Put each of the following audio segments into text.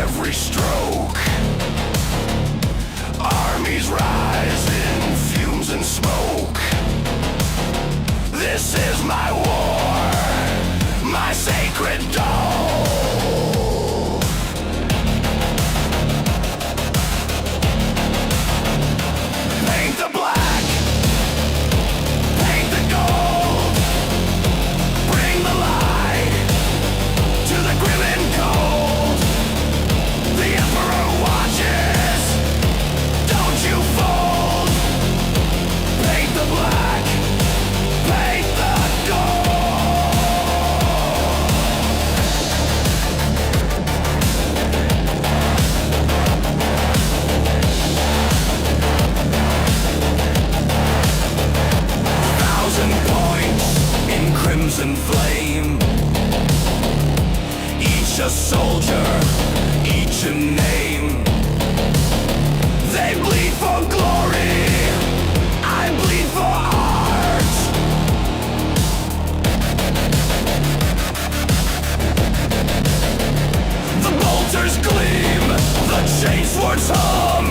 every stroke. Armies rise in fumes and smoke. This is my war, my sacred dole. Paint the black, paint the gold. Bring the light to the grim and cold. The Emperor watches, don't you fold. Paint the black, paint the gold. 1,000 points in crimson flame. Each a soldier, each a name. They bleed for glory, I bleed for art. The bolters gleam, the chainswords hum.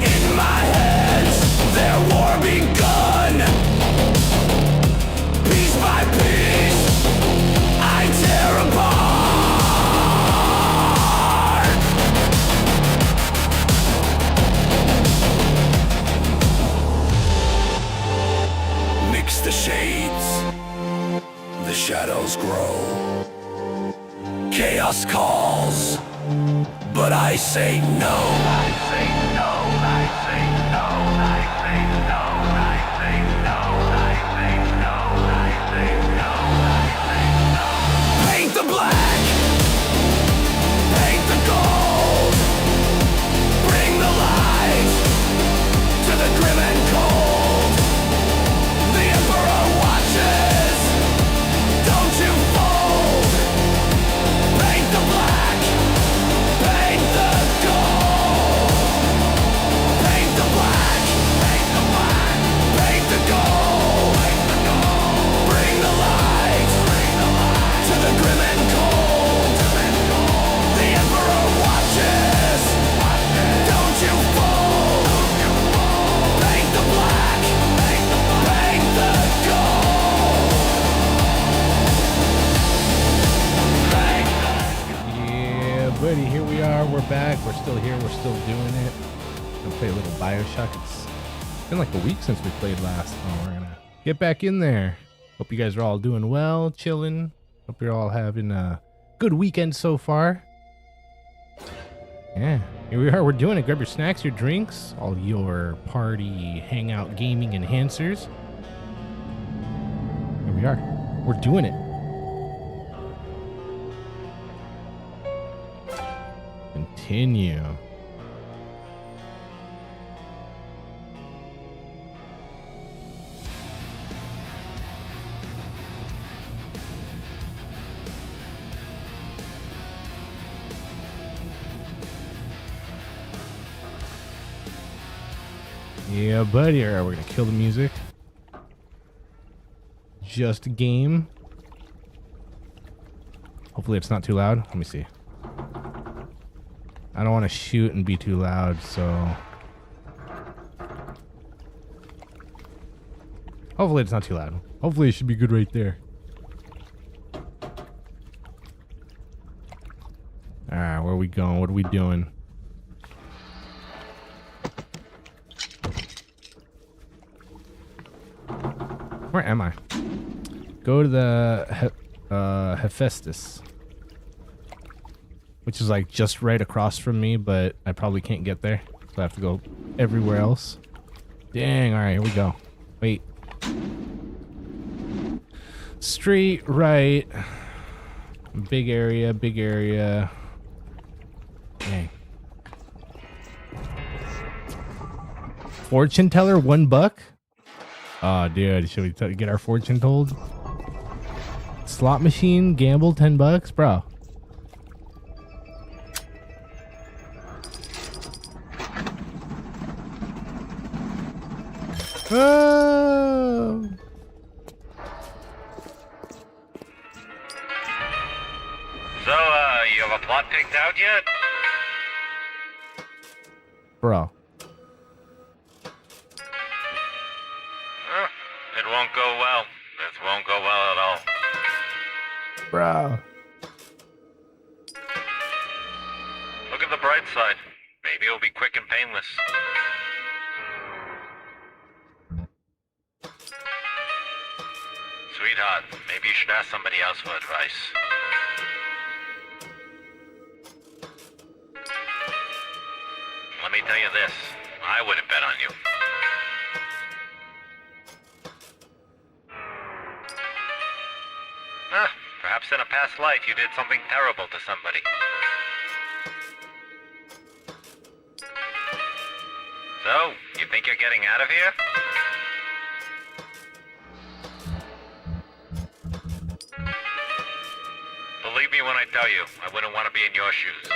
In my head, their war begun. Piece by piece, I tear apart. Mix the shades, the shadows grow. Chaos calls, but I say no. I say no, I say no, I say no, I say no, I say no, I say no, I say no. Paint the black, paint the gold. Bring the light to the grim and cold. The Emperor watches, don't you fold. Paint the black, paint the gold. Paint the black, paint the black, paint the gold. Bring the light to the grim and cold. The Emperor watches, don't you fold. Paint the black, paint the gold. Yeah, buddy, here we are. We're back. We're still here. We're still doing it. Gonna play a little Bioshock. It's been like a week since we played last. Oh, we're gonna get back in there. Hope you guys are all doing well, chilling. Hope you're all having a good weekend so far. Yeah, here we are. We're doing it. Grab your snacks, your drinks, all your party, hangout, gaming enhancers. Here we are. We're doing it. Continue. Yeah, buddy. All right, we're gonna kill the music. Just a game. Hopefully it's not too loud. Let me see. I don't want to shoot and be too loud, so hopefully it's not too loud. Hopefully it should be good right there. Alright, where are we going? What are we doing? Where am I? Go to the Hephaestus, which is like just right across from me, but I probably can't get there, so I have to go everywhere else. Dang, alright, here we go. Wait. Straight right. Big area, big area. Dang. Fortune teller, $1? Oh, dude, should we get our fortune told? Slot machine, gamble, $10, bro. Oh. So, you have a plot picked out yet? Bro. It won't go well. This won't go well at all. Bro. Look at the bright side. Maybe it'll be quick and painless. Sweetheart, maybe you should ask somebody else for advice. Let me tell you this. I wouldn't bet on you. Perhaps in a past life you did something terrible to somebody. So, you think you're getting out of here? Believe me when I tell you, I wouldn't want to be in your shoes.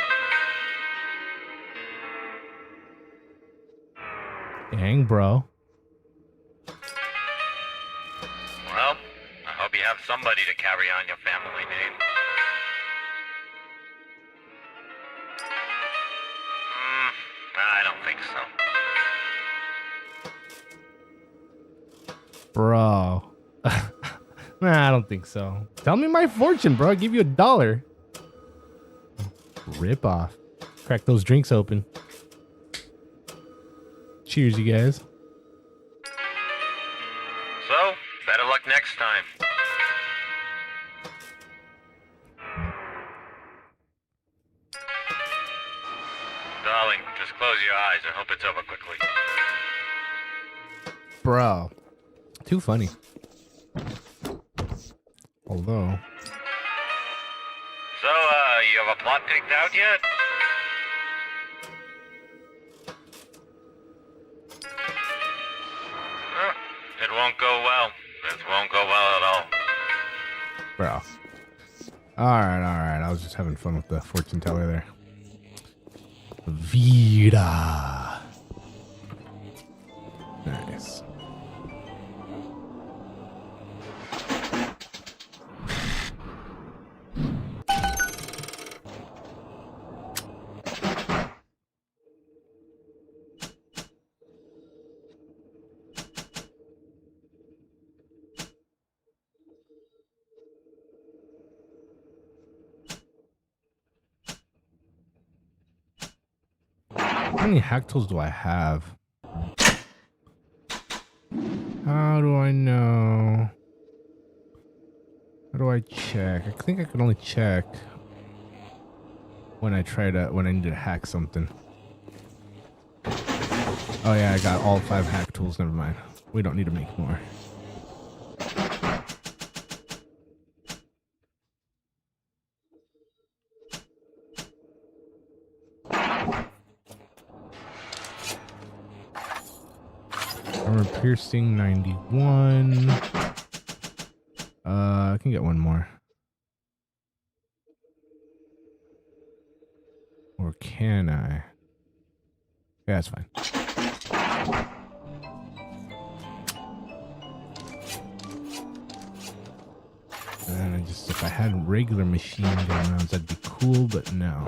Dang, bro. Well, I hope you have somebody to carry on your family name. I don't think so. Bro. Nah, I don't think so. Tell me my fortune, bro. I'll give you $1. Rip off. Crack those drinks open. Cheers, you guys. So, better luck next time. Darling, just close your eyes and hope it's over quickly. Bro. Too funny. Although. So, you have a plot picked out yet? It won't go well. This won't go well at all. Bro. Alright. I was just having fun with the fortune teller there. Vida. Nice. How many hack tools do I have? How do I know? How do I check? I think I can only check when I need to hack something. Oh yeah, I got all 5 hack tools. Never mind. We don't need to make more. Armor piercing 91. I can get one more. Or can I? Yeah, that's fine. And I just, if I had regular machine gun rounds, that'd be cool, but no.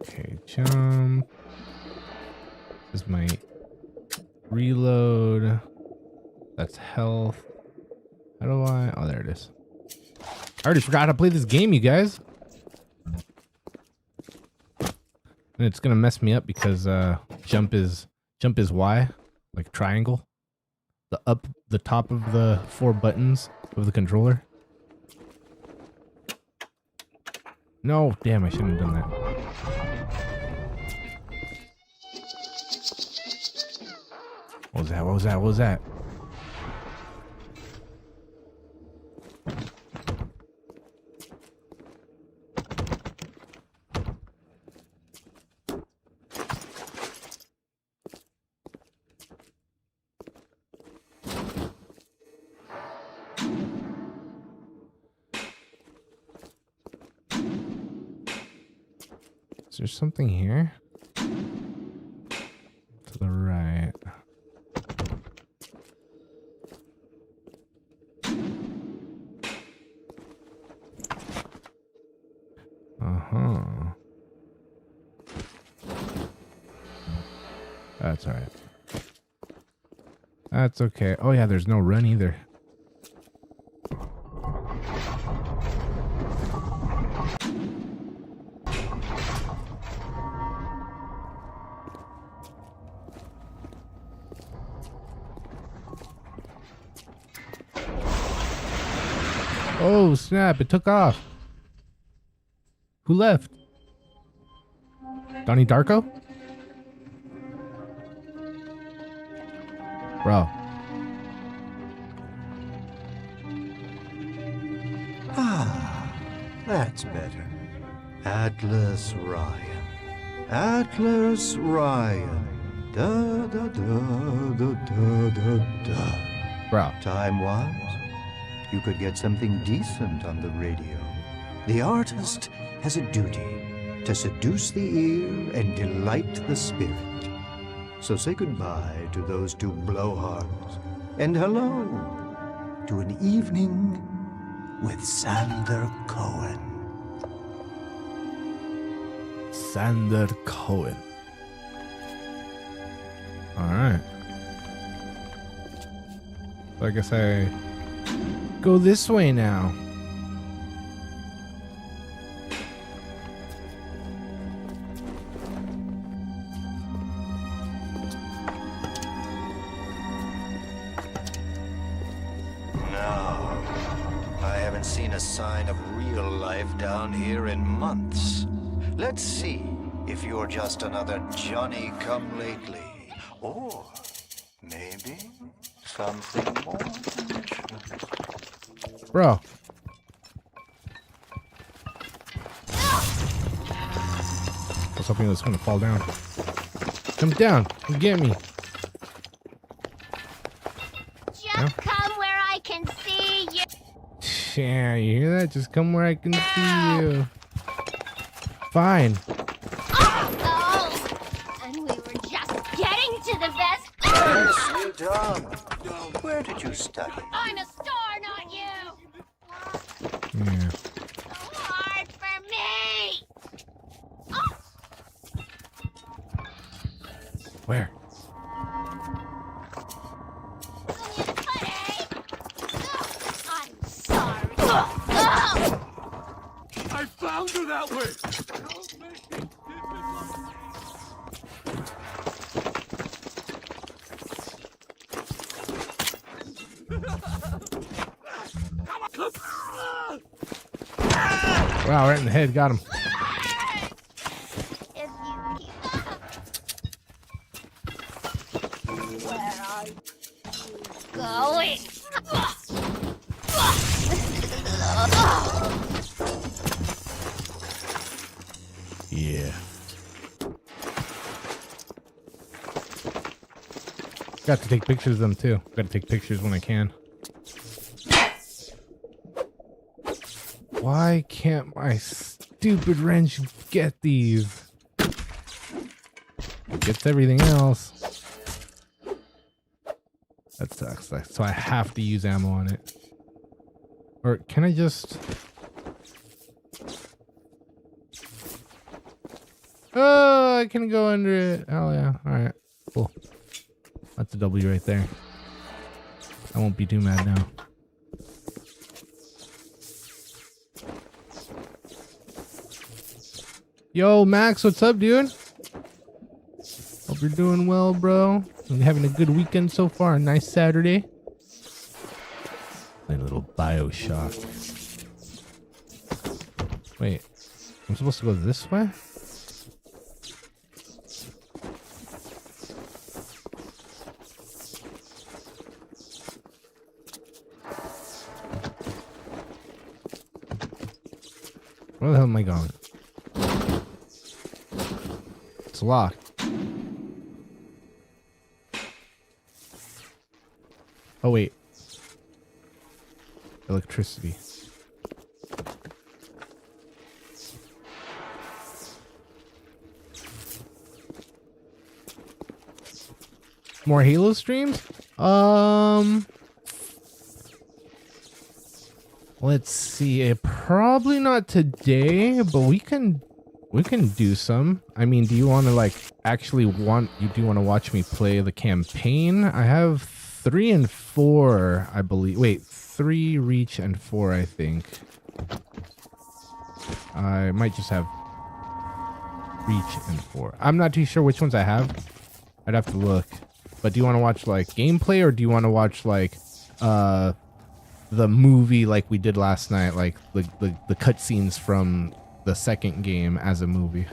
Okay, jump. This is my reload. That's health. How do I? Oh, there it is. I already forgot how to play this game, you guys. And it's gonna mess me up because jump is Y, like triangle. The top of the 4 buttons of the controller. No, damn, I shouldn't have done that. What was that? What was that? What was that? there something here? To the right. Uh-huh. That's all right. That's okay. Oh yeah, there's no run either. Oh snap, it took off. Who left? Donnie Darko? Bro. Ah, that's better. Atlas Ryan. Atlas Ryan. Da da da da da da da. Bro. Time-wise, you could get something decent on the radio. The artist has a duty to seduce the ear and delight the spirit. So say goodbye to those two blowhards, and hello to an evening with Sander Cohen. Sander Cohen. Alright. So I guess I go this way now. Seen a sign of real life down here in months. Let's see if you're just another Johnny-come-lately, or maybe something more delicious. Bro. I was hoping it was going to fall down. Come down. Come get me. Just come where I can see you. Yeah, you hear that? Just come where I can see you. Fine. Oh, and we were just getting to the best. Sit down. Where did you study? I'm a star, not you. Yeah. So hard for me. Where? I found her that way! Wow, right in the head. Got him. If you keep where are you going? Yeah. Got to take pictures of them too. Got to take pictures when I can. Why can't my stupid wrench get these? It gets everything else. That sucks. So I have to use ammo on it. Or can I just... Oh, I can go under it. Oh, yeah. All right. Cool. That's a W right there. I won't be too mad now. Yo, Max, what's up, dude? Hope you're doing well, bro. And having a good weekend so far. A nice Saturday. Playing a little Bioshock. Wait. I'm supposed to go this way? Where the hell am I going? It's locked. Oh, wait. Electricity. More Halo streams? Let's see. Probably not today, but we can do some. I mean, do you want to like actually do you want to watch me play the campaign? I have 3 and 4, I believe. Wait, 3 reach and 4, I think. I might just have reach and 4. I'm not too sure which ones I have. I'd have to look. But do you want to watch like gameplay, or do you want to watch like the movie like we did last night, like the cutscenes from the second game as a movie?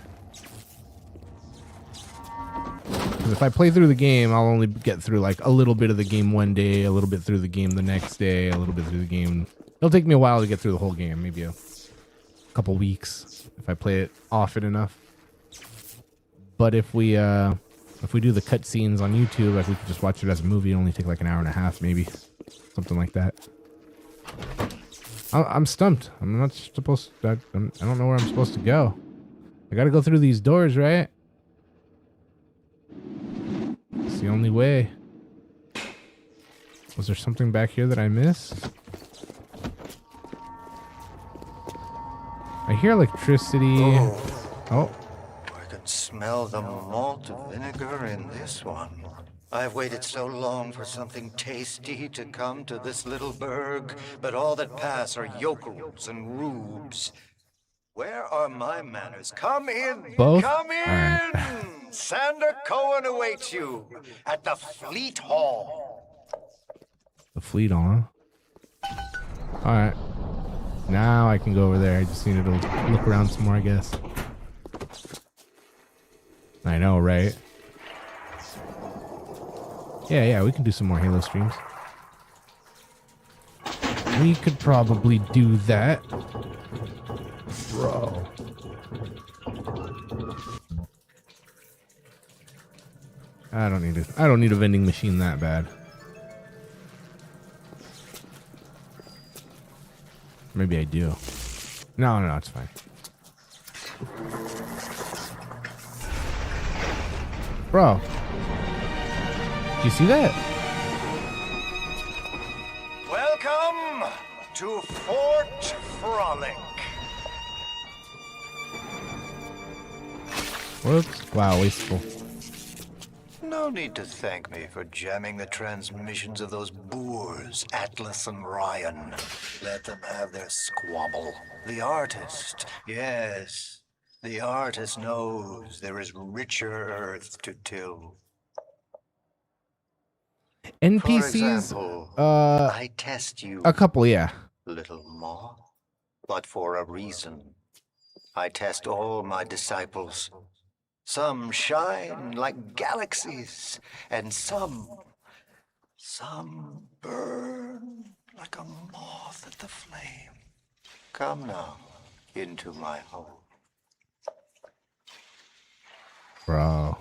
Because if I play through the game, I'll only get through like a little bit of the game one day, a little bit through the game the next day, a little bit through the game. It'll take me a while to get through the whole game, maybe a couple weeks if I play it often enough. But if we do the cutscenes on YouTube, like we could just watch it as a movie. It'll only take like an hour and a half, maybe something like that. I'm stumped. I'm not supposed to. I don't know where I'm supposed to go. I gotta go through these doors, right? It's the only way. Was there something back here that I missed? I hear electricity. Oh. I can smell the malt vinegar in this one. I've waited so long for something tasty to come to this little burg, but all that pass are yokels and rubes. Where are my manners? Come in! Both? Come in! Right. Sander Cohen awaits you at the Fleet Hall. The fleet on. Alright. Now I can go over there. I just needed to look around some more, I guess. I know, right? Yeah, we can do some more Halo streams. We could probably do that. Bro. I don't need a vending machine that bad. Maybe I do. No, it's fine. Bro. Do you see that? Welcome to Fort Frolic. Whoops. Wow, wasteful. No need to thank me for jamming the transmissions of those boors, Atlas and Ryan. Let them have their squabble. The artist, yes, the artist knows there is richer earth to till. NPCs. For example, I test you, A couple, yeah. little moth, but for a reason. I test all my disciples. Some shine like galaxies, and some burn like a moth at the flame. Come now, into my home. Bro.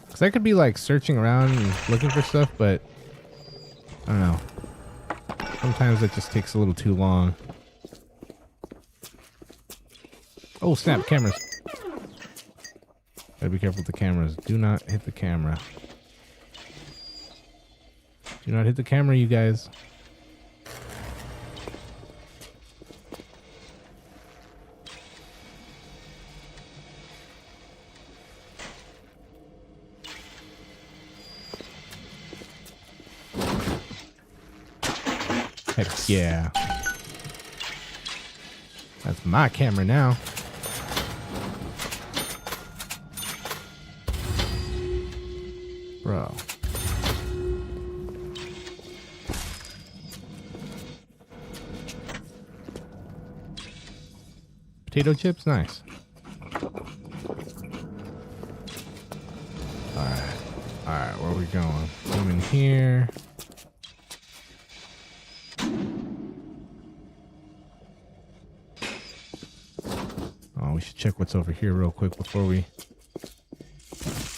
Because I could be like searching around and looking for stuff, but I don't know. Sometimes it just takes a little too long. Oh, snap, cameras. Gotta be careful with the cameras. Do not hit the camera. Do not hit the camera, you guys. Heck yeah. That's my camera now. Bro. Potato chips? Nice. Alright, where are we going? Come in here. Oh, we should check what's over here real quick before we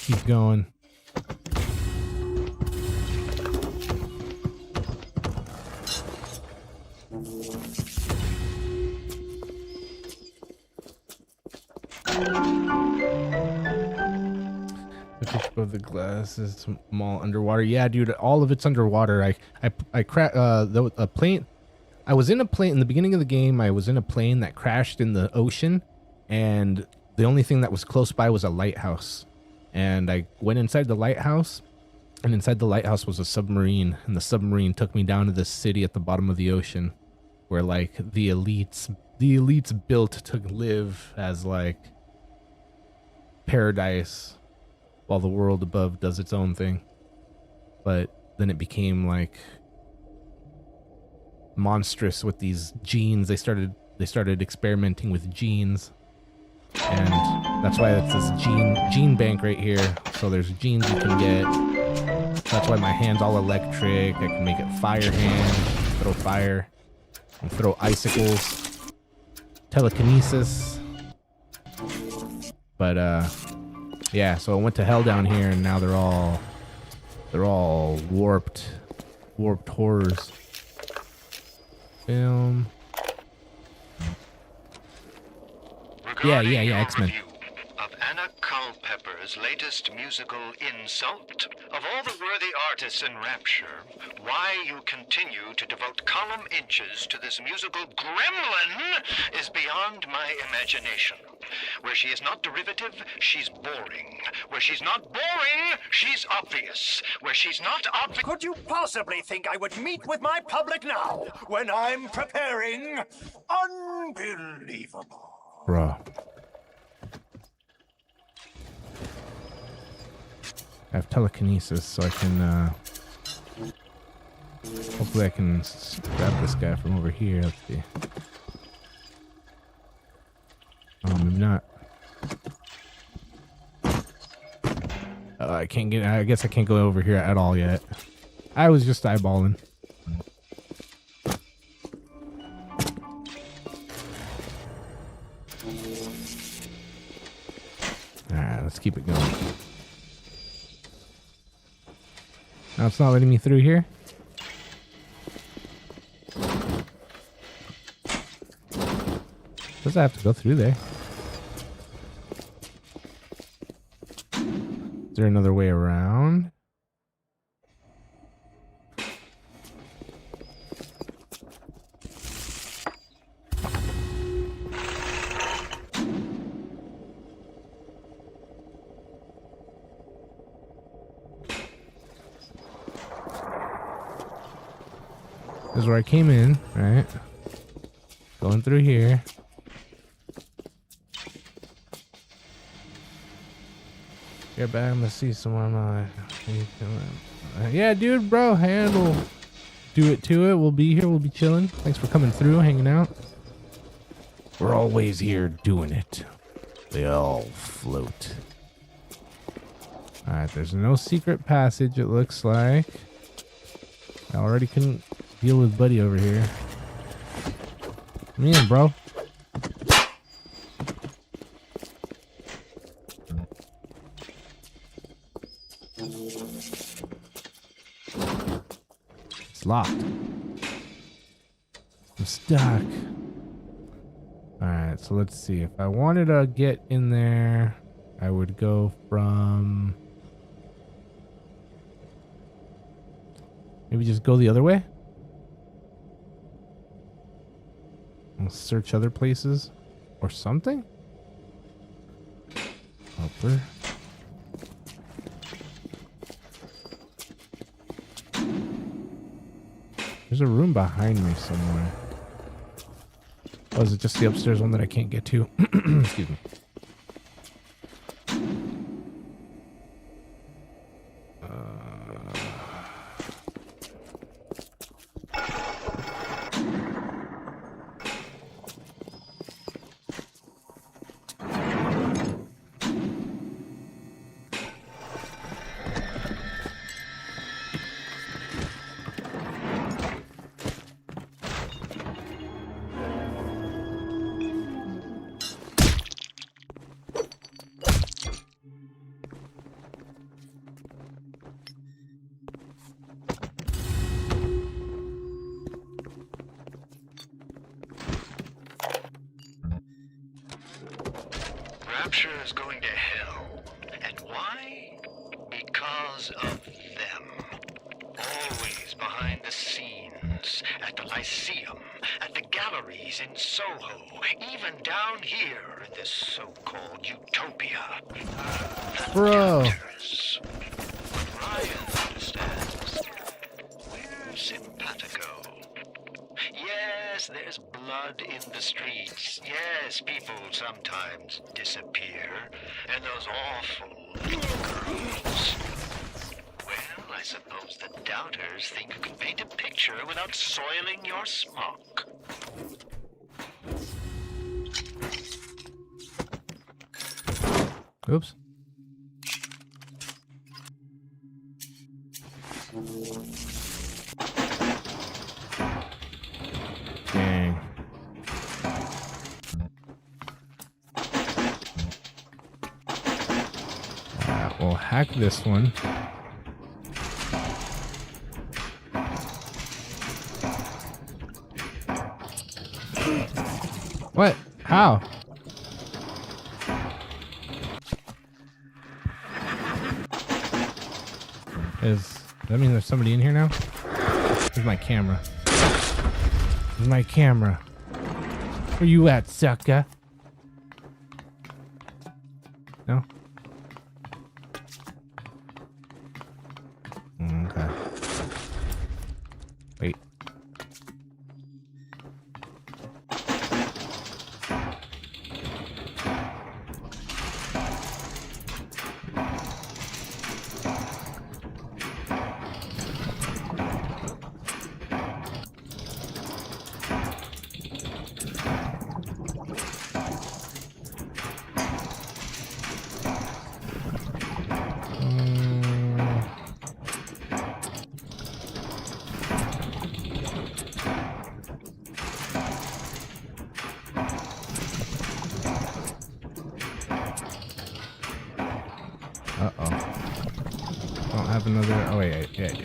keep going. The pitch above the glass is mall underwater. Yeah, dude, all of it's underwater. A plane. I was in a plane in the beginning of the game. I was in a plane that crashed in the ocean, and the only thing that was close by was a lighthouse. And I went inside the lighthouse, and inside the lighthouse was a submarine, and the submarine took me down to this city at the bottom of the ocean, where like the elites built to live as like paradise, while the world above does its own thing. But then it became like monstrous with these genes. They started experimenting with genes, and that's why it's this gene bank right here. So there's genes you can get. That's why my hand's all electric. I can make it fire hand, throw fire, and throw icicles, telekinesis. But yeah, so I went to hell down here, and now they're all warped horrors. Film. Yeah, X-Men. Of Anna Culpepper's latest musical insult. Of all the worthy artists in Rapture, why you continue to devote column inches to this musical gremlin is beyond my imagination. Where she is not derivative, she's boring. Where she's not boring, she's obvious. Where she's not obvious... Could you possibly think I would meet with my public now, when I'm preparing? Unbelievable. Bruh. I have telekinesis, so I can, hopefully I can grab this guy from over here. Let's see. Oh, maybe not. I can't get, I guess I can't go over here at all yet. I was just eyeballing. Alright, let's keep it going. Now it's not letting me through here. Does I have to go through there? Is there another way around? This is where I came in, right? Going through here. Get back, I'm gonna see someone. Yeah, dude, bro, handle. Do it to it. We'll be here. We'll be chilling. Thanks for coming through, hanging out. We're always here doing it. They all float. Alright, there's no secret passage, it looks like. I already couldn't deal with Buddy over here. Come in, bro. It's locked. I'm stuck. Alright, so let's see. If I wanted to get in there, I would go from... maybe just go the other way? I'll search other places or something? Upper. There's a room behind me somewhere. Oh, is it just the upstairs one that I can't get to? Excuse me. Rapture is going to hell. And why? Because of them. Always behind the scenes, at the Lyceum, at the galleries in Soho, even down here in this so-called utopia. Bro. Doubters. What Ryan understands. We're simpatico. Yes, there's blood in the streets. Yes, people sometimes disappear. And those awful little girls. Well, I suppose the doubters think you can paint a picture without soiling your smock. Oops. Dang. We'll hack this one. What? How? Does that mean there's somebody in here now? Where's my camera? Where's my camera? Where you at, sucker? No? Okay. Wait. Uh-oh. Don't have another... Oh, wait. Yeah, I do.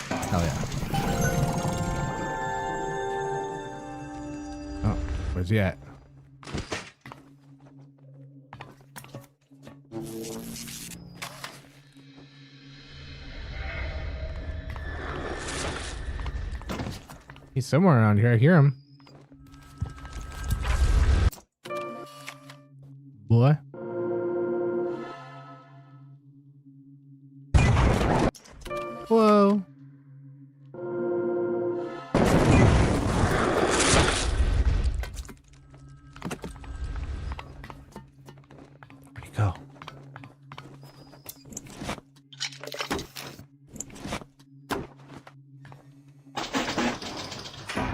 Hell yeah. Oh, where's he at? He's somewhere around here. I hear him. Boy. Whoa. Where'd he go?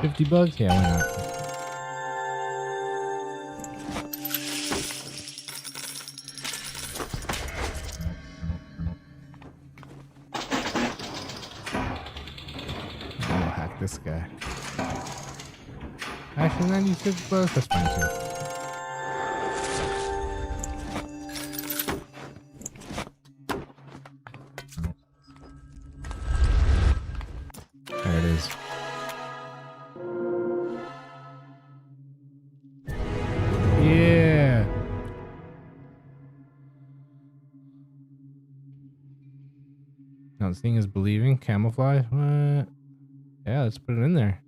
$50? Yeah, why not? This guy. Actually, $96. That's fine too. There it is. Yeah. Now seeing is believing. Camouflage. What? Yeah, let's put it in there.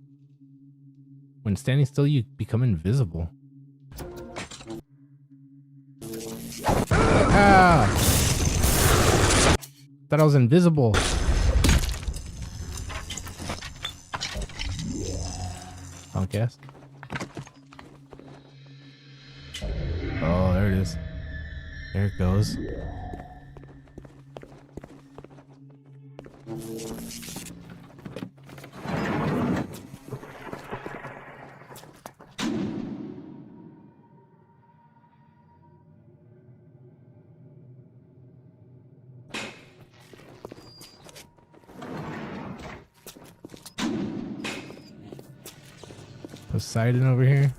When standing still, you become invisible. Ah! Thought I was invisible. Podcast. Oh, there it is. There it goes. Poseidon over here.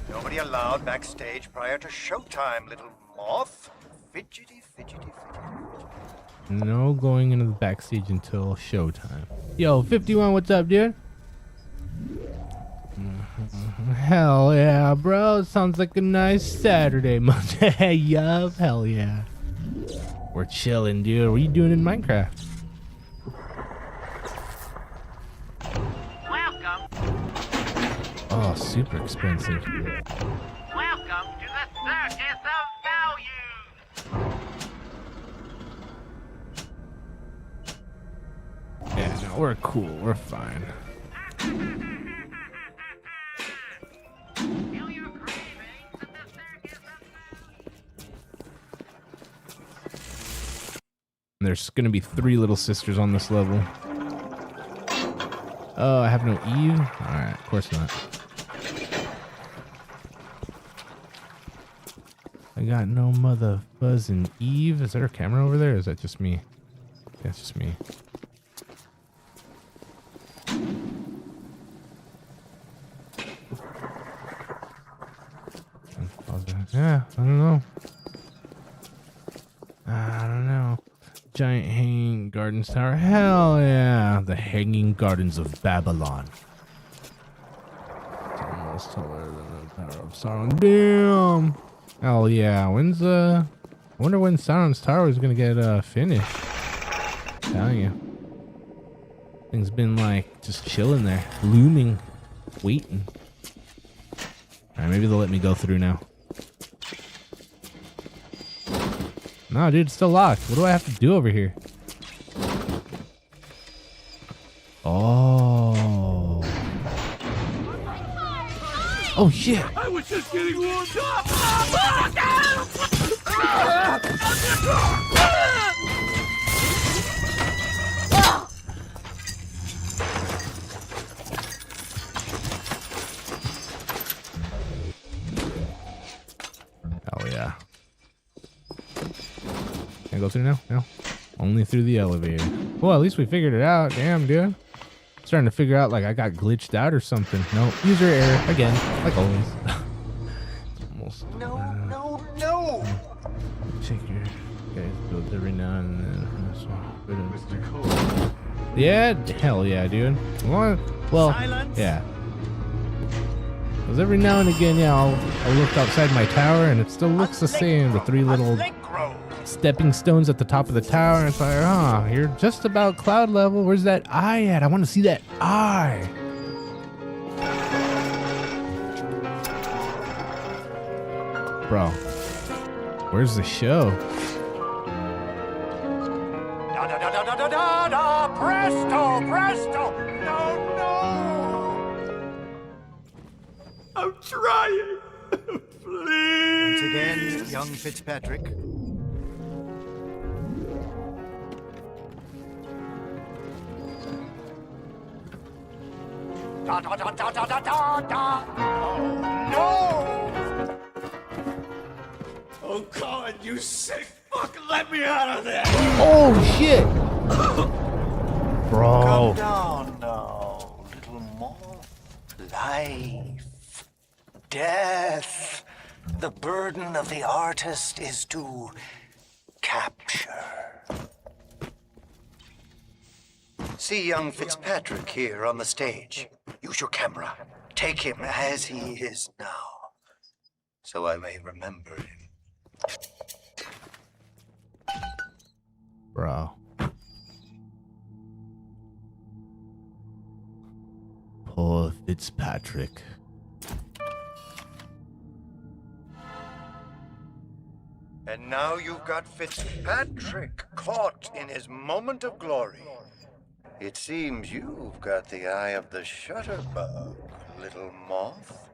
Nobody allowed backstage prior to showtime, little moth. Fidgety, fidgety, fidgety. No going into the backstage until showtime. Yo, 51, what's up, dude? Hell yeah, bro. Sounds like a nice Saturday, Monday. Yup, hell yeah. We're chilling, dude. What are you doing in Minecraft? Welcome. Oh, super expensive. Welcome to the circus of value. Yeah, no, we're cool. We're fine. Feel your cravings at the circus of There's gonna be 3 little sisters on this level. Oh, I have no Eve? Alright, of course not. I got no mother buzzing Eve. Is there a camera over there? Or is that just me? Yeah, it's just me. Yeah, I don't know. I don't know. Giant hanging gardens tower. Hell yeah. The Hanging Gardens of Babylon. It's almost taller than the Tower of Sauron. Damn. Hell yeah. When's I wonder when Sauron's tower is gonna get finished. I'm telling you. Thing's been like just chilling there. Looming. Waiting. Alright, maybe they'll let me go through now. No, dude, it's still locked. What do I have to do over here? Oh. Oh, shit. I was just getting warmed up! Oh, yeah. Can I go through now? No. Only through the elevator. Well, at least we figured it out. Damn, dude. I'm starting to figure out like I got glitched out or something. No, user error again, like always. It's almost. No. Check your guys builds every now and then. Yeah, hell yeah, dude. Well, Silence. yeah. Because every now and again, yeah, I'll look outside my tower and it still looks the same. The 3 little stepping stones at the top of the tower, and it's like, oh, you're just about cloud level. Where's that eye at? I want to see that eye. Bro, where's the show? Da presto! No! I'm trying! Please! Once again, young Fitzpatrick. No! Oh God, you sick fuck! Let me out of there! Oh shit! Bro. Come down now, little more. Life. Death. The burden of the artist is to capture. See young Fitzpatrick here on the stage. Use your camera. Take him as he is now, so I may remember him. Bro. Poor Fitzpatrick. And now you've got Fitzpatrick caught in his moment of glory. It seems you've got the eye of the shutterbug, little moth.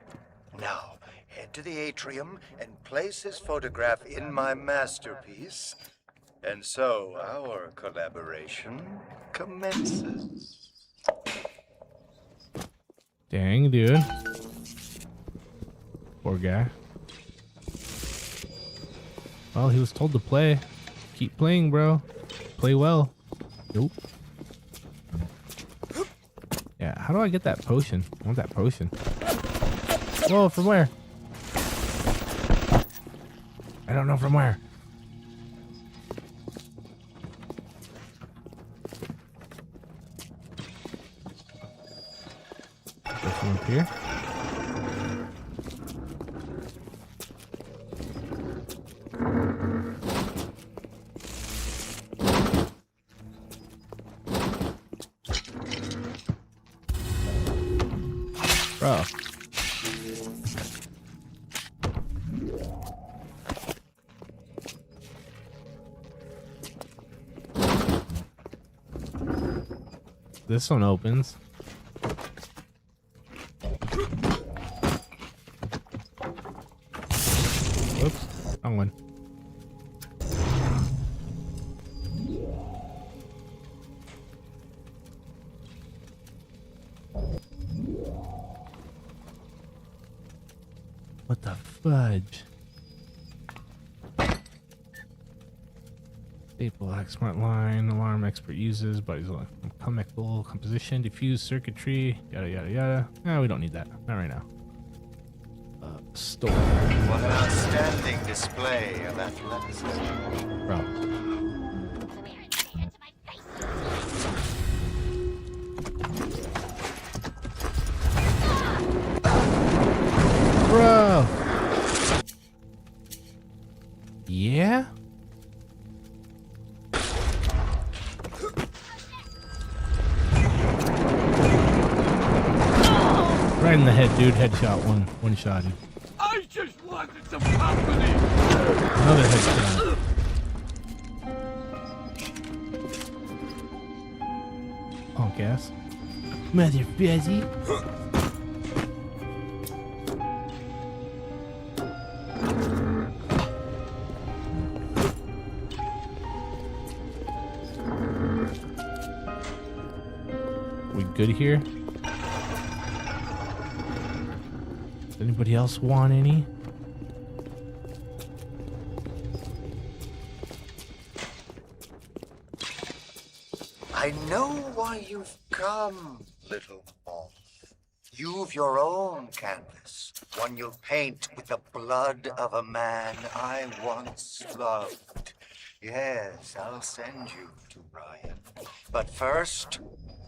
Now, head to the atrium and place his photograph in my masterpiece. And so our collaboration commences. Dang, dude. Poor guy. Well, he was told to play. Keep playing, bro. Play well. Nope. Yeah, how do I get that potion? I want that potion. Whoa, from where? I don't know from where. Go from up here. Bro. This one opens. Oops, wrong one. What the fudge? Staple, smart line, alarm expert uses, but he's like chemical composition, diffuse circuitry, yada yada yada. No, we don't need that. Not right now. Store. What an outstanding display of athleticism. Bro. Come here and say it to my face. Bro. Yeah? Right in the head, dude. Headshot. One shot. I just wanted some company. Another headshot. Punk ass. Mother busy. We good here? Does anybody else want any? I know why you've come, little moth. You've your own canvas, one you'll paint with the blood of a man I once loved. Yes, I'll send you to Ryan. But first,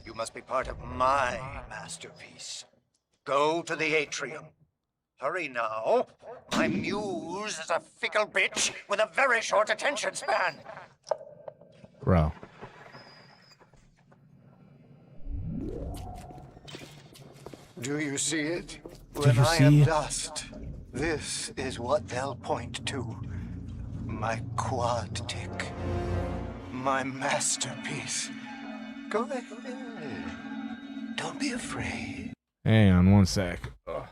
you must be part of my masterpiece. Go to the atrium. Hurry now. My muse is a fickle bitch with a very short attention span. Bro. Do you see it? Do When you I see am it? dust, this is what they'll point to. My quad tick. My masterpiece. Go ahead. Don't be afraid. Hang on one sec. Ugh.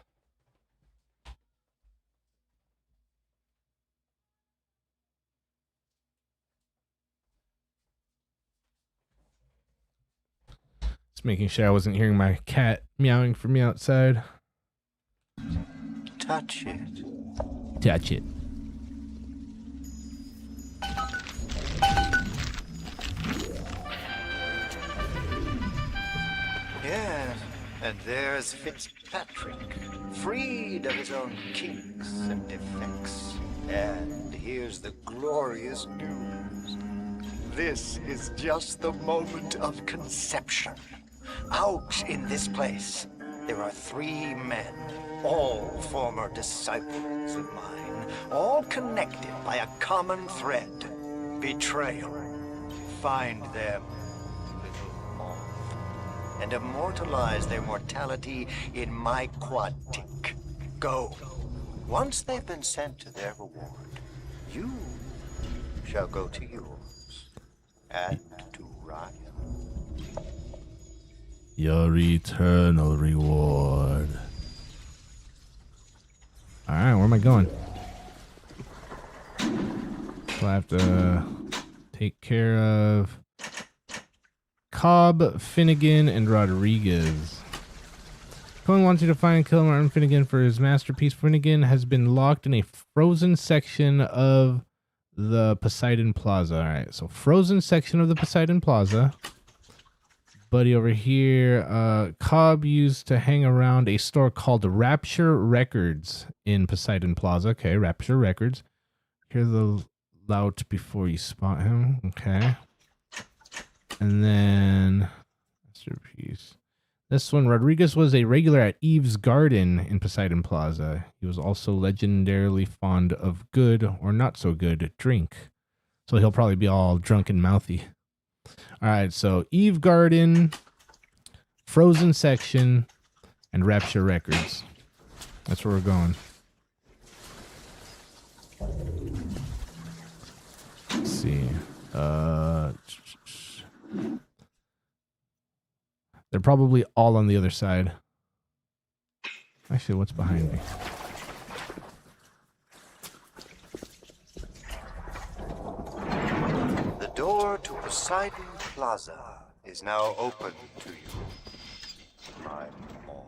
Just making sure I wasn't hearing my cat meowing from the outside. Touch it. Touch it. Yes, and there's Fitzpatrick, freed of his own kinks and defects. And here's the glorious news. This is just the moment of conception. Out in this place, there are 3 men, all former disciples of mine, all connected by a common thread, betrayal. Find them, little moth, and immortalize their mortality in my quadtic. Go. Once they've been sent to their reward, you shall go to yours, and to Ryan. Your eternal reward. Alright, where am I going? So I have to take care of Cobb, Finnegan, and Rodriguez. Cohen wants you to find and kill Martin Finnegan for his masterpiece. Finnegan has been locked in a frozen section of the Poseidon Plaza. Alright, so frozen section of the Poseidon Plaza. Buddy over here, Cobb used to hang around a store called Rapture Records in Poseidon Plaza. Okay, Rapture Records. Hear the lout before you spot him. Okay. And then masterpiece. This one, Rodriguez was a regular at Eve's Garden in Poseidon Plaza. He was also legendarily fond of good or not so good drink. So he'll probably be all drunk and mouthy. All right, so Eve Garden, frozen section, and Rapture Records. That's where we're going. Let's see. They're probably all on the other side. Actually, what's behind me? The door to Poseidon Plaza is now open to you, my mom.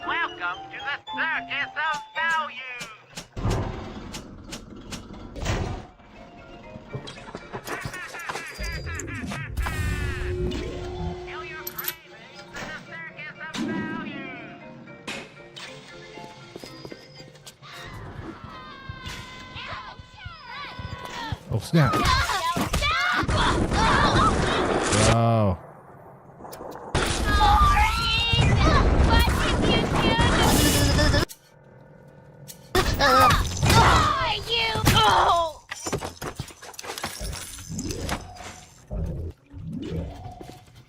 Welcome to the Circus of Value. Kill your cravings in the Circus of Value. Oh, snap. Oh.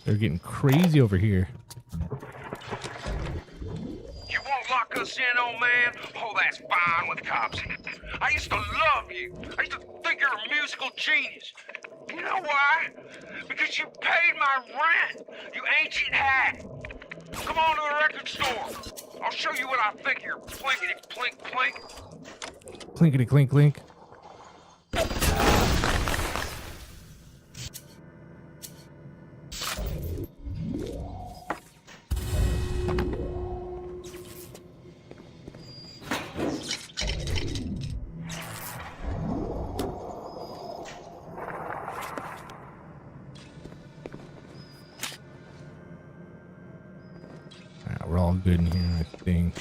They're getting crazy over here. You won't lock us in, old man? Oh, that's fine with cops. I used to love you. I used to think you're a musical genius. You know why? Because you paid my rent, you ancient hack. Come on to the record store. I'll show you what I think here. Plinkety plink plink. Clinkety clink clink. Alright, we're all good in here, I think.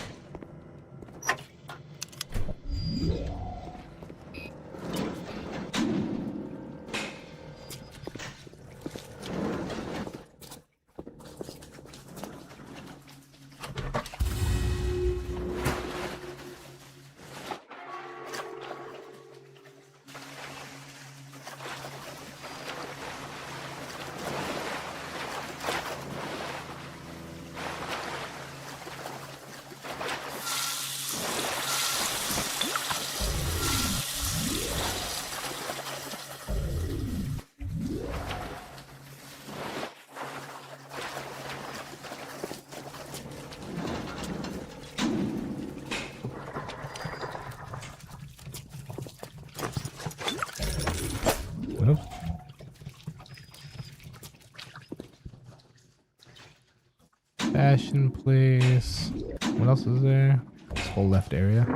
Well, fashion place. What else is there? This whole left area.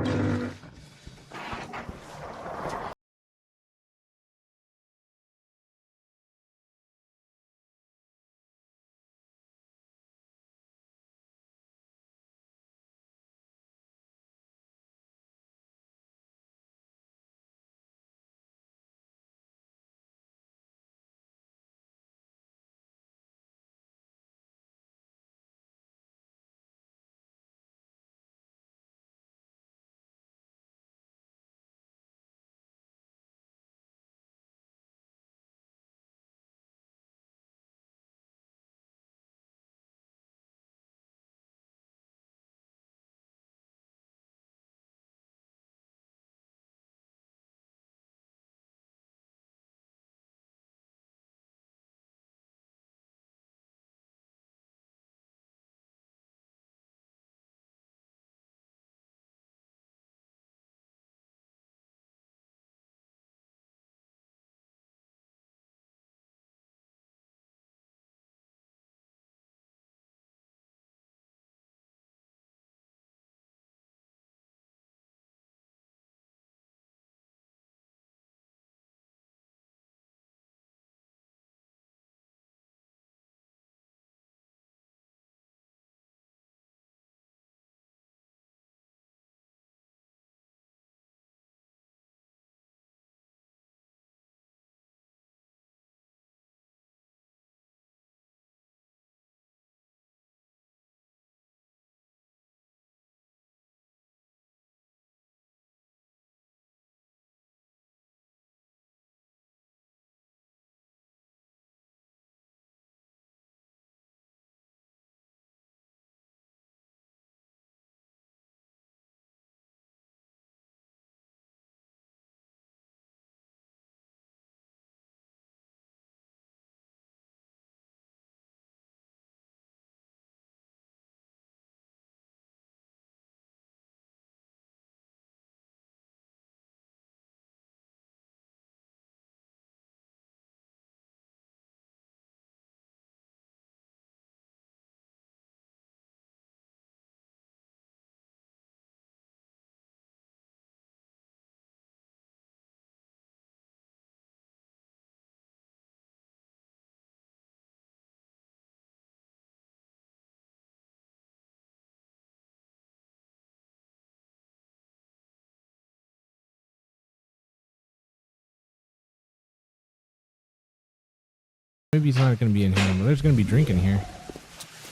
Maybe he's not going to be in here, but there's going to be drink in here.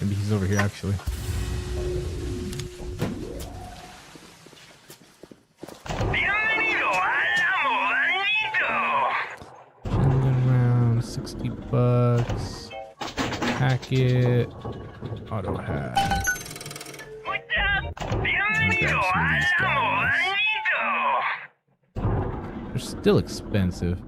Maybe he's over here, actually. Shotgun round, $60. Packet. Auto hack. Grab some of these guys. They're still expensive.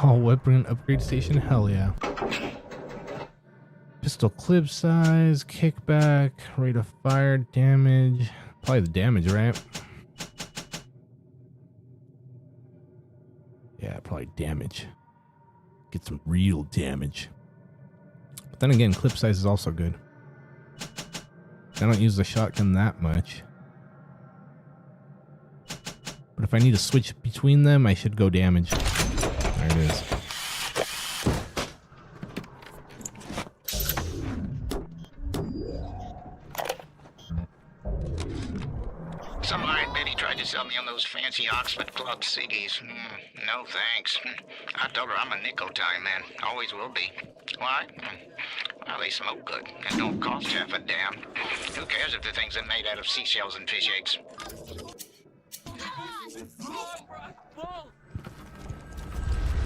Oh, weapon upgrade station? Hell yeah. Pistol clip size, kickback, rate of fire, damage. Probably the damage, right? Yeah, probably damage. Get some real damage. But then again, clip size is also good. I don't use the shotgun that much. But if I need to switch between them, I should go damage. There it is. Some hired Betty tried to sell me on those fancy Oxford Club ciggies. No thanks. I told her I'm a nickel time man. Always will be. Why? Well, they smoke good and don't cost half a damn. Who cares if the things are made out of seashells and fish eggs?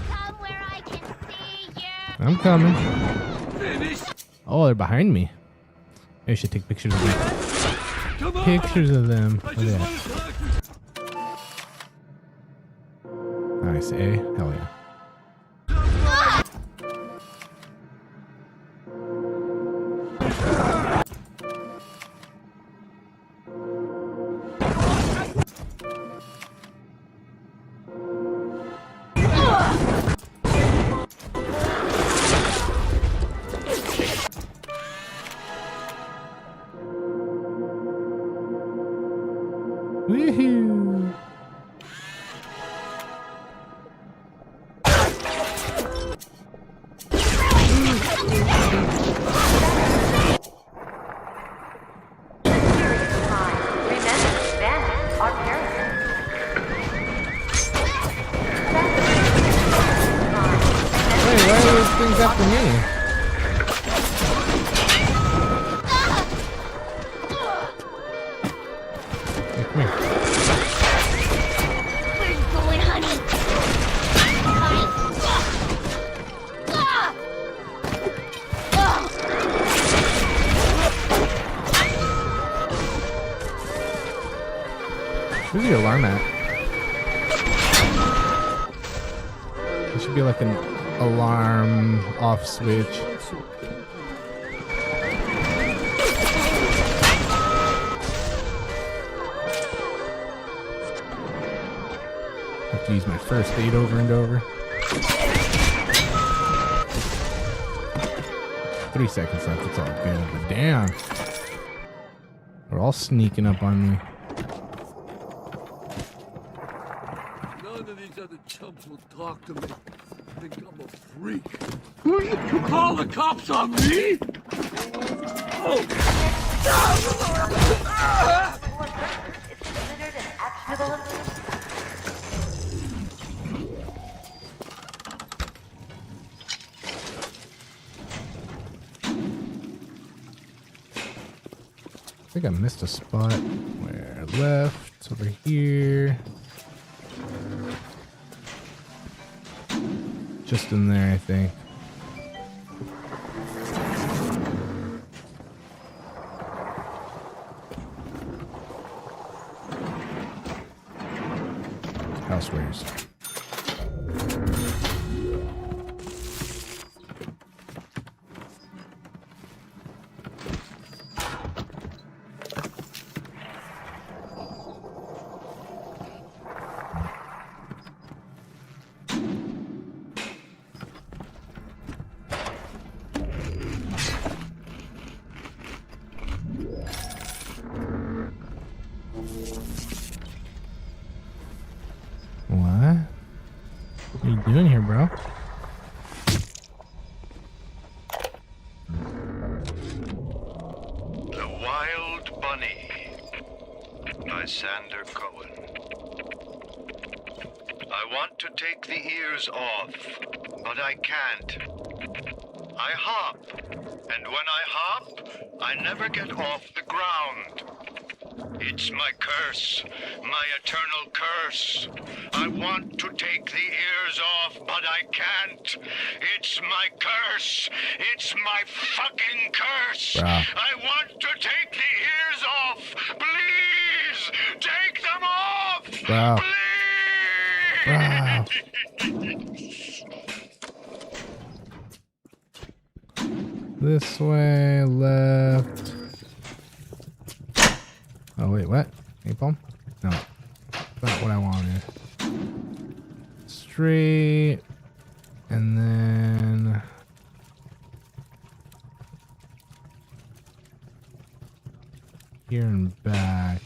Come where I can see you. I'm coming. Oh, they're behind me. I should take pictures of them. Pictures of them. Look at that. Nice, eh? Hell yeah. Woohoo! Wait, why are those things after me? Hey, come here. Where you going, honey? Where's the alarm at? There should be like an alarm off switch. Have to use my first aid over and over. 3 seconds left, it's all good. But damn. They're all sneaking up on me. None of these other chumps will talk to me. I think I'm a freak. You call the cops on me? Oh! I think I missed a spot. Where left? Over here. Just in there, I think. Housewares. What? What are you doing here, bro? The Wild Bunny by Sander Cohen. I want to take the ears off, but I can't. I hop, and when I hop, I never get off the ground. It's my curse, my eternal curse. I want to take the ears off, but I can't. It's my curse. It's my fucking curse. Wow. I want to take the ears off. Please, take them off. Wow. Please. Wow. This way, left. Oh, wait, what? Napalm? No. Not what I wanted. Straight. And then... here and back.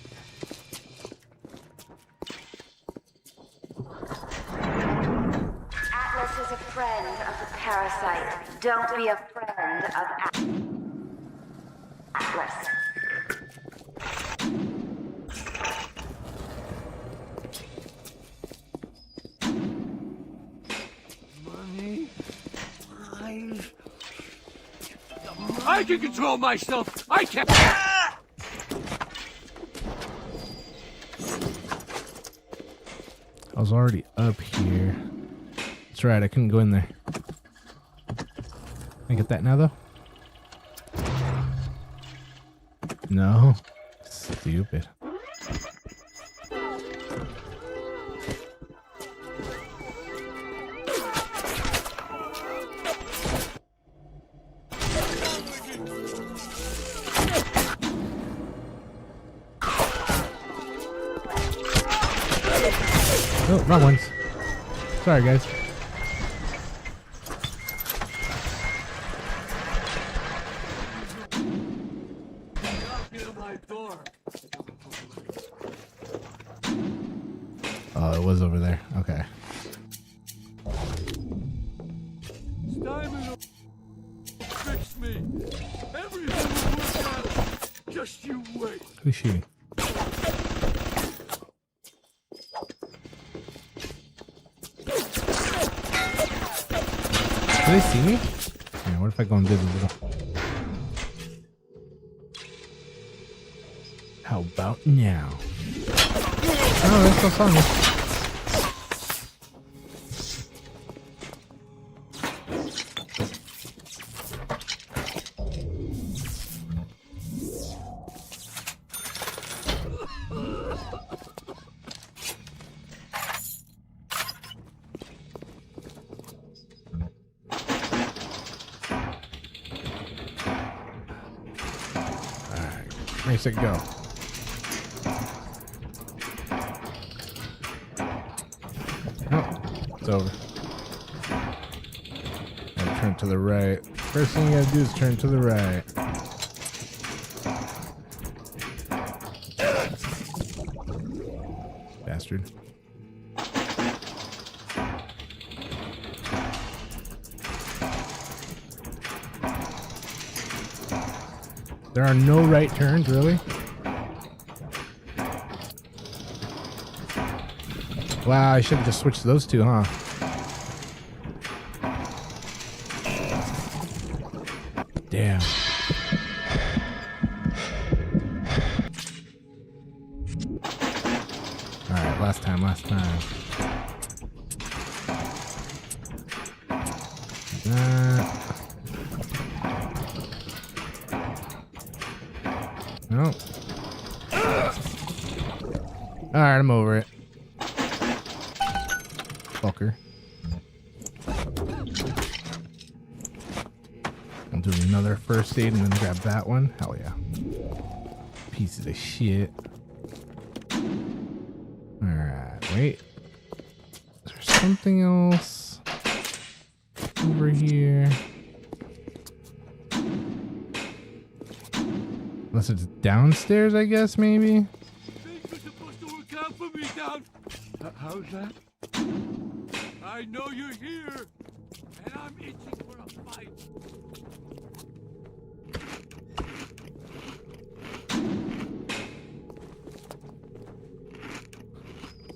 Atlas is a friend of the parasite. Don't be a friend of Atlas. Money? I can control myself. I can't. I was already up here. That's right, I couldn't go in there. Can I get that now, though? No. Stupid. Oh, wrong ones. Sorry, guys. Oh, it was over there. Okay. Simon will fix me. Everything will work out. Just you wait. Who's shooting? Do they see me? Yeah, what if I go invisible? How about now? Oh, they still saw me. Where's it go? Oh, it's over. Gotta turn to the right. First thing you gotta do is turn to the right. Bastard. There are no right turns, really? Wow, I should have just switched those two, huh? Damn. Alright, last time. No. Alright, I'm over it. Fucker. I'll do another first aid and then grab that one. Hell yeah. Pieces of shit. Alright, wait. Is there something else over here? Unless it's downstairs, I guess, maybe? Things are supposed to work out for me down. How's that? I know you're here, and I'm itching for a fight.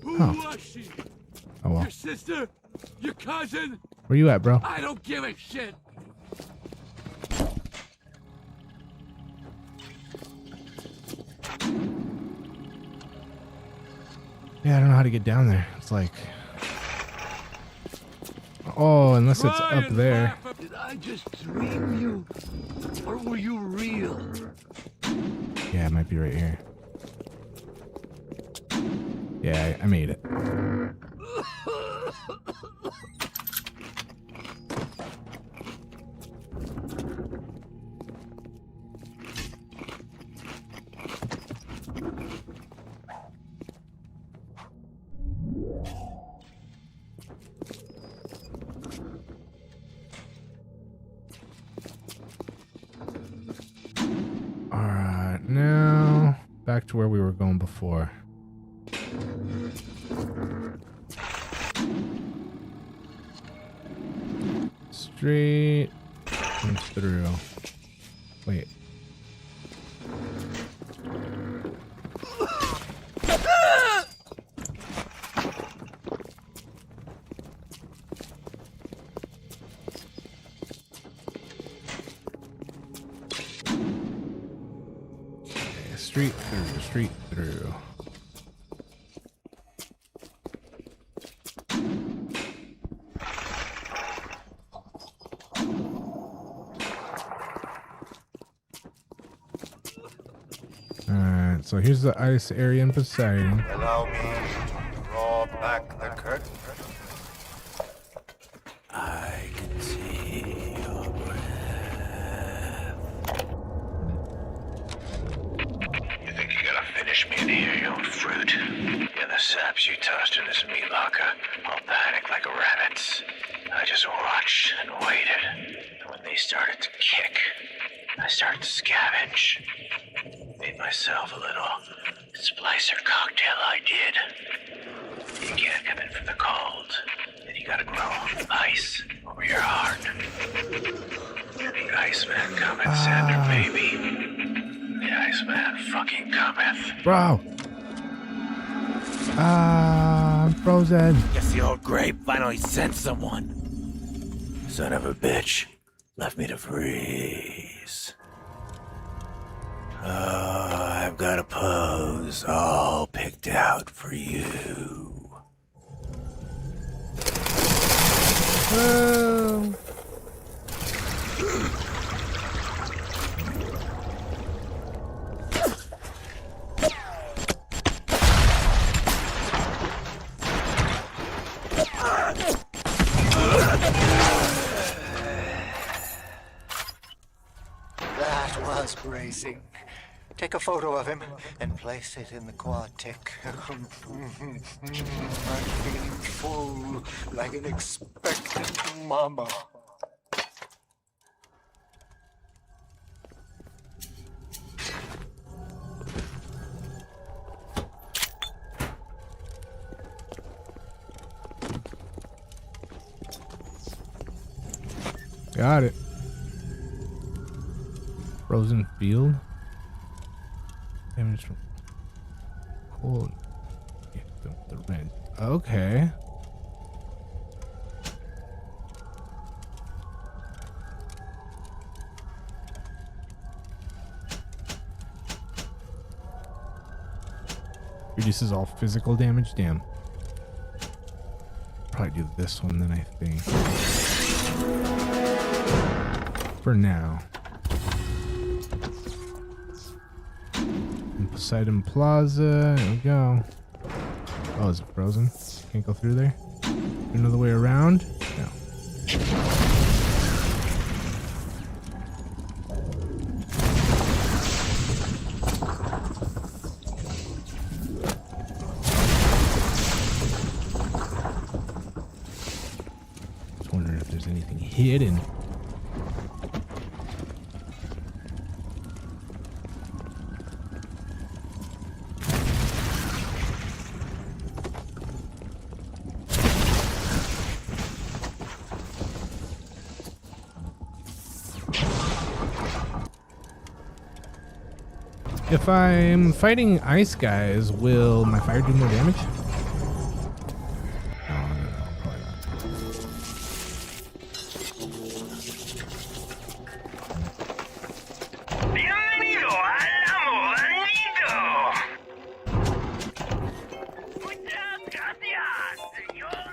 Who was she? Oh well. Your sister? Your cousin? Where you at, bro? I don't give a shit. Yeah, I don't know how to get down there. It's like... Oh, unless it's up there. Did I just dream you? Or were you real? Yeah, it might be right here. Yeah, I made it. Alright, now back to where we were going before. Straight and through. Wait. Street through. Alright, so here's the ice area in Poseidon. Allow me to draw back the curtain. I can see your breath. You think you gotta finish me in here, you old fruit? Yeah, the saps you tossed in this meat locker all panicked like rabbits. I just watched and waited. And when they started to kick, I started to scavenge. Made myself a little splicer cocktail, I did. You can't come in from the cold, and you gotta grow ice over your heart. The Iceman cometh, Sander, baby. The Iceman fucking cometh. Bro! I'm frozen. Guess the old grape finally sent someone. Son of a bitch. Left me to freeze. I've got a pose all picked out for you. Oh. That was bracing. Take a photo of him and place it in the quad tick. I'm feeling full like an expectant mama. Got it. Frozen field. Damage from cold. Yeah, the red. Okay. Reduces all physical damage. Damn. Probably do this one then, I think. For now. Poseidon Plaza. There we go. Oh, is it frozen? Can't go through there? Another way around? No. Just wondering if there's anything hidden. If I'm fighting ice guys, will my fire do more damage? No, probably not. Bienvenido al Moranito. Muchas gracias, señor.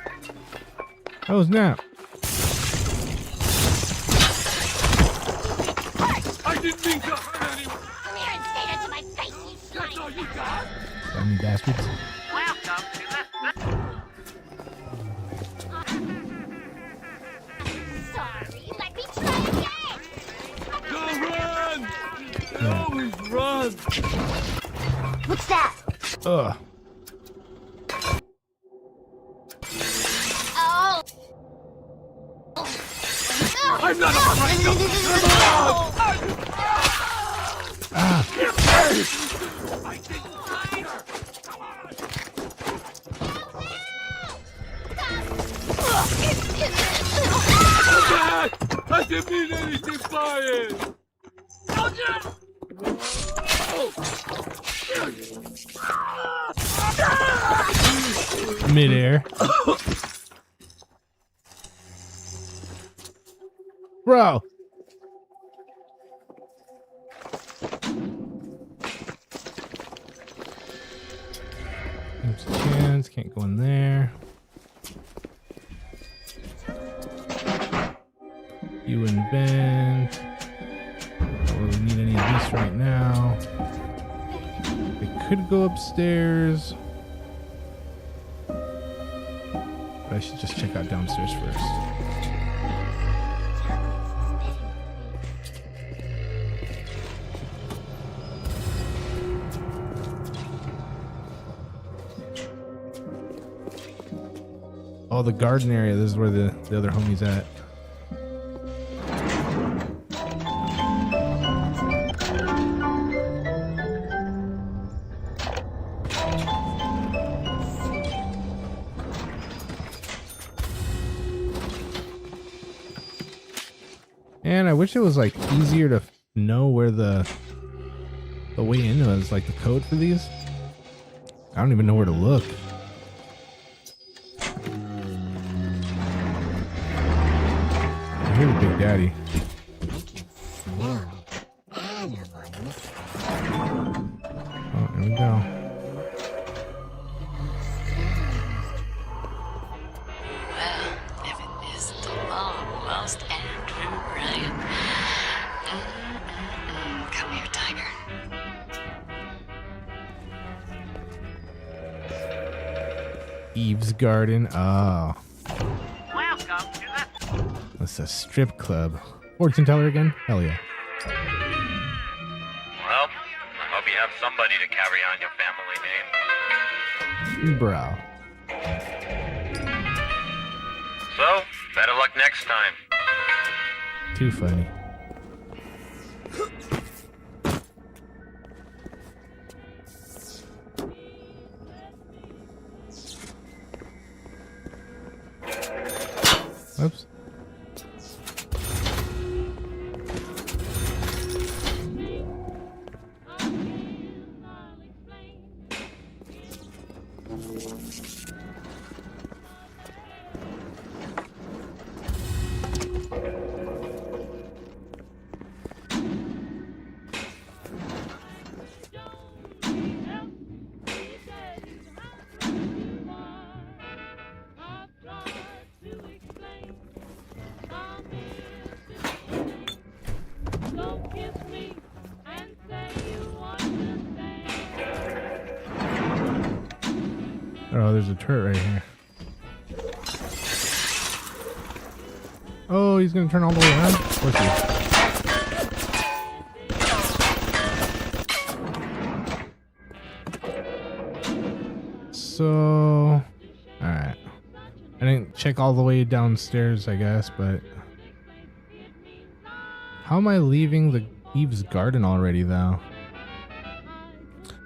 Oh, snap. I didn't mean to hurt anyone. Come here and say that to my face, you That's all you got? Slimy bastards. Welcome to the... sorry. Let me try again. Go run! Always run! What's that? Ugh. Oh. I'm not a Moranito! Ah. I didn't see her! Come on! Dad! I didn't mean anything by it! Midair. Bro. There's a chance. Can't go in there. You invent. Don't really need any of this right now. They could go upstairs. But I should just check out downstairs first. Oh, the garden area. This is where the other homie's at. And I wish it was like easier to know where the way in was, like the code for these. I don't even know where to look. I hear the Big Daddy. Oh, there we go. Well, if it isn't the long-lost Andrew Ryan. Come here, Tiger. Eve's Garden. Oh, Welcome to the... that's a strip club. Fortune teller again? Hell yeah. Well, I hope you have somebody to carry on your family name. Bro. So, better luck next time. Too funny. Oops. Oh, there's a turret right here. Oh, he's gonna turn all the way around? Of course he is. So, alright. I didn't check all the way downstairs, I guess, but... How am I leaving the Eve's garden already, though?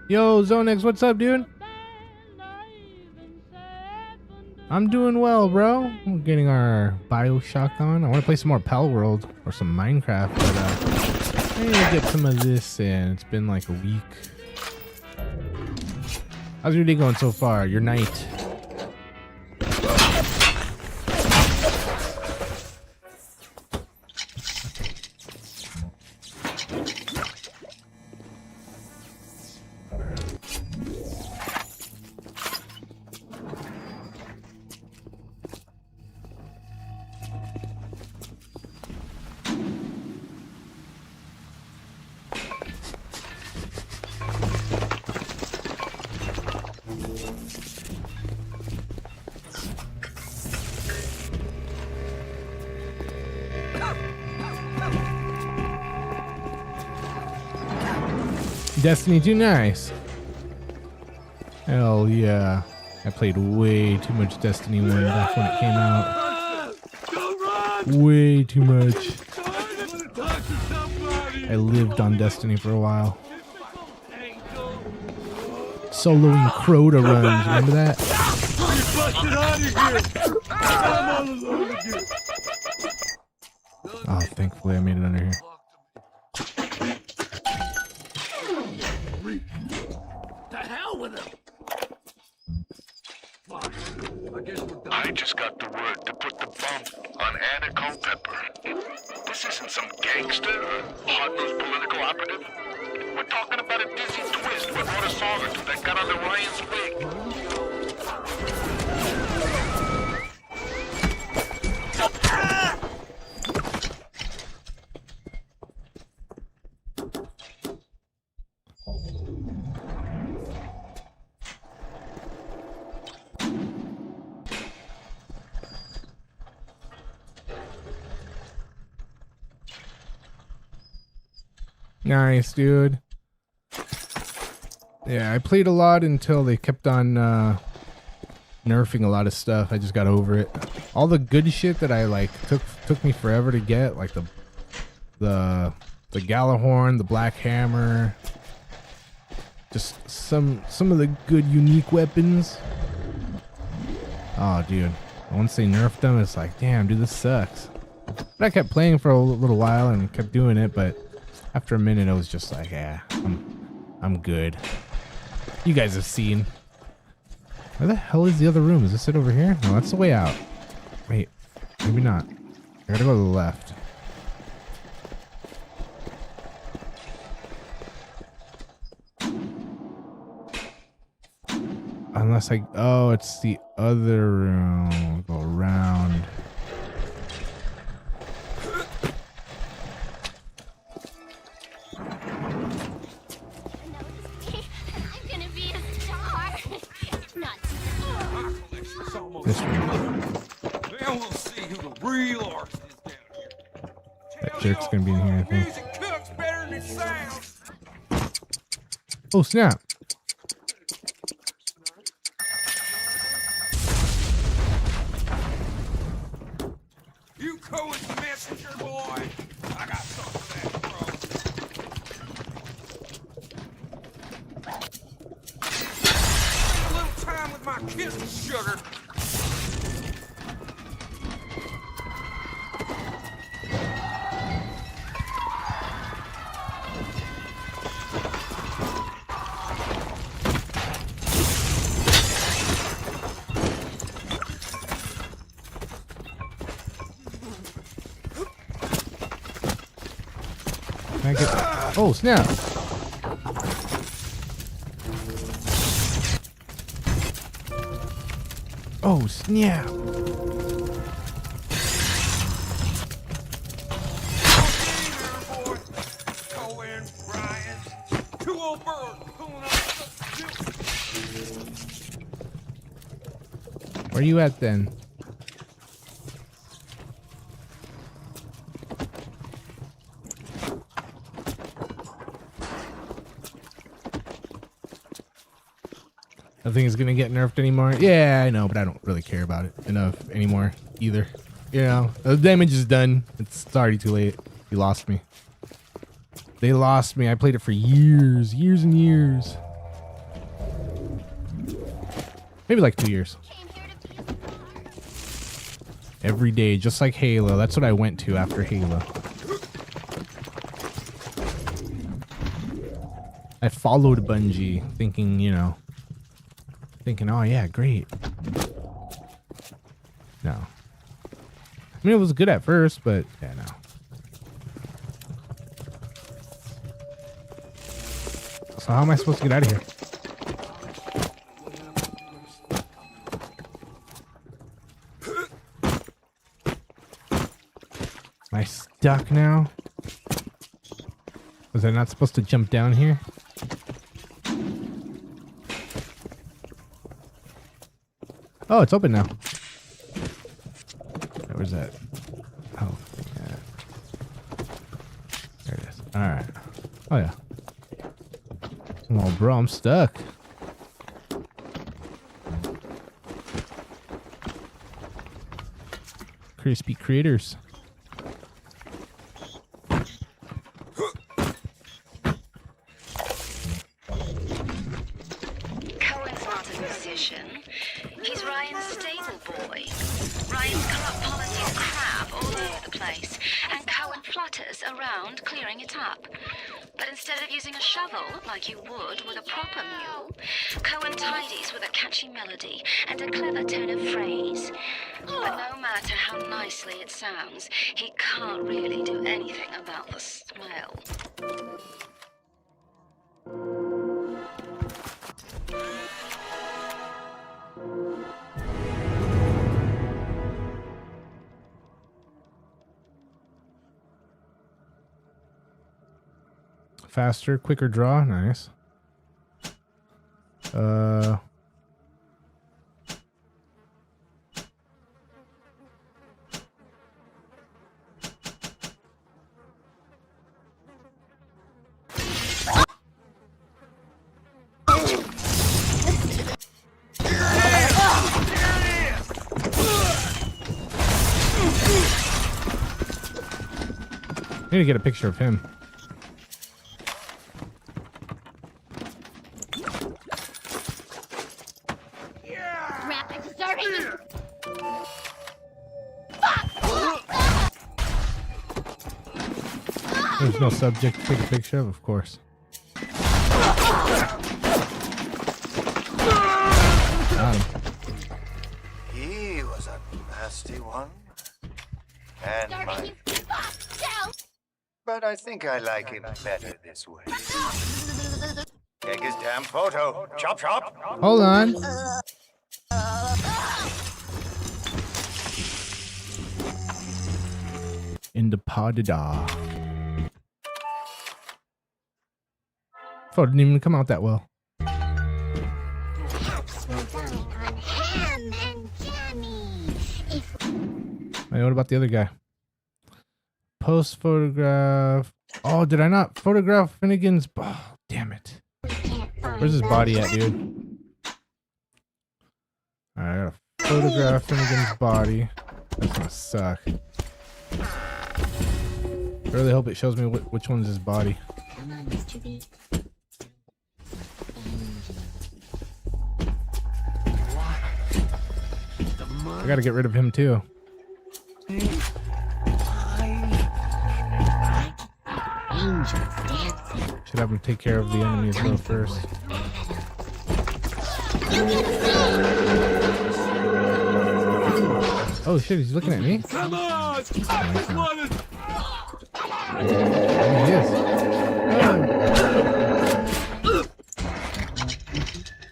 Yo, Zonex, what's up, dude? I'm doing well, bro. We're getting our Bioshock on. I want to play some more Pal World or some Minecraft, but I need to get some of this in. It's been like a week. How's your day going so far? Your night? Destiny 2, nice. Hell yeah. I played way too much Destiny 1 back when it came out. Way too much. I lived on Destiny for a while. Soloing Crota runs, remember that? Oh, thankfully I made it under here. I just got the word to put the bump on Anna Culpepper. This isn't some gangster or hard-nosed political operative. We're talking about a dizzy twist with what a song or two that got under Ryan's wig. Nice, dude. Yeah, I played a lot until they kept on nerfing a lot of stuff. I just got over it. All the good shit that I like took me forever to get, like the Galahorn, the Black Hammer, just some of the good unique weapons. Oh, dude. Once they nerfed them, it's like, damn, dude, this sucks. But I kept playing for a little while and kept doing it, but after a minute, I was just like, yeah, I'm good. You guys have seen. Where the hell is the other room? Is this it over here? No, that's the way out. Wait, maybe not. I gotta go to the left. Unless I... Oh, it's the other room. Go around. This room. Then we'll see who the real artist is down here. That jerk's gonna be in here, I think. Music cooks better than it sounds. Oh, snap. You go as the messenger, boy. I got something for that, bro. Spend a little time with my kiss, sugar. Can I get... Oh, snap. Oh, snap. Where are you at then? Nothing is gonna get nerfed anymore. Yeah, I know, but I don't really care about it enough anymore either. You know, the damage is done. It's already too late. You lost me. They lost me. I played it for years, years and years. Maybe like 2 years. Every day, just like Halo. That's what I went to after Halo. I followed Bungie thinking, you know, oh yeah, great. No. I mean, it was good at first, but yeah, no. So how am I supposed to get out of here? Am I stuck now? Was I not supposed to jump down here? Oh, it's open now. Where's that? Oh, yeah. There it is. All right. Oh, yeah. Oh, bro, I'm stuck. Crispy critters. Cohen's not a musician. He's Ryan's stable boy. Ryan's corrupt policies crap all over the place, and Cohen flutters around clearing it up. But instead of using a shovel, like you would with a proper mule, Cohen tidies with a catchy melody and a clever turn of phrase. But no matter how nicely it sounds, he can't really do anything about the smell. Faster, quicker draw. Nice. I need to get a picture of him. There's no subject to take a picture of course. Got him. He was a nasty one. And my... But I think I like him better this way. Take his damn photo. Chop, chop. Hold on. In the pod-da. Photo didn't even come out that well. Hey, what about the other guy? Post photograph. Oh, did I not photograph Finnegan's? Oh, damn it. Where's his body at, dude? Alright, I gotta photograph Finnegan's body. That's gonna suck. I really hope it shows me which one's his body. I gotta get rid of him too. Should have him take care of the enemies though first. Oh shit, he's looking at me. Come on! I just wanted... There he is. Oh.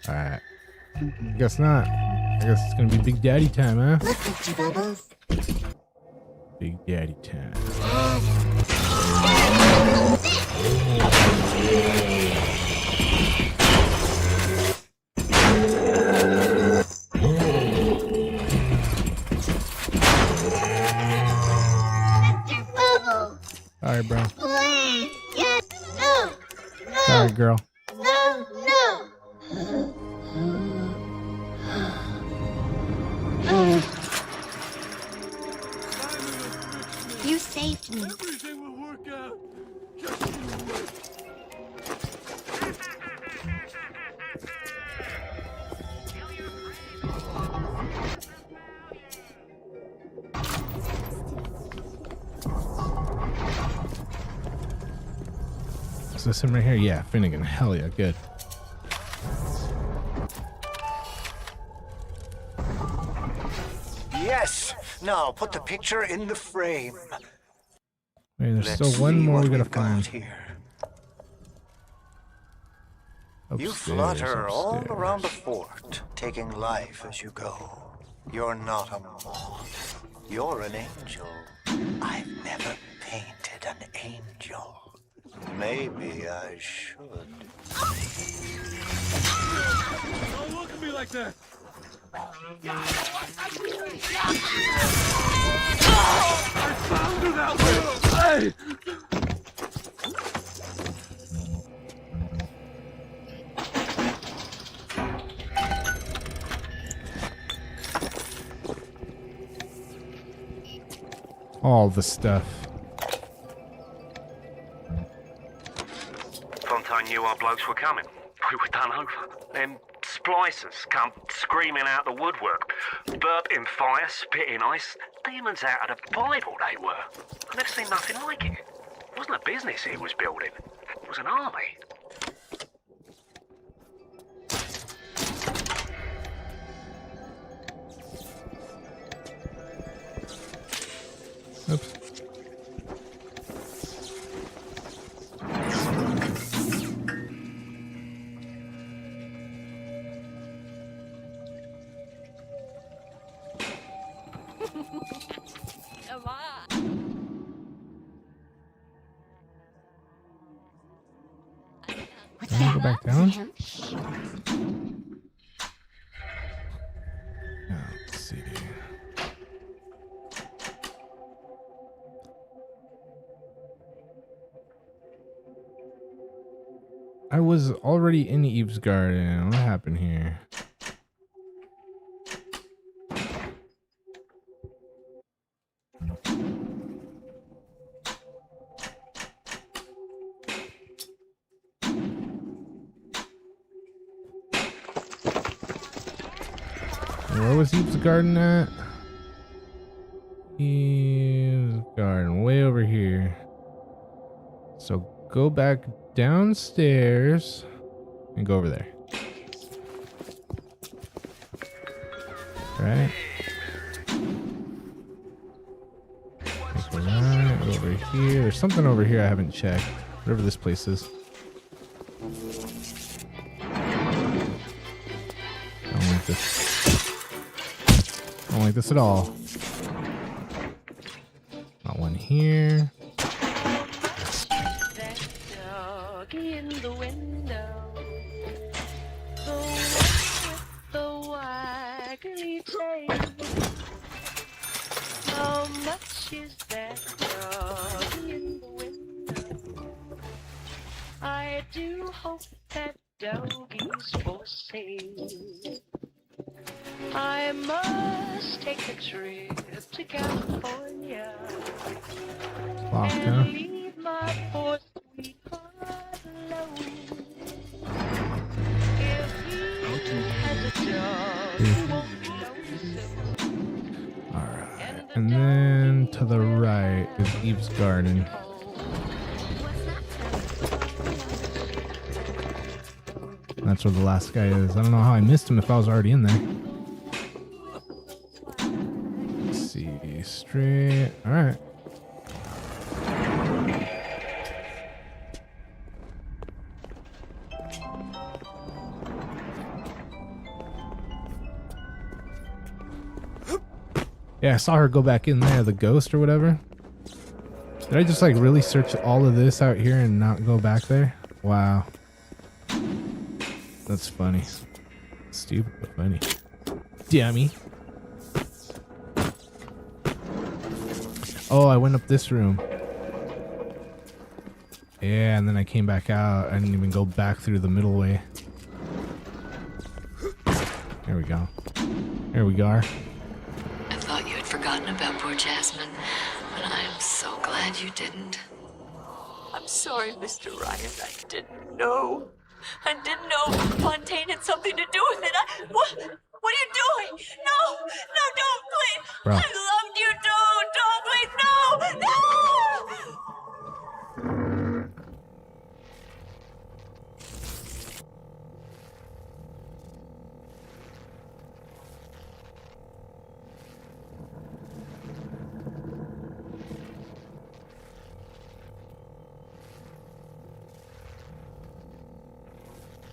Alright. Guess not. I guess it's gonna be Big Daddy time, huh? Big Daddy time. Sorry, bro. Please. Yes. No. No. Sorry, girl. No. No. You saved me. Everything will work out. Just you wait. Is this him right here? Yeah, Finnegan. Hell yeah, good. Yes. Now put the picture in the frame. Wait, there's Let's still one see more what we gotta we've got find. here. Upstairs, You flutter all upstairs. around the fort, taking life as you go. You're not a moth. You're an angel. I've never painted an angel. Maybe I should. Don't look at me like that. I found her that way. Hey! All the stuff. Fontaine knew our blokes were coming. We were done over. Them splicers come screaming out the woodwork. Burping fire, spitting ice. Demons out of the Bible they were. I've never seen nothing like it. It wasn't a business he was building. It was an army. Oops. Come on. Can I go back down? Let's see. I was already in Eve's garden. What happened here? Where was Eve's garden at? Eve's garden, way over here. So go back downstairs and go over there. Right? Take a right over here. There's something over here I haven't checked. Whatever this place is. I don't like this. I don't like this at all. Not one here. That dog in the window, the one with the waggly tail. How much is that dog in the window? I do hope that doggy's for sale. I must take a trip to California Locked, huh? and leave my poor sweetheart alone. If he has a dog, he won't be lonesome. Alright. And then to the right is Eve's garden. That's where the last guy is. I don't know how I missed him if I was already in there. Let's see. Straight. Alright. Yeah, I saw her go back in there, the ghost or whatever. Did I just like really search all of this out here and not go back there? Wow. That's funny. Stupid, but funny. Dummy. Oh, I went up this room. Yeah, and then I came back out. I didn't even go back through the middle way. There we go. There we are. I thought you had forgotten about poor Jasmine, but I am so glad you didn't. I'm sorry, Mr. Ryan. I didn't know. I didn't know Fontaine had something to do with it. What are you doing? No, don't, please. Bro. I loved you, don't, please, no.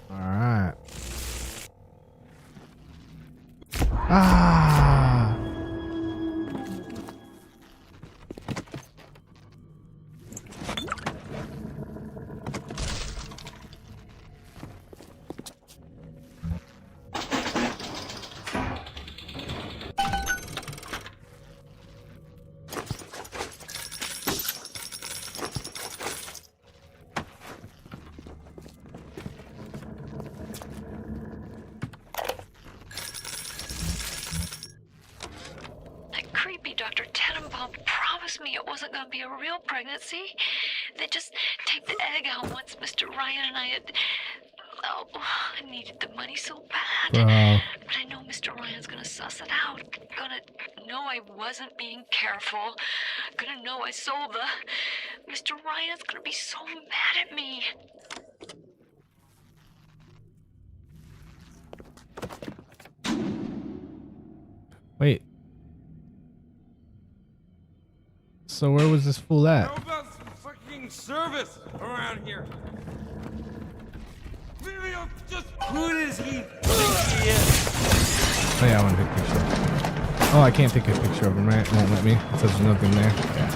All right. Ah. Dr. Tenenbaum promised me it wasn't going to be a real pregnancy. They just take the egg out once Mr. Ryan and I had... Oh, I needed the money so bad. But I know Mr. Ryan's going to suss it out. Gonna know I wasn't being careful. Gonna know I sold the... Mr. Ryan's going to be so mad at me. Wait. So where was this fool at? How about some fucking service around here? Maybe I'll just... Who does he think he is? Oh yeah, I want to take a picture. Oh, I can't take a picture of him, right? It won't let me. It says there's nothing there. Yeah.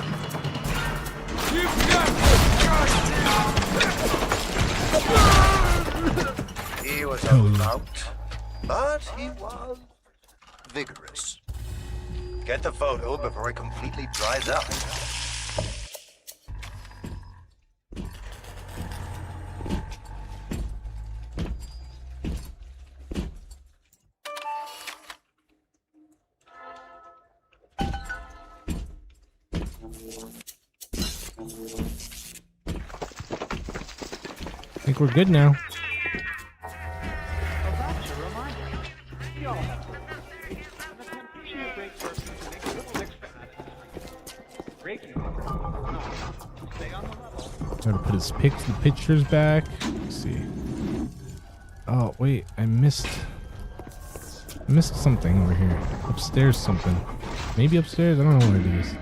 He was a lout, but he was vigorous. Get the photo before it completely dries up. I think we're good now. Gotta put his the pictures back. Let's see. Oh wait, I missed something over here. Upstairs something. Maybe upstairs? I don't know what it is.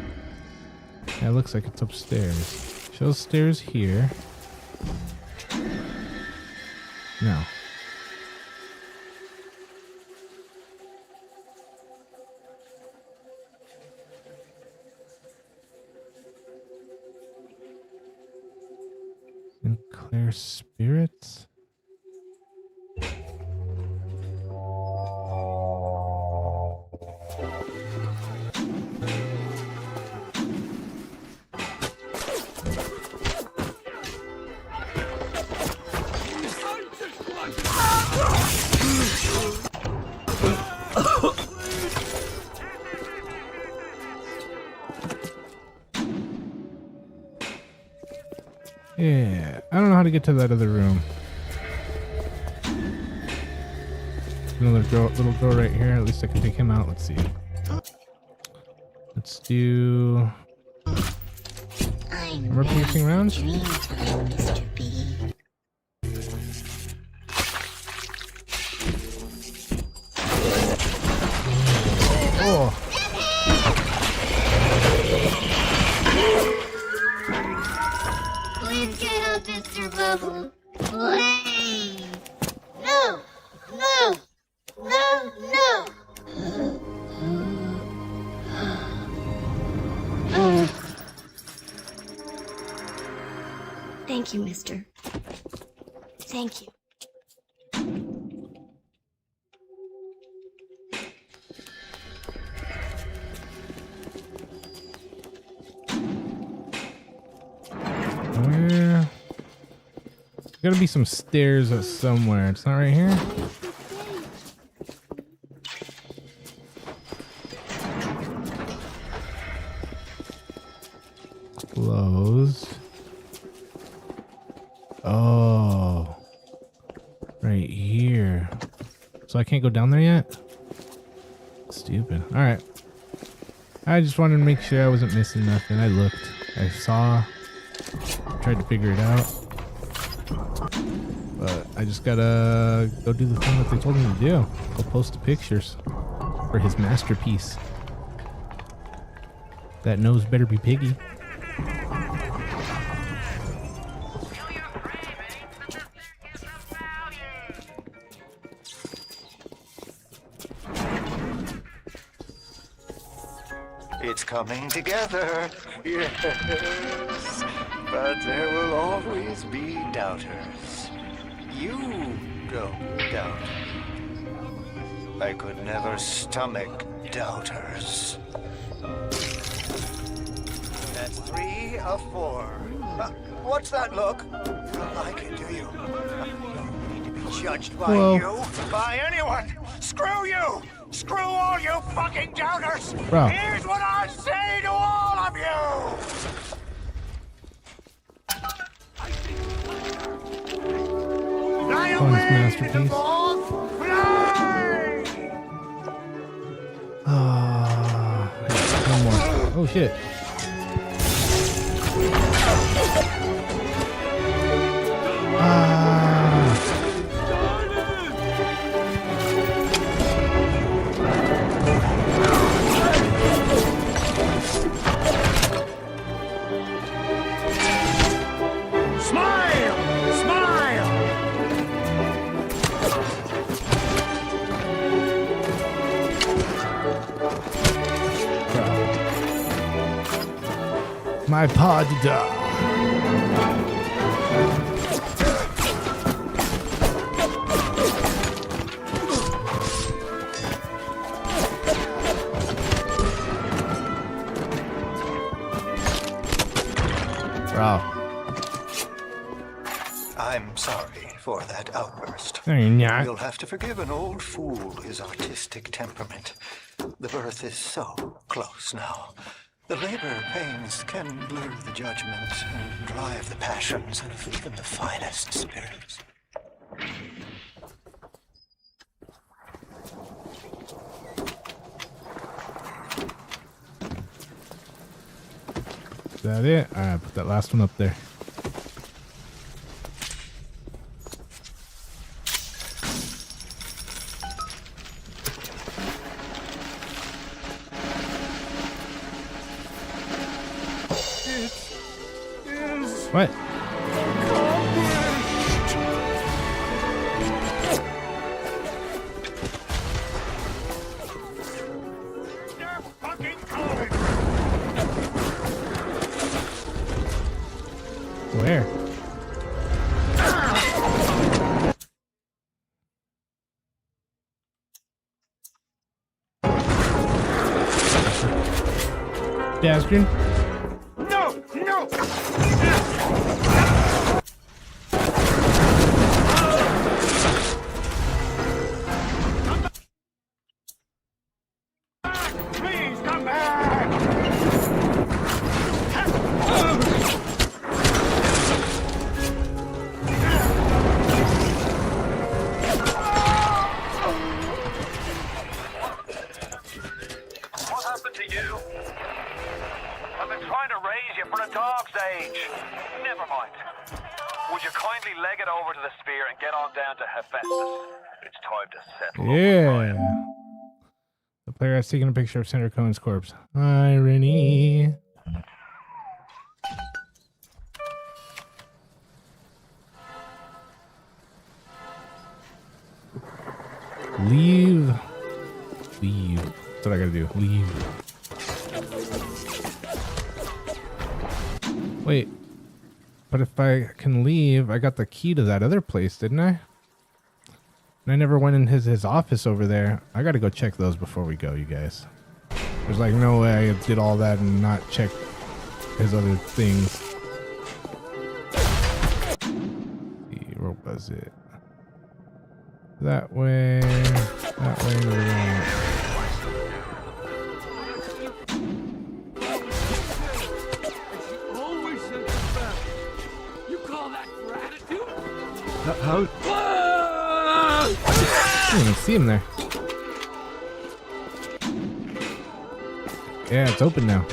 Yeah, it looks like it's upstairs. Shows stairs here. No. Sinclair spirits? Yeah, I don't know how to get to that other room. Another little door right here. At least I can take him out. Let's see. Let's do... Remember piercing rounds? Oh! Please get up, Mr. Bubble. Please. No! No! No! No! Thank you, mister. Thank you. Where? There's gotta be some stairs somewhere. It's not right here. Close. Oh. Right here. So I can't go down there yet? Stupid. Alright. I just wanted to make sure I wasn't missing nothing. I looked. I saw. Tried to figure it out. But I just gotta go do the thing that they told me to do. Go post the pictures for his masterpiece. That nose better be piggy. It's coming together. Yes. But there will always be doubters. You don't doubt. I could never stomach doubters. That's 3 of 4. What's that look? You don't like it, do you? You don't need to be judged by you, by anyone. Screw you! Screw all you fucking doubters! Bro. Here's what I say to all of you! Fly On his away, masterpiece. little moth! Fly! One more. Oh shit. Smile! Smile! My pod to die. Bro. I'm sorry for that outburst. No, you're not. You'll have to forgive an old fool his artistic temperament. The birth is so close now. The labor pains can blur the judgment and drive the passions of even the finest spirits. Is that it? Alright, put that last one up there. What? Where? Bastard. No! No! Please come back! What happened to you? I've been trying to raise you for a dog's age. Never mind. Would you kindly leg it over to the spear and get on down to Hephaestus? It's time to settle. Yeah. The player has taken a picture of Senator Cohen's corpse. Irony. Leave. Leave. That's what I gotta do. Leave. Wait. But if I can leave, I got the key to that other place, didn't I? And I never went in his office over there. I gotta go check those before we go, you guys. There's like no way I did all that and not check his other things. was it? That way. That way. We're going. Always sent us back. You call that gratitude? How? I didn't even see him there. Yeah, it's open now.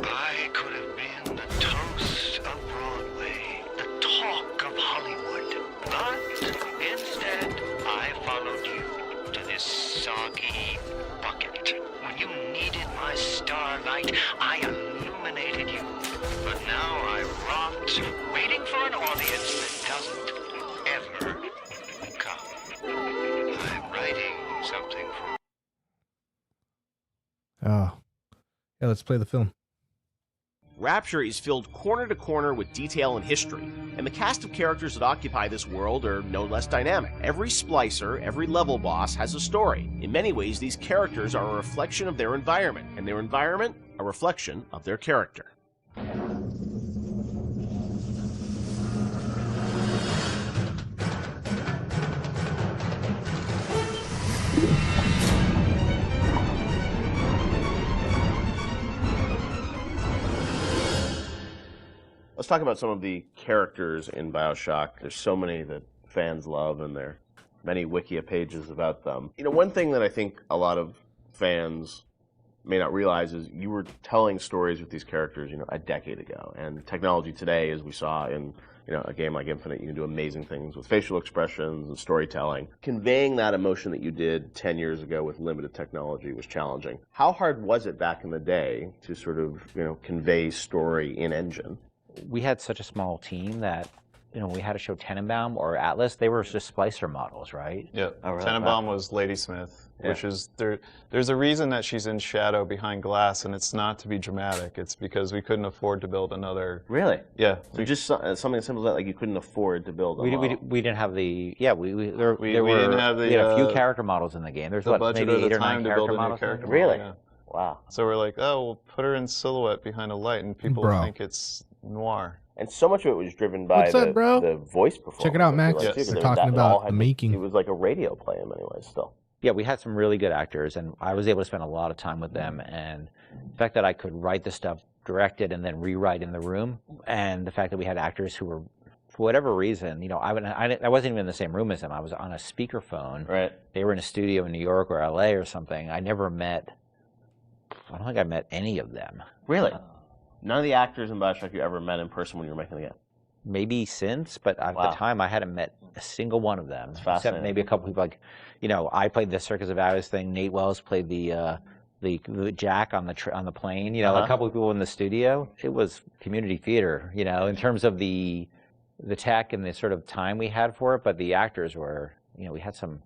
I could have been the toast of Broadway, the talk of Hollywood, but instead I followed you to this soggy bucket. When you needed my starlight, I illuminated you. But now I rot, waiting for an audience that doesn't ever come. I'm writing something for... Oh. Yeah, let's play the film. Rapture is filled corner to corner with detail and history, and the cast of characters that occupy this world are no less dynamic. Every splicer, every level boss has a story. In many ways, these characters are a reflection of their environment, and their environment a reflection of their character. Let's talk about some of the characters in Bioshock. There's so many that fans love, and there are many Wikia pages about them. You know, one thing that I think a lot of fans may not realize is you were telling stories with these characters, a decade ago. And technology today, as we saw in, a game like Infinite, you can do amazing things with facial expressions and storytelling. Conveying that emotion that you did 10 years ago with limited technology was challenging. How hard was it back in the day to sort of, convey story in engine? We had such a small team that, we had to show Tenenbaum or Atlas. They were just splicer models, right? Yeah, Oh, really? Tenenbaum was Ladysmith, Yeah. which is, there's a reason that she's in shadow behind glass, and it's not to be dramatic. It's because we couldn't afford to build another... Really? Yeah. So just something as simple as that, like you couldn't afford to build a We model. didn't have the... Yeah, we didn't have the, we had a few character models in the game. There's, the what, budget maybe or the 8 or 9 time to build character a new models? character Really? model, yeah. Wow. So we're like, oh, we'll put her in silhouette behind a light, and people Bro. think it's noir. And so much of it was driven by What's up, bro? the voice performance. Check it out, I feel Max. like, too, 'cause We're there was talking that- it all about had the to- making. It was like a radio play in many ways still. Yeah, we had some really good actors, and I was able to spend a lot of time with them. And the fact that I could write the stuff, direct it, and then rewrite in the room, and the fact that we had actors who were, for whatever reason, I wasn't even in the same room as them. I was on a speakerphone. Right. They were in a studio in New York or LA or something. I don't think I met any of them. Really? None of the actors in Bioshock you ever met in person when you were making the game? Maybe since, but at the time I hadn't met a single one of them. Except fascinating. maybe a couple people I played the Circus of Alice thing. Nate Wells played the Jack on the plane. A couple of people in the studio. It was community theater, in terms of the tech and the sort of time we had for it. But the actors were, we had some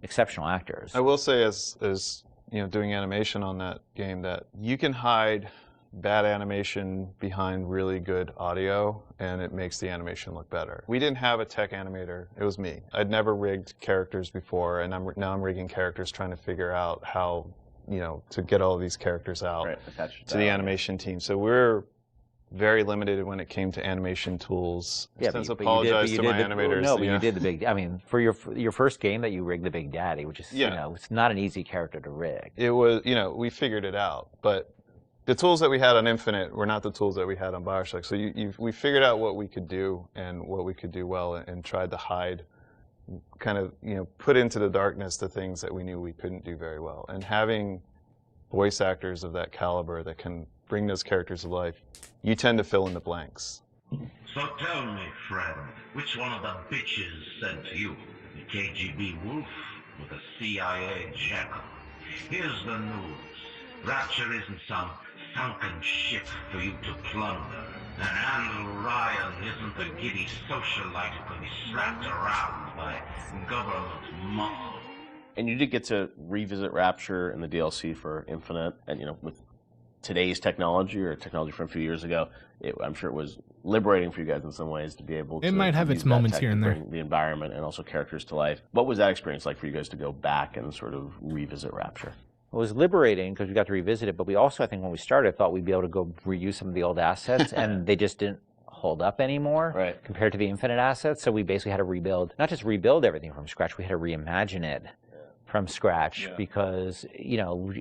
exceptional actors. I will say, as doing animation on that game, that you can hide bad animation behind really good audio, and it makes the animation look better. We didn't have a tech animator. It was me. I'd never rigged characters before, and now I'm rigging characters, trying to figure out how, to get all of these characters out to the animation team. So we're very limited when it came to animation tools. Yeah, Since but apologize to my animators. No, but you did the big. I mean, for your first game that you rigged the Big Daddy, which is it's not an easy character to rig. It was, we figured it out, but the tools that we had on Infinite were not the tools that we had on Bioshock. So we figured out what we could do and what we could do well, and tried to hide, kind of, put into the darkness the things that we knew we couldn't do very well. And having voice actors of that caliber that can bring those characters to life, you tend to fill in the blanks. So tell me, friend, which one of the bitches sent you? The KGB wolf or the CIA jackal? Here's the news. Rapture isn't some sunken ship for you to plunder. And Andrew Ryan isn't a giddy socialite who can be slapped around by government muscle. And you did get to revisit Rapture in the DLC for Infinite, and with today's technology or technology from a few years ago, I'm sure it was liberating for you guys in some ways to be able to. It might have use its that moments tech here to and there. bring the environment and also characters to life. What was that experience like for you guys to go back and sort of revisit Rapture? It was liberating because we got to revisit it, but we also, I think when we started, thought we'd be able to go reuse some of the old assets, and they just didn't hold up anymore compared to the Infinite assets. So we basically had to rebuild, not just rebuild everything from scratch, we had to reimagine it from scratch because, you know,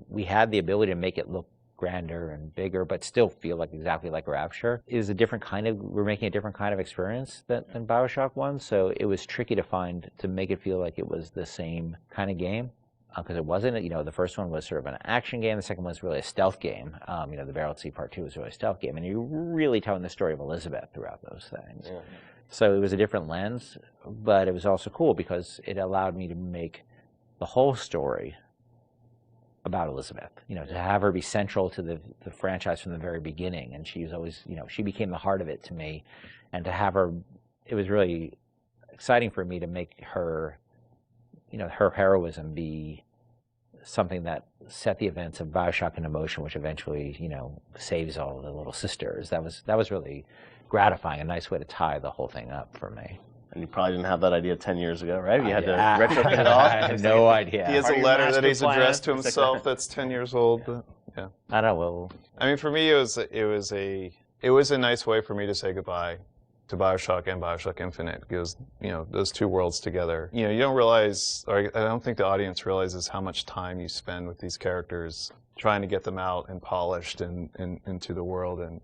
we had the ability to make it look grander and bigger, but still feel like exactly like Rapture. It is a different kind of, we're making a different kind of experience than Bioshock 1, so it was tricky to make it feel like it was the same kind of game. Because it wasn't, you know, the first one was sort of an action game, the second one was really a stealth game. You know, the Barrel at Sea Part 2 was really a stealth game, and you're really telling the story of Elizabeth throughout those things. Yeah. So it was a different lens, but it was also cool because it allowed me to make the whole story about Elizabeth. You know, to have her be central to the franchise from the very beginning, and she was always, you know, she became the heart of it to me, and to have her, it was really exciting for me to make her, you know, her heroism be something that set the events of Bioshock into motion, which eventually, you know, saves all the little sisters. That was really gratifying, a nice way to tie the whole thing up for me. And you probably didn't have that idea 10 years ago, right? You had to retrofit it off. I had no idea. He has a letter that he's addressed to himself that's 10 years old. Yeah. I don't know. I mean, for me, it was a nice way for me to say goodbye to Bioshock and Bioshock Infinite, because, you know, those two worlds together, you know, you don't realize, or I don't think the audience realizes how much time you spend with these characters trying to get them out and polished and into the world. And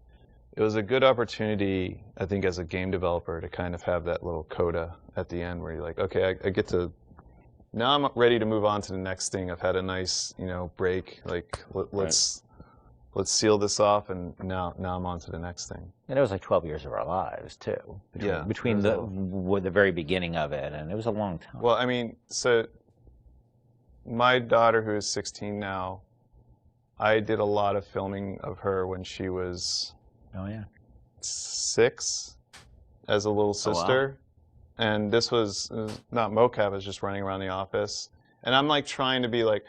it was a good opportunity, I think, as a game developer to kind of have that little coda at the end where you're like, okay, I get to, now I'm ready to move on to the next thing. I've had a nice, you know, break. Like, let's seal this off, and now I'm on to the next thing. And it was like 12 years of our lives, too. Between the very beginning of it, and it was a long time. Well, I mean, so my daughter, who is 16 now, I did a lot of filming of her when she was 6 as a little sister. And this was not mocap, I was just running around the office. And I'm like trying to be like,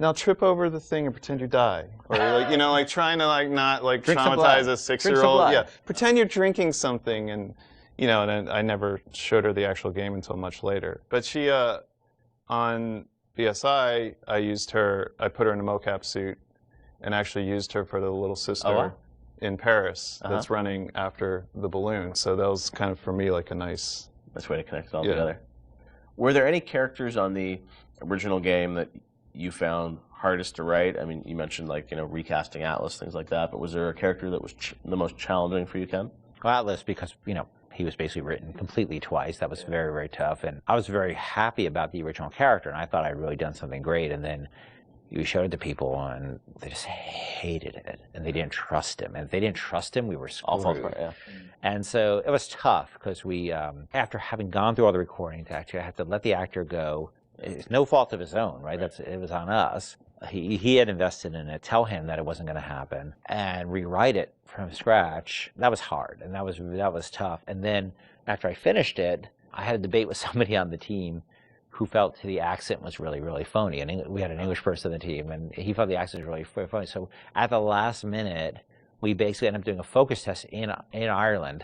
now trip over the thing and pretend you die. Or like, you know, like trying to like not like traumatize a 6-year-old. Yeah, pretend you're drinking something, and, you know, and I never showed her the actual game until much later. But she, on BSI, I put her in a mocap suit and actually used her for the little sister in Paris that's running after the balloon. So that was kind of, for me, like a nice way to connect it all together. Were there any characters on the original game that you found hardest to write? I mean, you mentioned, like, you know, recasting Atlas, things like that, but was there a character that was the most challenging for you, Ken? Well, Atlas, because, you know, he was basically written completely twice. That was very, very tough, and I was very happy about the original character, and I thought I'd really done something great, and then we showed it to people, and they just hated it, and they didn't trust him. And if they didn't trust him, we were screwed. And so it was tough, because we, after having gone through all the recording, actually, I had to let the actor go. It's no fault of his own, right? It was on us. He had invested in it, tell him that it wasn't going to happen, and rewrite it from scratch. That was hard, and that was tough. And then after I finished it, I had a debate with somebody on the team who felt the accent was really, really phony. And we had an English person on the team, and he felt the accent was really phony. So at the last minute, we basically ended up doing a focus test in Ireland.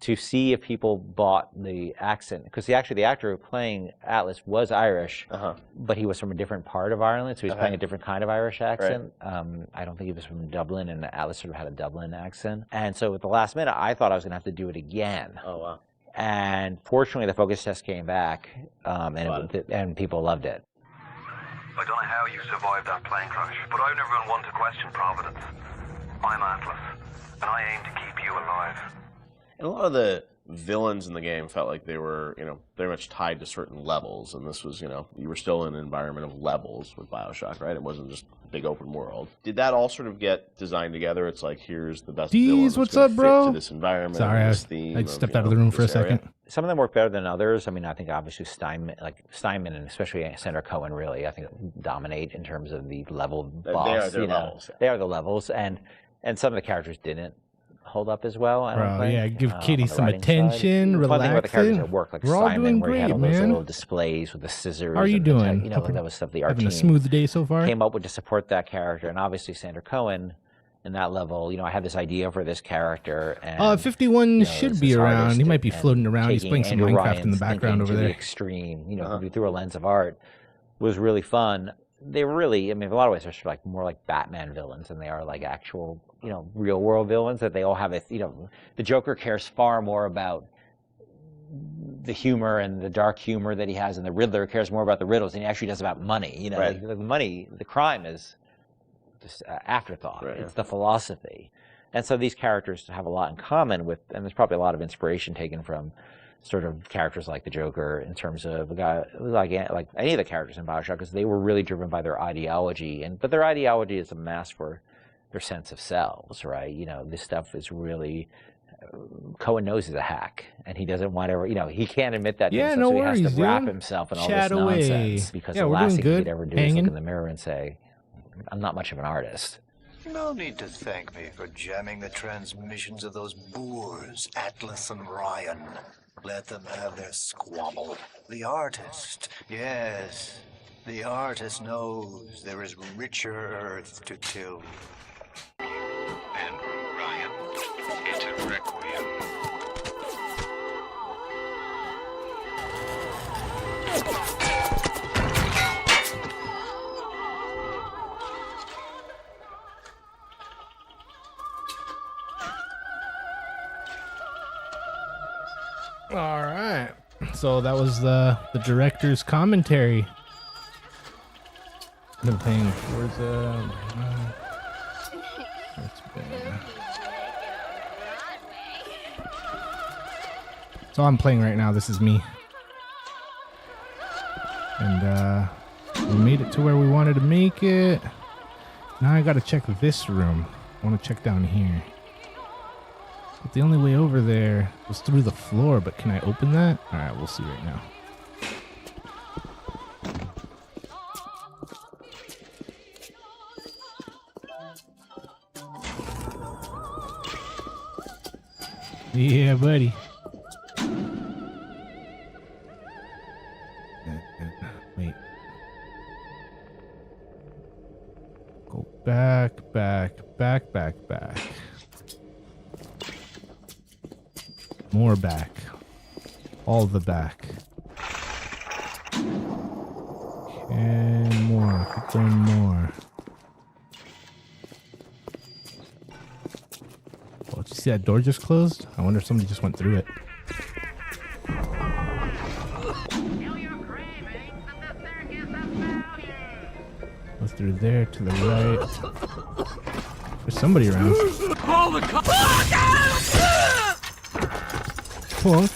To see if people bought the accent, because the actor playing Atlas was Irish, but he was from a different part of Ireland, so he was playing a different kind of Irish accent. I don't think he was from Dublin, and Atlas sort of had a Dublin accent. And so at the last minute, I thought I was going to have to do it again. And fortunately, the focus test came back, and people loved it. I don't know how you survived that plane crash, but I've never been one to question Providence. I'm Atlas, and I aim to keep you alive. And a lot of the villains in the game felt like they were, you know, very much tied to certain levels, and this was, you know, you were still in an environment of levels with Bioshock, right? It wasn't just a big open world. Did that all sort of get designed together? It's like, here's the best villain that's what's gonna up, bro? fit to this environment, Sorry, this theme. I stepped out of the room for a second. Some of them work better than others. I mean, I think obviously Steinman and especially Sandra Cohen really, I think, dominate in terms of the level boss. They are levels. They are the levels, and some of the characters didn't hold up as well. I don't think. Yeah, give Kitty some attention, relax. One thing about the characters that work, like We're all Simon, doing where he great, had all those man. little displays with the scissors. How are you doing? You know, that was stuff the art Having a team smooth day so far? came up with to support that character, and obviously Sandra Cohen. In that level, you know, I had this idea for this character. And, 51 should be around. He might be floating around. He's playing some Minecraft in the background over there. The extreme, you know, through a lens of art. was really fun. They were really, I mean, in a lot of ways, they're sort of like more like Batman villains than they are like actual, you know, real world villains. That they all have a, you know, the Joker cares far more about the humor and the dark humor that he has, and the Riddler cares more about the riddles than he actually does about money. You know, Right. like, the money, the crime is just afterthought. Right. It's the philosophy. And so these characters have a lot in common with, and there's probably a lot of inspiration taken from sort of characters like the Joker in terms of a guy like any of the characters in Bioshock, because they were really driven by their ideology, but their ideology is a mask for their sense of selves, right? You know, this stuff is really, Cohen knows he's a hack, and he doesn't want to, you know, he can't admit that to Yeah, himself, no so he has worries, to wrap dude. himself in all Chat this away. nonsense, because Yeah, the we're last doing thing good. he'd ever do is Hanging. look in the mirror and say, I'm not much of an artist. No need to thank me for jamming the transmissions of those boors, Atlas and Ryan. Let them have their squabble. The artist, yes, the artist knows there is richer earth to till. Andrew Ryan, into Requiem. All right. So that was the director's commentary. Been playing Forza. It's been. So I'm playing right now. This is me. And we made it to where we wanted to make it. Now I gotta check this room. I want to check down here. But the only way over there was through the floor, but can I open that? Alright, we'll see right now. Yeah, buddy. Wait. Go back. More back. All the back. And more. Keep going more. Oh, did you see that door just closed? I wonder if somebody just went through it. Go through there to the right. There's somebody around. Call the cops! Punk.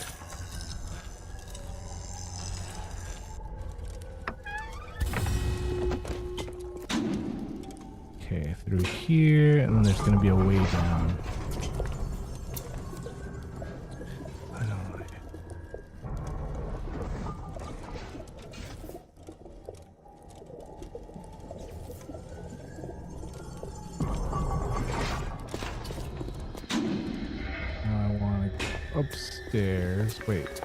Okay, through here, and then there's gonna be a way down. I don't like it. I want to go upstairs. Wait.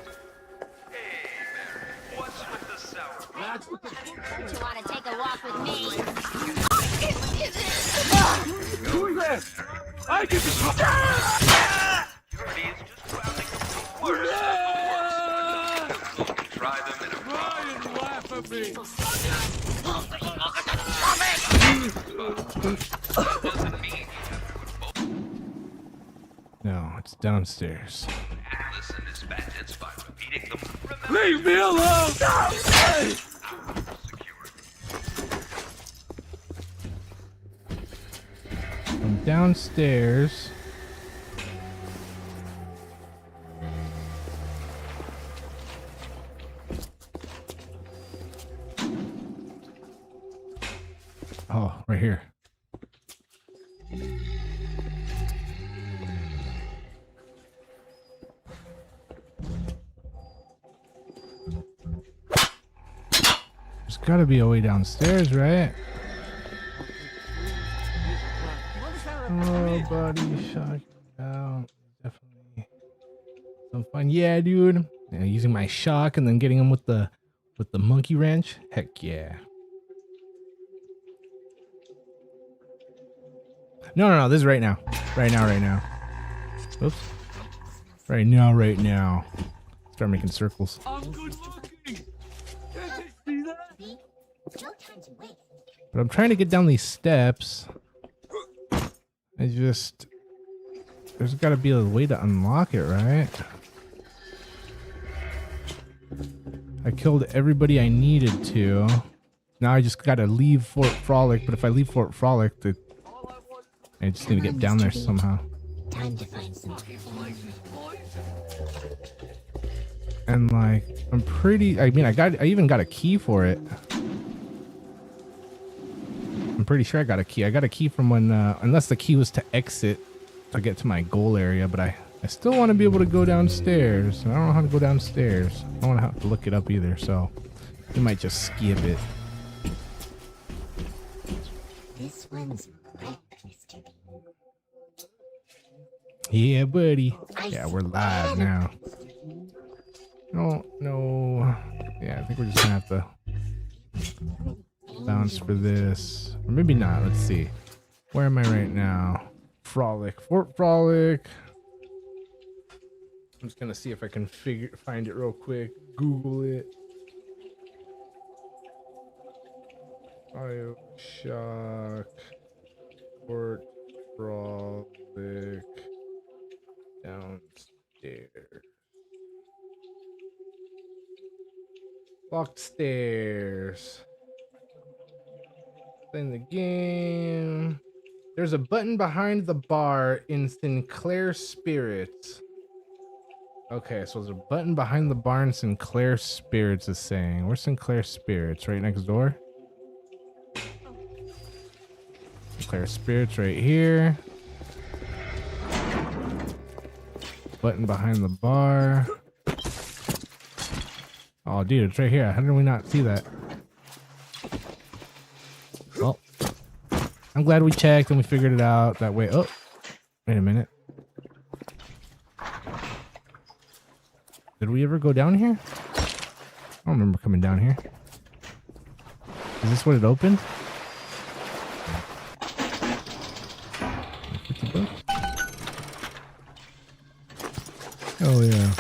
Don't you want to take a walk with me? Who's this? I get this. Try them in a Try and laugh at me. No, it's downstairs. Listen is bandits by repeating them. Leave me alone! I'm downstairs. Oh, right here. There's gotta be a way downstairs, right? Oh, buddy, shock out. Definitely some fun. Yeah, dude. Yeah, using my shock and then getting him with the monkey wrench. Heck yeah. No. This is right now. Right now. Oops. Right now. Start making circles. I'm good looking. Can't they see that? But I'm trying to get down these steps. There's got to be a way to unlock it, right? I killed everybody I needed to. Now I just got to leave Fort Frolic, but if I leave Fort Frolic, I just need to get down there somehow. Time to find some And like, I even got a key for it. I'm pretty sure I got a key. I got a key from when, unless the key was to exit to get to my goal area, but I still want to be able to go downstairs. And I don't know how to go downstairs. I don't want to have to look it up either, so we might just skip it. This one's right, Mr. Yeah, buddy. Yeah, we're live now. No. Yeah, I think we're just gonna have to bounce for this. Or maybe not. Let's see. Where am I right now? Frolic. Fort Frolic. I'm just gonna see if I can find it real quick. Google it. Bioshock. Fort Frolic. Downstairs. Locked stairs. In the game. There's a button behind the bar in Sinclair Spirits. Okay, so there's a button behind the bar in Sinclair Spirits is saying. Where's Sinclair Spirits? Right next door? Sinclair Spirits right here. Button behind the bar. Oh, dude, it's right here. How did we not see that? Well, I'm glad we checked and we figured it out that way. Oh, wait a minute. Did we ever go down here? I don't remember coming down here. Is this what it opened? 50 bucks? Oh yeah.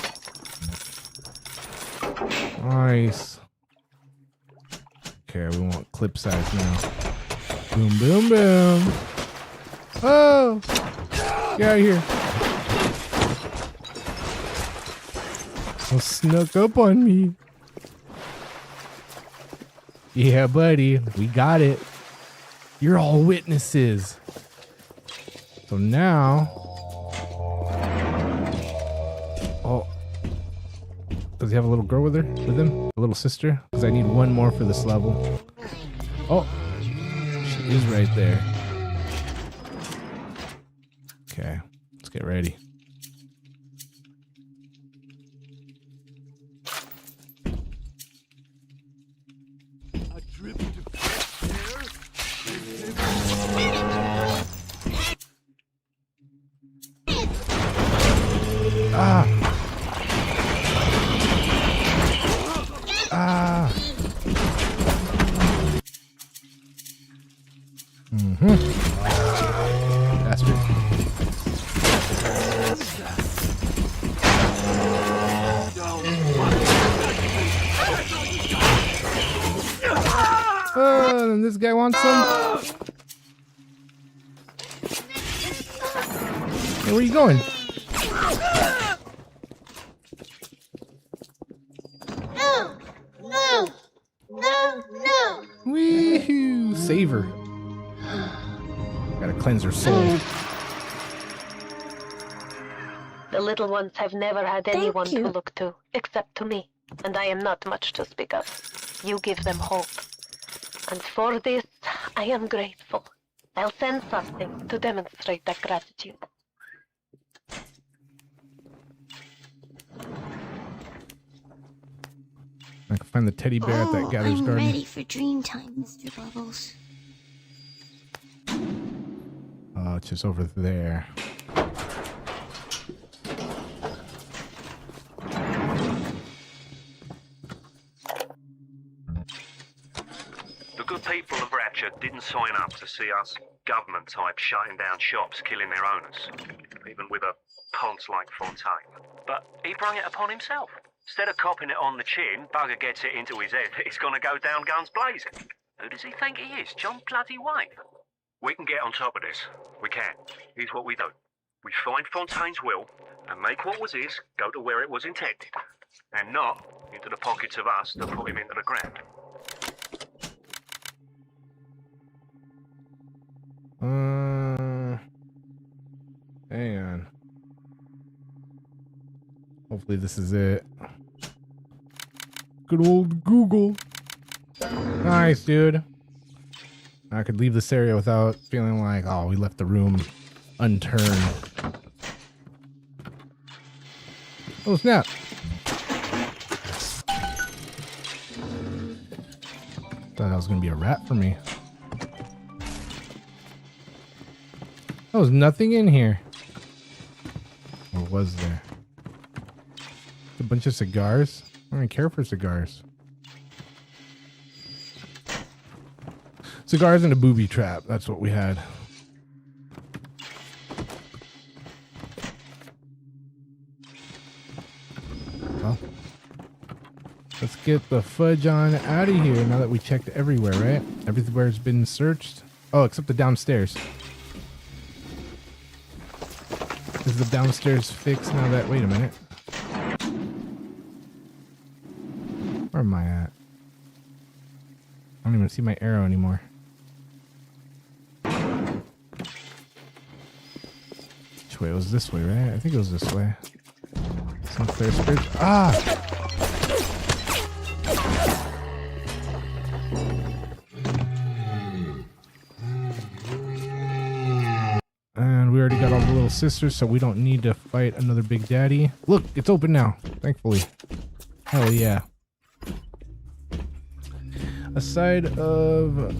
Nice. Okay, we want clip size now. Boom, boom, boom. Oh! Get out of here. Snuck up on me. Yeah, buddy. We got it. You're all witnesses. So now... Oh. Does he have a little girl with him? A little sister? Because I need one more for this level. Oh. She is right there. Okay. Let's get ready. Bastard. And this guy wants some. Hey, where are you going? No. Wee-hoo. Save her. Gotta cleanse her soul. The little ones have never had anyone to look to, except to me, and I am not much to speak of. You give them hope. And for this, I am grateful. I'll send something to demonstrate that gratitude. I can find the teddy bear at that gatherer's garden. I'm ready for dream time, Mr. Bubbles. Oh, it's just over there. The good people of Rapture didn't sign up to see us government type shutting down shops, killing their owners, even with a ponce like Fontaine. But he brung it upon himself. Instead of copping it on the chin, bugger gets it into his head that he's gonna go down guns blazing. Who does he think he is? John bloody Wayne? We can get on top of this. We can. Here's what we do. We find Fontaine's will and make what was his go to where it was intended. And not into the pockets of us that put him into the ground. Hang on. Hopefully this is it. Good old Google. Nice, dude. I could leave this area without feeling like, oh, we left the room unturned. Oh, snap. Thought that was going to be a rat for me. There was nothing in here. Or was there? A bunch of cigars? I don't care for cigars. Cigars and a booby trap. That's what we had. Well, let's get the fudge on out of here now that we checked everywhere, right? Everywhere's been searched. Oh, except the downstairs. Is the downstairs fixed now that... Wait a minute. Where am I at? I don't even see my arrow anymore. Which way? It was this way, right? I think it was this way. Sinclair Spirit. Ah! And we already got all the little sisters, so we don't need to fight another Big Daddy. Look, it's open now, thankfully. Hell yeah. Aside of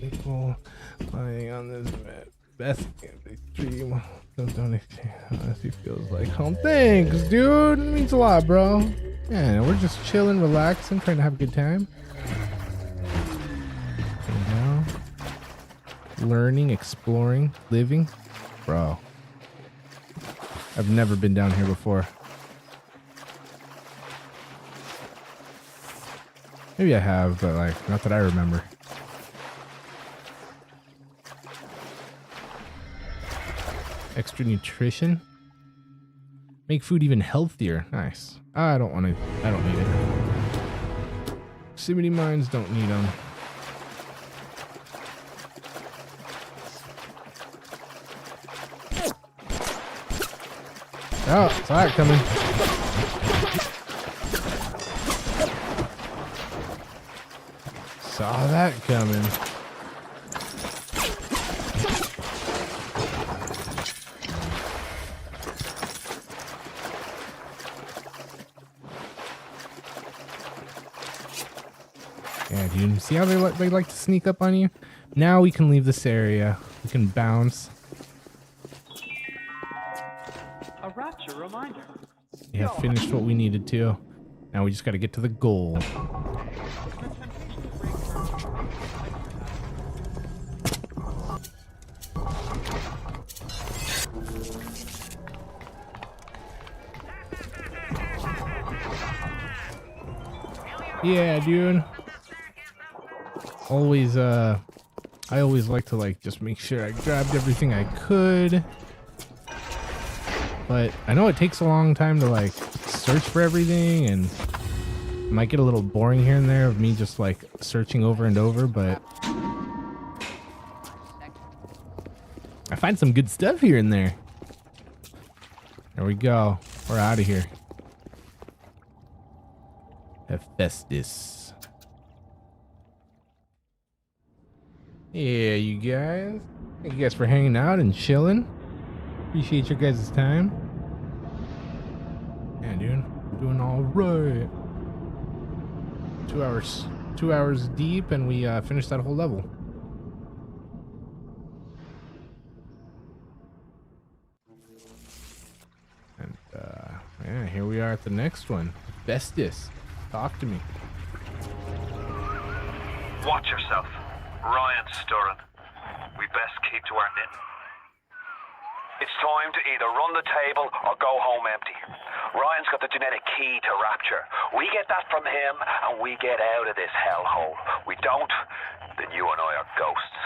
people lying on this best dream, honestly feels like home. Thanks, dude. It means a lot, bro. Yeah, we're just chilling, relaxing, trying to have a good time. And now, learning, exploring, living, bro. I've never been down here before. Maybe I have, but like, not that I remember. Extra nutrition. Make food even healthier. Nice. I don't want to. I don't need it. Proximity mines don't need them. Oh, saw it coming. Saw that coming. Yeah, dude. See how they like to sneak up on you? Now we can leave this area. We can bounce. A rapture reminder. Yeah, finished what we needed to. Now we just got to get to the goal. Yeah, dude. Always, I always like to like just make sure I grabbed everything I could. But I know it takes a long time to like search for everything, and it might get a little boring here and there of me just like searching over and over, but I find some good stuff here and there. There we go. We're out of here. Hephaestus. Yeah, you guys. Thank you guys for hanging out and chilling. Appreciate your guys' time. Yeah, dude. We're doing all right. 2 hours. 2 hours deep, and we finished that whole level. And yeah, here we are at the next one. Hephaestus. Talk to me. Watch yourself. Ryan's stirring. We best keep to our knitting. It's time to either run the table or go home empty. Ryan's got the genetic key to Rapture. We get that from him, and we get out of this hellhole. We don't, then you and I are ghosts.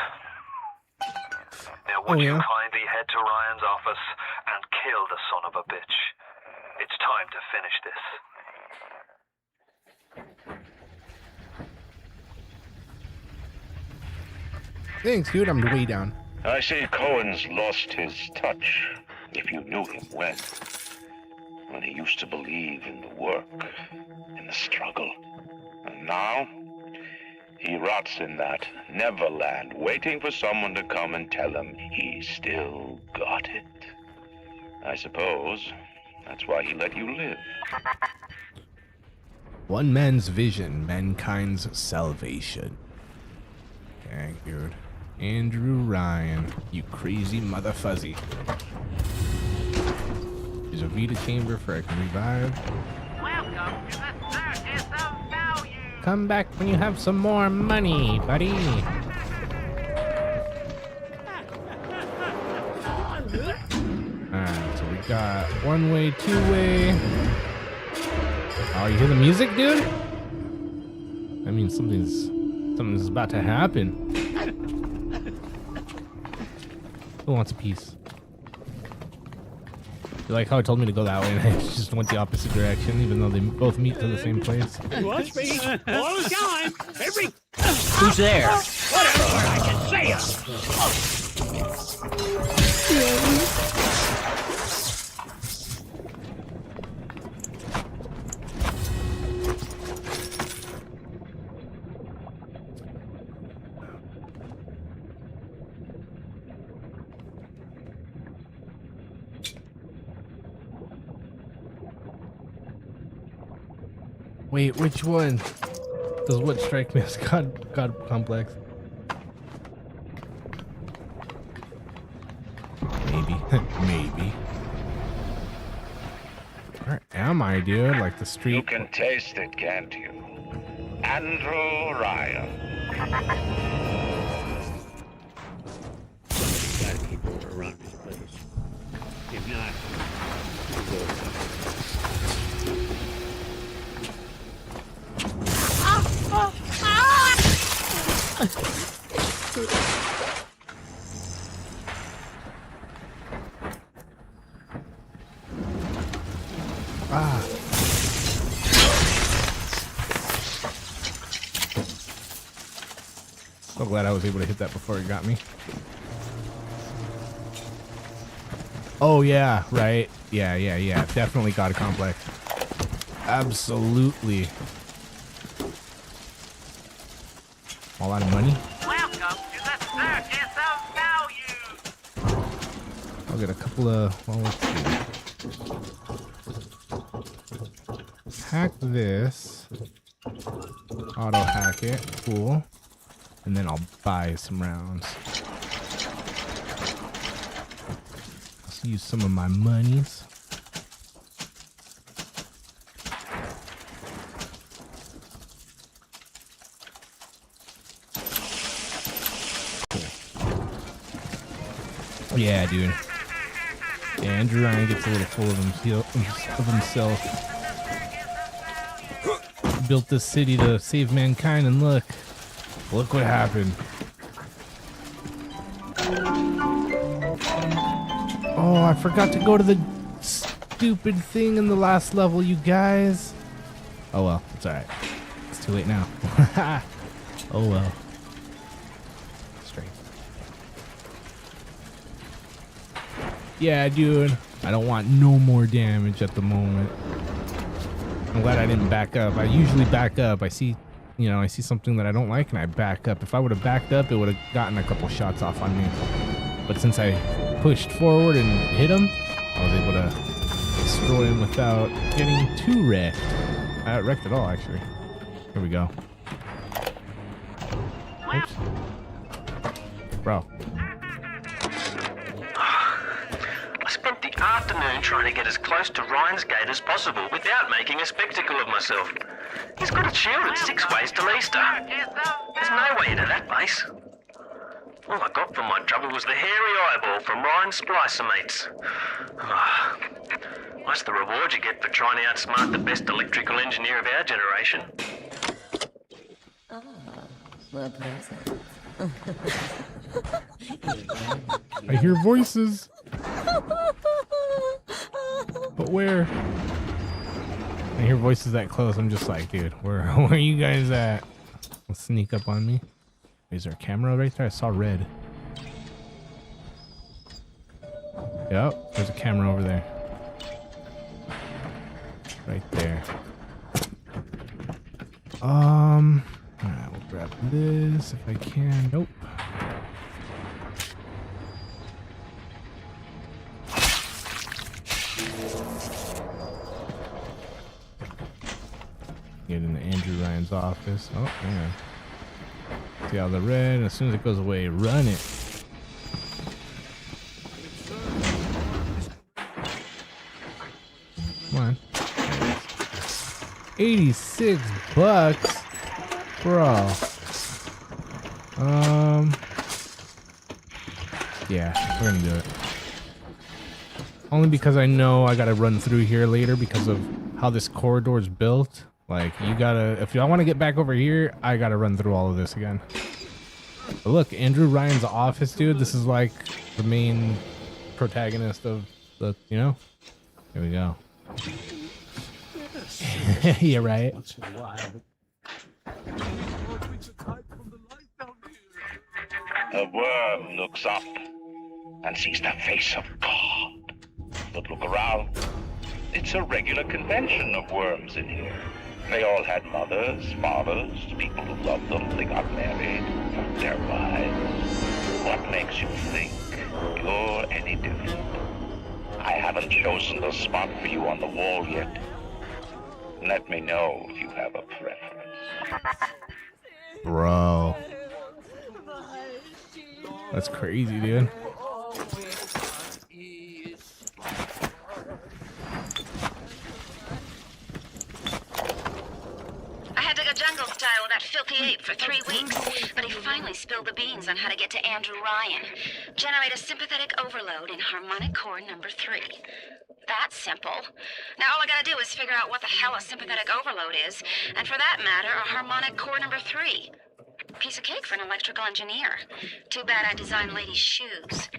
Now, would you kindly head to Ryan's office and kill the son of a bitch? It's time to finish this. Thanks, dude. I'm way down. I say Cohen's lost his touch, if you knew him well. When he used to believe in the work, in the struggle. And now, he rots in that Neverland, waiting for someone to come and tell him he still got it. I suppose that's why he let you live. One man's vision, mankind's salvation. Dang, dude. Andrew Ryan, you crazy mother fuzzy. There's a Vita chamber for I can revive. Welcome to the circus of value. Come back when you have some more money, buddy. Alright, so we got one way, two way. Oh, you hear the music, dude? I mean, something's about to happen. Who wants a piece? You like how I told me to go that way and I just went the opposite direction, even though they both meet to the same place? Watch me all the time. Every. Who's there? Whatever I can say it. Wait, which one? Does what strike me as God complex? Maybe. Maybe. Where am I, dude? Like the street? You can taste it, can't you? Andrew Ryan. Got people around this place. If not, we'll go. So glad I was able to hit that before it got me. Oh yeah, right. Yeah. Definitely got a complex. Absolutely. A lot of money. Welcome to the circus of value. I'll get a couple of. Well, let's see. Hack this. Auto hack it. Cool. And then I'll buy some rounds. Let's use some of my monies. Yeah, dude. Yeah, Andrew Ryan gets a little full of himself. Built this city to save mankind, and look what happened. Oh, I forgot to go to the stupid thing in the last level, you guys. Oh well, it's alright. It's too late now. Oh well. Yeah, dude. I don't want no more damage at the moment. I'm glad I didn't back up. I usually back up. I see something that I don't like and I back up. If I would have backed up, it would have gotten a couple shots off on me. But since I pushed forward and hit him, I was able to destroy him without getting too wrecked. Wrecked at all, actually. Here we go. Oops. Bro. I spent the afternoon trying to get as close to Ryan's gate as possible without making a spectacle of myself. He's got a shield at 6 ways to Easter. There's no way into that base. All I got for my trouble was the hairy eyeball from Ryan's splicer mates. That's the reward you get for trying to outsmart the best electrical engineer of our generation. The present. I hear voices. But where? I hear voices that close. I'm just like, dude, where are you guys at? Don't sneak up on me. Is there a camera right there? I saw red. Yep, there's a camera over there. Right there. Alright, we'll grab this if I can. Nope. Get into Andrew Ryan's office. Oh, yeah. See all the red, and as soon as it goes away, run it. Come on. 86 bucks? Bro. Yeah, we're gonna do it. Only because I know I gotta run through here later because of how this corridor is built. Like, you gotta, if y'all want to get back over here, I gotta run through all of this again. But look, Andrew Ryan's office, dude. This is like the main protagonist of the, you know? Here we go. Yeah, right. A worm looks up and sees the face of God. But look around. It's a regular convention of worms in here. They all had mothers, fathers, people who loved them. They got married, their wives. What makes you think you're any different? I haven't chosen the spot for you on the wall yet. Let me know if you have a preference. Bro. That's crazy, dude. I had to go jungle style with that filthy ape for 3 weeks, but he finally spilled the beans on how to get to Andrew Ryan. Generate a sympathetic overload in harmonic core number 3. That's simple. Now all I gotta do is figure out what the hell a sympathetic overload is, and for that matter, a harmonic core number 3. Piece of cake for an electrical engineer. Too bad I designed ladies' shoes.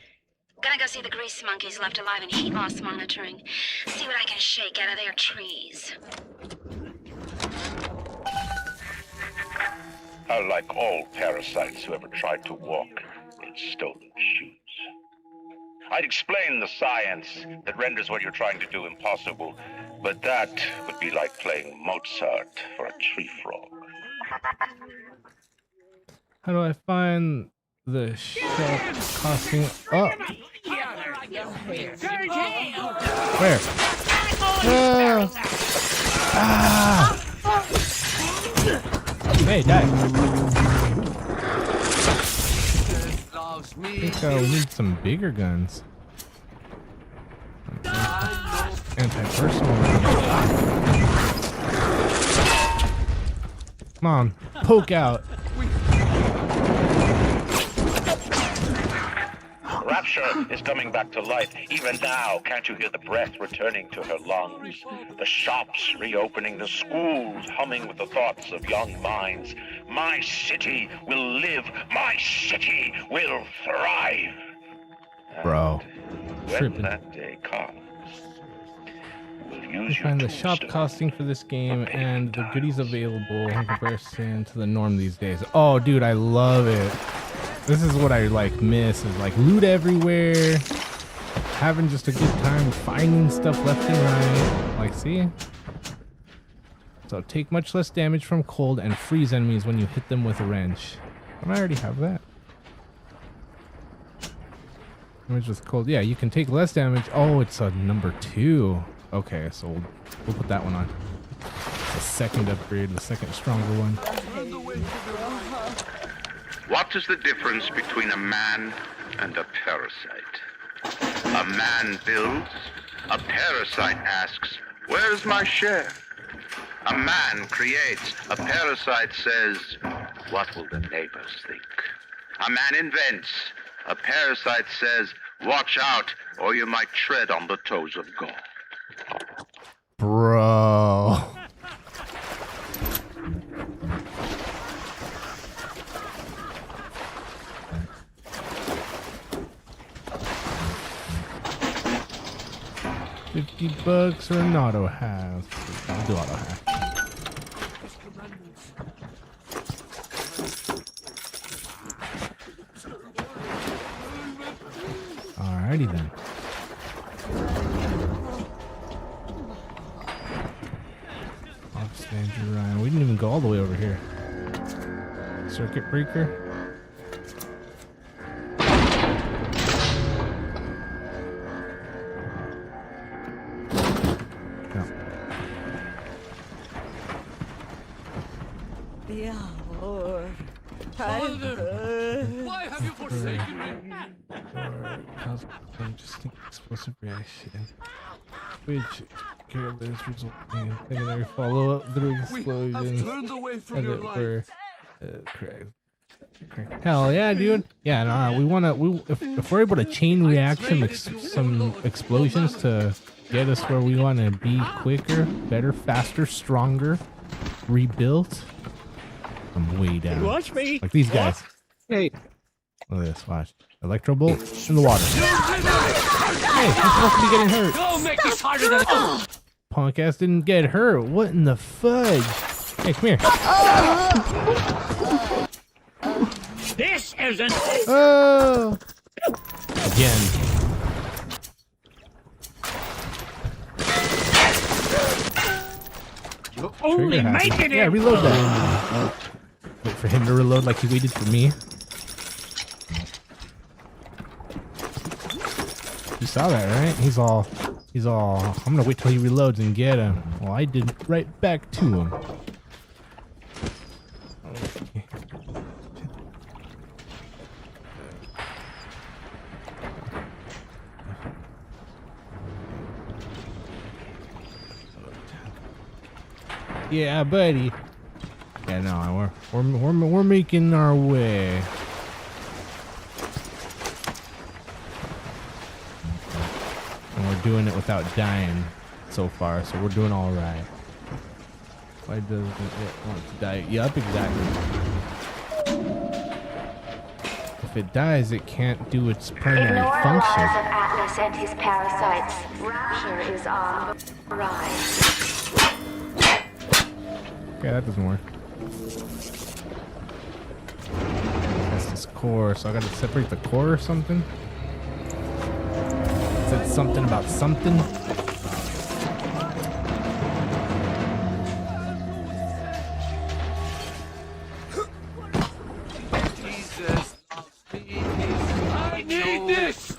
Gonna go see the grease monkeys left alive in heat loss monitoring. See what I can shake out of their trees. Like all parasites who ever tried to walk in stolen shoes. I'd explain the science that renders what you're trying to do impossible, but that would be like playing Mozart for a tree frog. How do I find the shop costing up? Where? Hey, die. I think we need some bigger guns. Anti-personal rounds. Come on, poke out. Rapture is coming back to life. Even now, can't you hear the breath returning to her lungs? The shops reopening, the schools humming with the thoughts of young minds. My city will live. My city will thrive. Bro, When tripping. that day comes, we'll use Find the shop costing for this game and the goodies available in comparison to the norm these days. Oh, dude, I love it. This is what I like miss is like loot everywhere, having just a good time finding stuff left and right. Like, see? So take much less damage from cold and freeze enemies when you hit them with a wrench. Don't I already have that? Damage with cold. Yeah, you can take less damage. Oh, it's a number 2. Okay, so we'll put that one on. The second upgrade, the second stronger one. What is the difference between a man and a parasite? A man builds, a parasite asks, where's my share? A man creates, a parasite says, what will the neighbors think? A man invents, a parasite says, watch out or you might tread on the toes of God. Bro. $50 or an auto hack. I'll do auto hack. Alrighty then. Off-stand Ryan. We didn't even go all the way over here. Circuit breaker. Father, why have you forsaken me? Just explosive reaction. Which careless result in secondary follow-up through explosion. We have turned away from your life. Correct. Hell yeah, dude. Yeah, no, we wanna. If we're able to chain reaction some explosions to get us where we want to be quicker, better, faster, stronger, rebuilt. I'm way down. Watch me. Like these guys. Hey. Look at this. Watch. Electro bolt in the water. Hey, he's supposed to be getting hurt. Don't make this harder than it is. Punk ass didn't get hurt. What in the fudge? Hey, come here. This isn't. Oh. Again. You're only making it. Yeah, reload that. Wait for him to reload like he waited for me. You saw that, right? He's all, I'm gonna wait till he reloads and get him. Well, I did right back to him. Okay. Yeah, buddy. Yeah, no, we're making our way. And we're doing it without dying so far, so we're doing all right. Why doesn't it want to die? Yup, exactly. If it dies, it can't do its primary function. Ignore the lies of Atlas and his parasites. Rapture is on the rise. Okay, that doesn't work. That's this core, so I gotta separate the core or something? It said something about something. Jesus. I need this.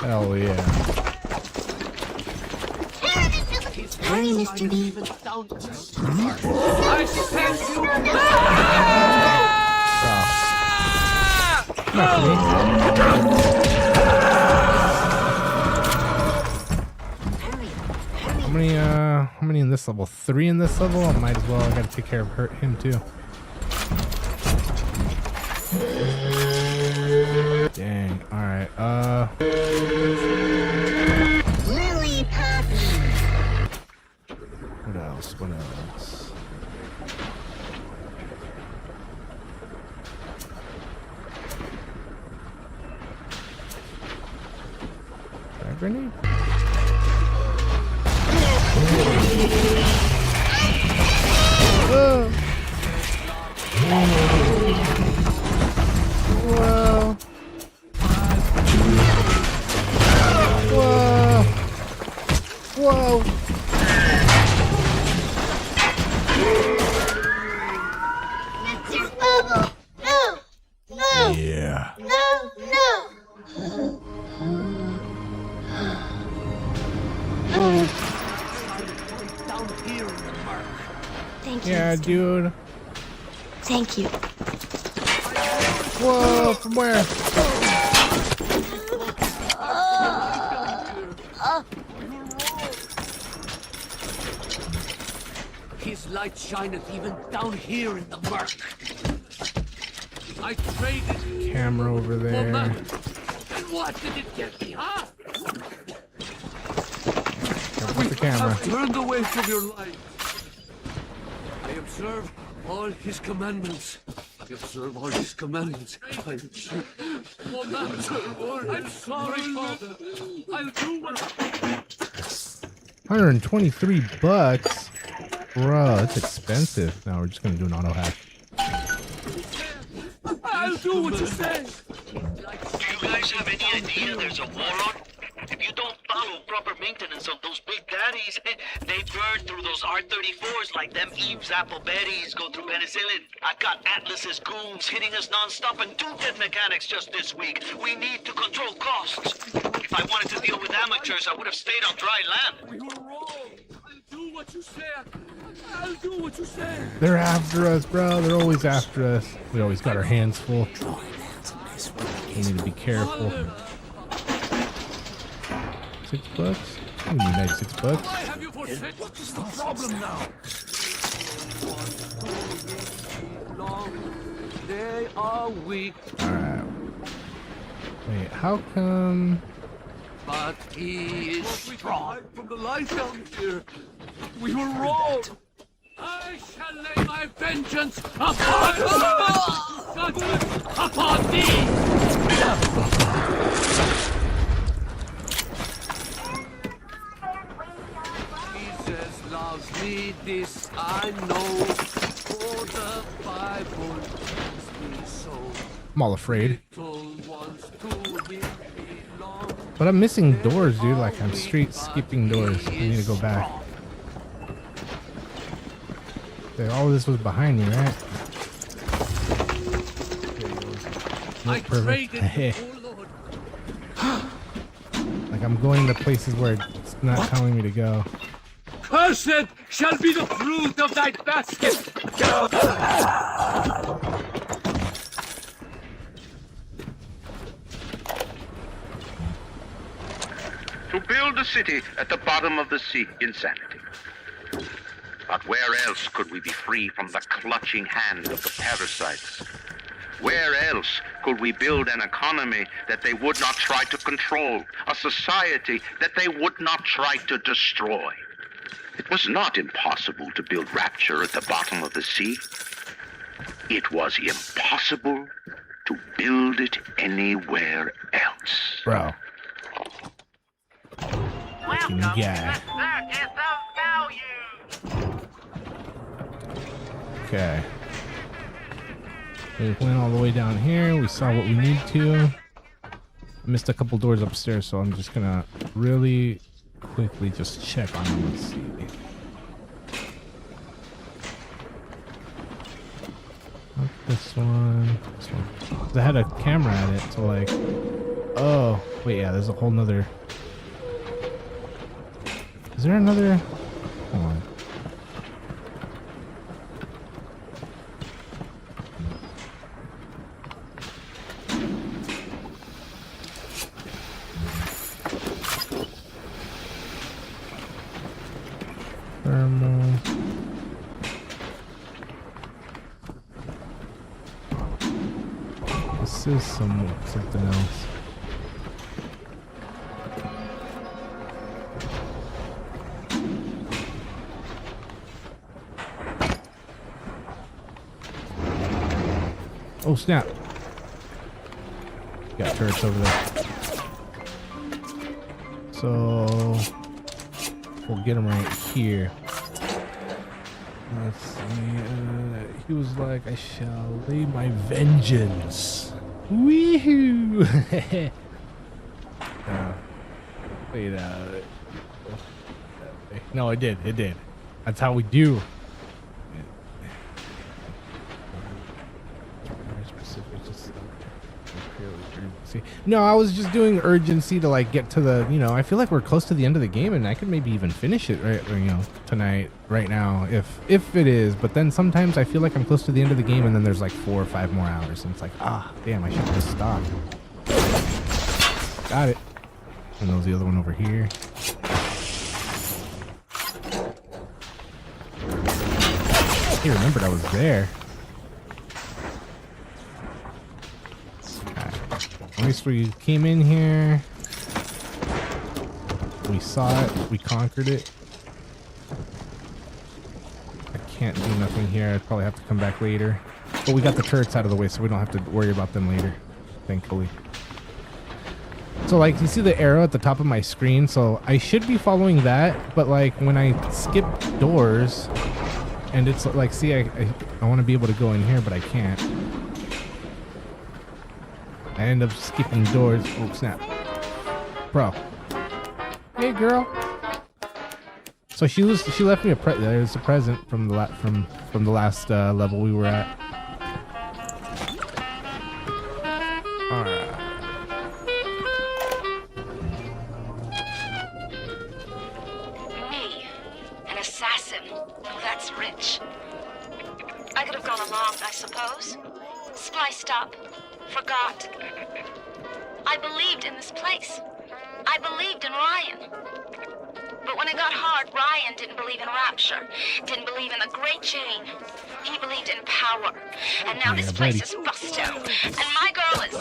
Hell yeah. Hi, Mr. B. I sent you. How many in this level? 3 in this level? I might as well. I gotta take care of him too. Dang. Alright, Lily Poppy. what else? What else? Frag grenade? Whoa! Whoa! Whoa! Whoa! That's your bubble. No! No! Yeah. No! No! Thank you. Yeah, Mr. dude. Thank you. Whoa, from where? His light shineth even down here in the murk. I traded camera over for there. money. And what did it get me, huh? Where's the camera? I've turned away from your light. I observe all his commandments. I observe all his commandments. I observe. I'm sorry, Father. I'll do what. $123. Bro, that's expensive. No, we're just gonna do an auto hack. I'll do what you say. Do you guys have any idea there's a war on? If you don't follow proper maintenance of those big daddies, they burn through those R-34s like them Eve's apple berries go through penicillin. I've got Atlas's goons hitting us non-stop and 2 dead mechanics just this week. We need to control costs. If I wanted to deal with amateurs, I would have stayed on dry land. We were wrong. I'll do what you say. I'll do what you say. They're after us, bro. They're always after us. We always got our hands full. We need to be careful. $6? We need like $6. What is the problem now? They are weak. Alright. Wait, how come... But he is strong. From the light down here, we were wrong. I shall lay my vengeance upon thee. Jesus loves me, this I know. For the Bible tells me so. I'm all afraid. Little ones to him belong. But I'm missing doors, dude. Like, I'm straight skipping doors. I need to go back. Okay, all of this was behind me, right? Nope, perfect. Like, I'm going to places where it's not telling me to go. Cursed shall be the fruit of thy basket! To build a city at the bottom of the sea, insanity. But where else could we be free from the clutching hand of the parasites? Where else could we build an economy that they would not try to control, a society that they would not try to destroy? It was not impossible to build rapture at the bottom of the sea. It was impossible to build it anywhere else. Bro. Fucking guy. Okay. We went all the way down here. We saw what we need to. I missed a couple doors upstairs, so I'm just gonna really quickly just check on them. Let's see. Not this one. This one. 'Cause I had a camera at it, so like. Oh, wait, yeah, there's a whole nother. Is there another? Hold on. Thermal. This is something else. Oh snap! Got turrets over there. So we'll get him right here. Let's see. He was like, "I shall lay my vengeance." Weehoo! Wait. No, it did. It did. That's how we do. No, I was just doing urgency to like get to the, I feel like we're close to the end of the game and I could maybe even finish it right, tonight, right now, if it is. But then sometimes I feel like I'm close to the end of the game and then there's like 4 or 5 more hours and it's like, damn, I should have just stopped. Got it. And there's the other one over here. I remembered I was there. we came in here. We saw it. We conquered it. I can't do nothing here. I'd probably have to come back later. But we got the turrets out of the way, so we don't have to worry about them later. Thankfully. So like you see the arrow at the top of my screen, so I should be following that, but like when I skip doors and it's like, see, I want to be able to go in here, but I can't. I end up skipping doors. Oh snap. Bro. Hey girl. So she left me there's a present from the last level we were at. Spliced up. Forgot. I believed in this place. I believed in Ryan. But when it got hard, Ryan didn't believe in rapture. Didn't believe in the great chain. He believed in power. And now this place is bust down. And my girl is...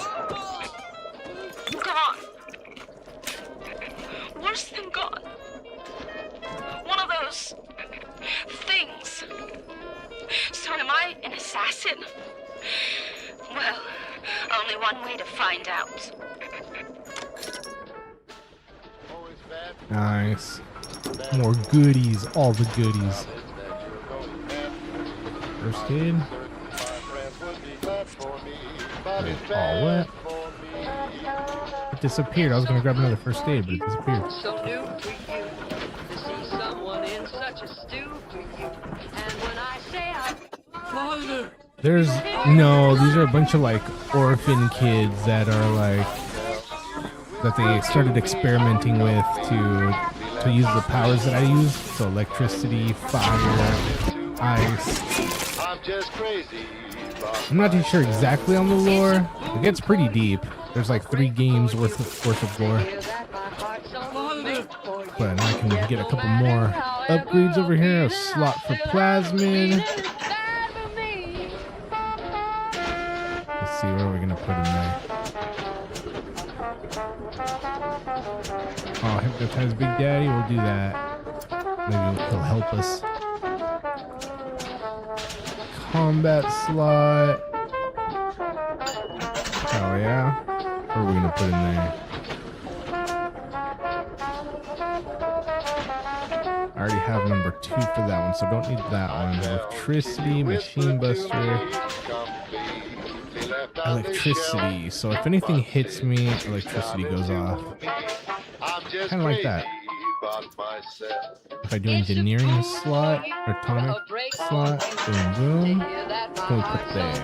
gone. Worse than gone. One of those... things. So am I an assassin? Well, only one way to find out. Nice. More goodies. All the goodies. First aid. Oh, what? It disappeared. I was going to grab another first aid, but it disappeared. So new for you to see someone in such a stew for you. And when I say Father! There's no, these are a bunch of like orphan kids that are like, that they started experimenting with to use the powers that I use. So electricity, fire, ice. I'm not too sure exactly on the lore. It gets pretty deep. There's like 3 games worth of lore. But now I can get a couple more upgrades over here. A slot for plasmid. Let's see, what are we gonna put in there? Oh, hypnotize Big Daddy. We'll do that. Maybe he'll help us. Combat slot. Oh yeah. What are we gonna put in there? I already have number 2 for that one, so don't need that one. Electricity, machine buster. Electricity. So if anything hits me, electricity goes off. Kind of like that. If I do engineering slot, or atomic slot, boom, boom. What can we put there?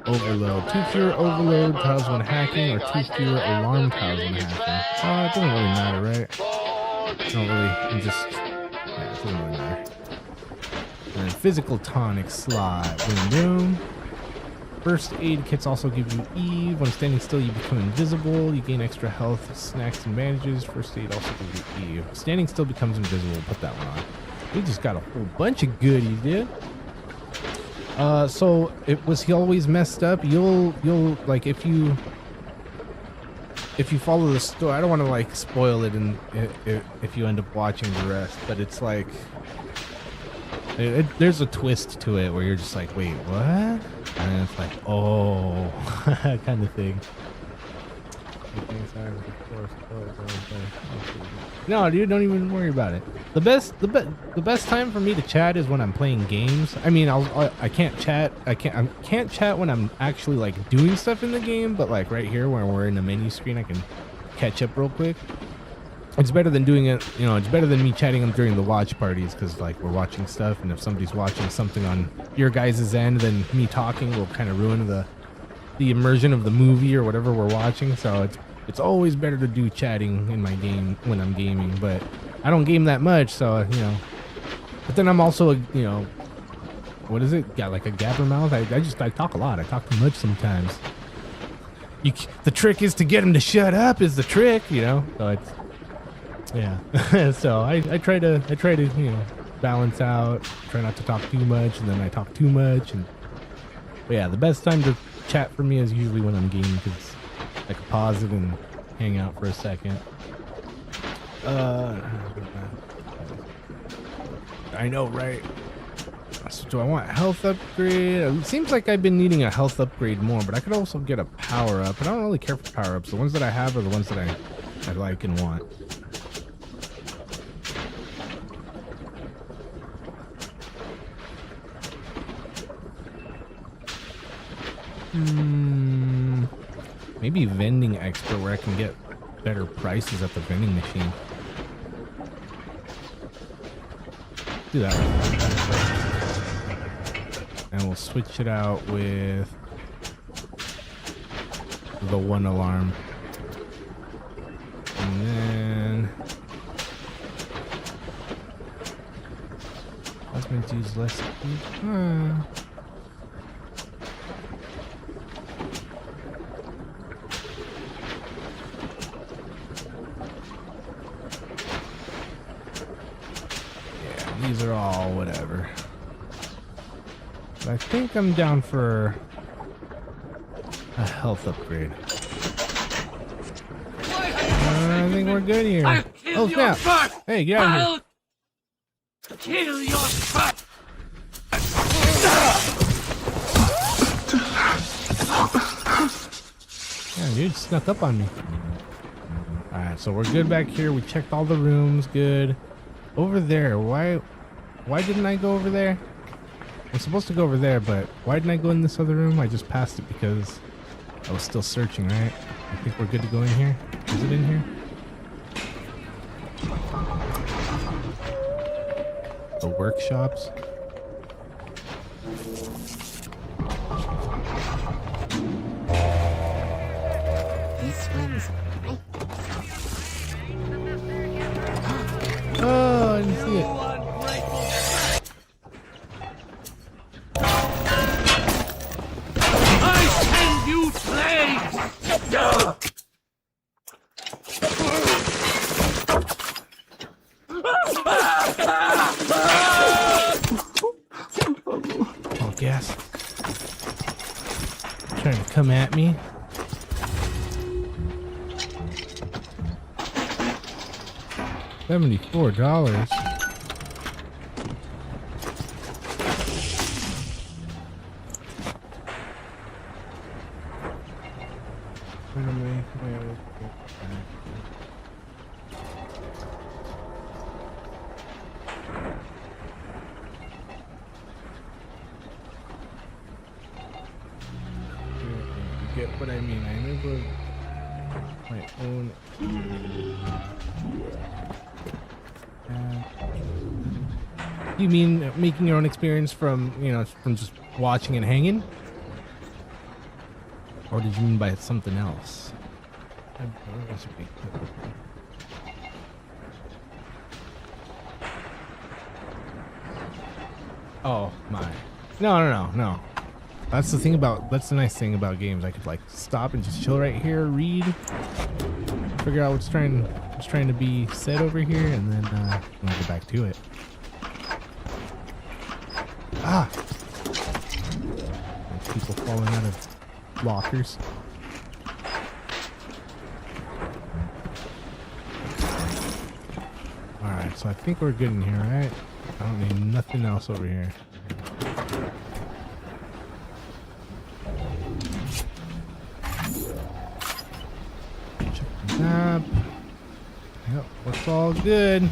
Overload. 2 fewer overload tiles when hacking, or 2 fewer alarm tiles when hacking. It doesn't really matter, right? Don't really, I'm just, yeah, it doesn't really matter. And then physical tonic slot, boom, boom. First aid kits also give you E. When standing still, you become invisible. You gain extra health, snacks, and bandages. First aid also gives you E. Standing still becomes invisible. Put that one on. We just got a whole bunch of goodies, dude. So was he always messed up? You'll like if you follow the story. I don't want to like spoil it, and if you end up watching the rest, but it's like there's a twist to it where you're just like, wait, what? And it's like, oh, kind of thing. No, dude, don't even worry about it. The best time for me to chat is when I'm playing games. I mean, I can't chat. I can't chat when I'm actually like doing stuff in the game. But like right here, where we're in the menu screen, I can catch up real quick. It's better than doing it, you know, it's better than me chatting during the watch parties, because like we're watching stuff, and if somebody's watching something on your guys' end, then me talking will kind of ruin the immersion of the movie or whatever we're watching. So it's always better to do chatting in my game when I'm gaming, but I don't game that much, so you know. But then I'm also, you know, what is it? Got like a gabber mouth. I talk a lot. I talk too much sometimes. The trick is to get him to shut up. Is the trick, you know? So it's. Yeah, so I try to you know, balance out, try not to talk too much, and then I talk too much, but yeah, the best time to chat for me is usually when I'm gaming, because I could pause it and hang out for a second. I know, right? So do I want health upgrade? It seems like I've been needing a health upgrade more, but I could also get a power up. But I don't really care for power ups. The ones that I have are the ones that I like and want. Maybe vending expert where I can get better prices at the vending machine. Do that. And we'll switch it out with the 1 alarm. And then that's going to use less speed. These are all whatever. But I think I'm down for a health upgrade. I think we're good here. Oh snap! Hey, get out of here! Kill your butt! Yeah, dude snuck up on me. Alright, so we're good back here. We checked all the rooms, good. Over there, why didn't I go over there? I'm supposed to go over there, but why didn't I go in this other room? I just passed it because I was still searching, right? I think we're good to go in here. Is it in here? The workshops. This one's Oh, I didn't see it. I send you slaves! Oh, gas. Trying to come at me. $74. You get what I mean? I remember my own. You mean making your own experience from, from just watching and hanging? Or did you mean by something else? Oh my. No. That's the nice thing about games. I could like stop and just chill right here, read, figure out what's trying to be said over here, and then I'll go back to it. Ah! There's people falling out of lockers. Alright, so I think we're good in here, right? I don't need nothing else over here. Check the map. Yep, looks all good.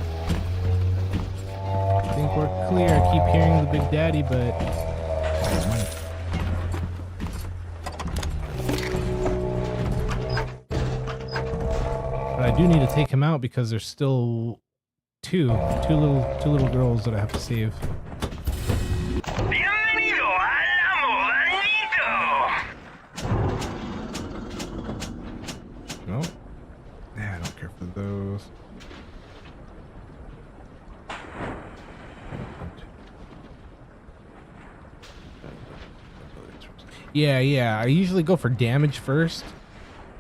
I think we're clear. I keep hearing the Big Daddy, but I do need to take him out because there's still two little girls that I have to save. No, yeah, I don't care for those. Yeah, I usually go for damage first.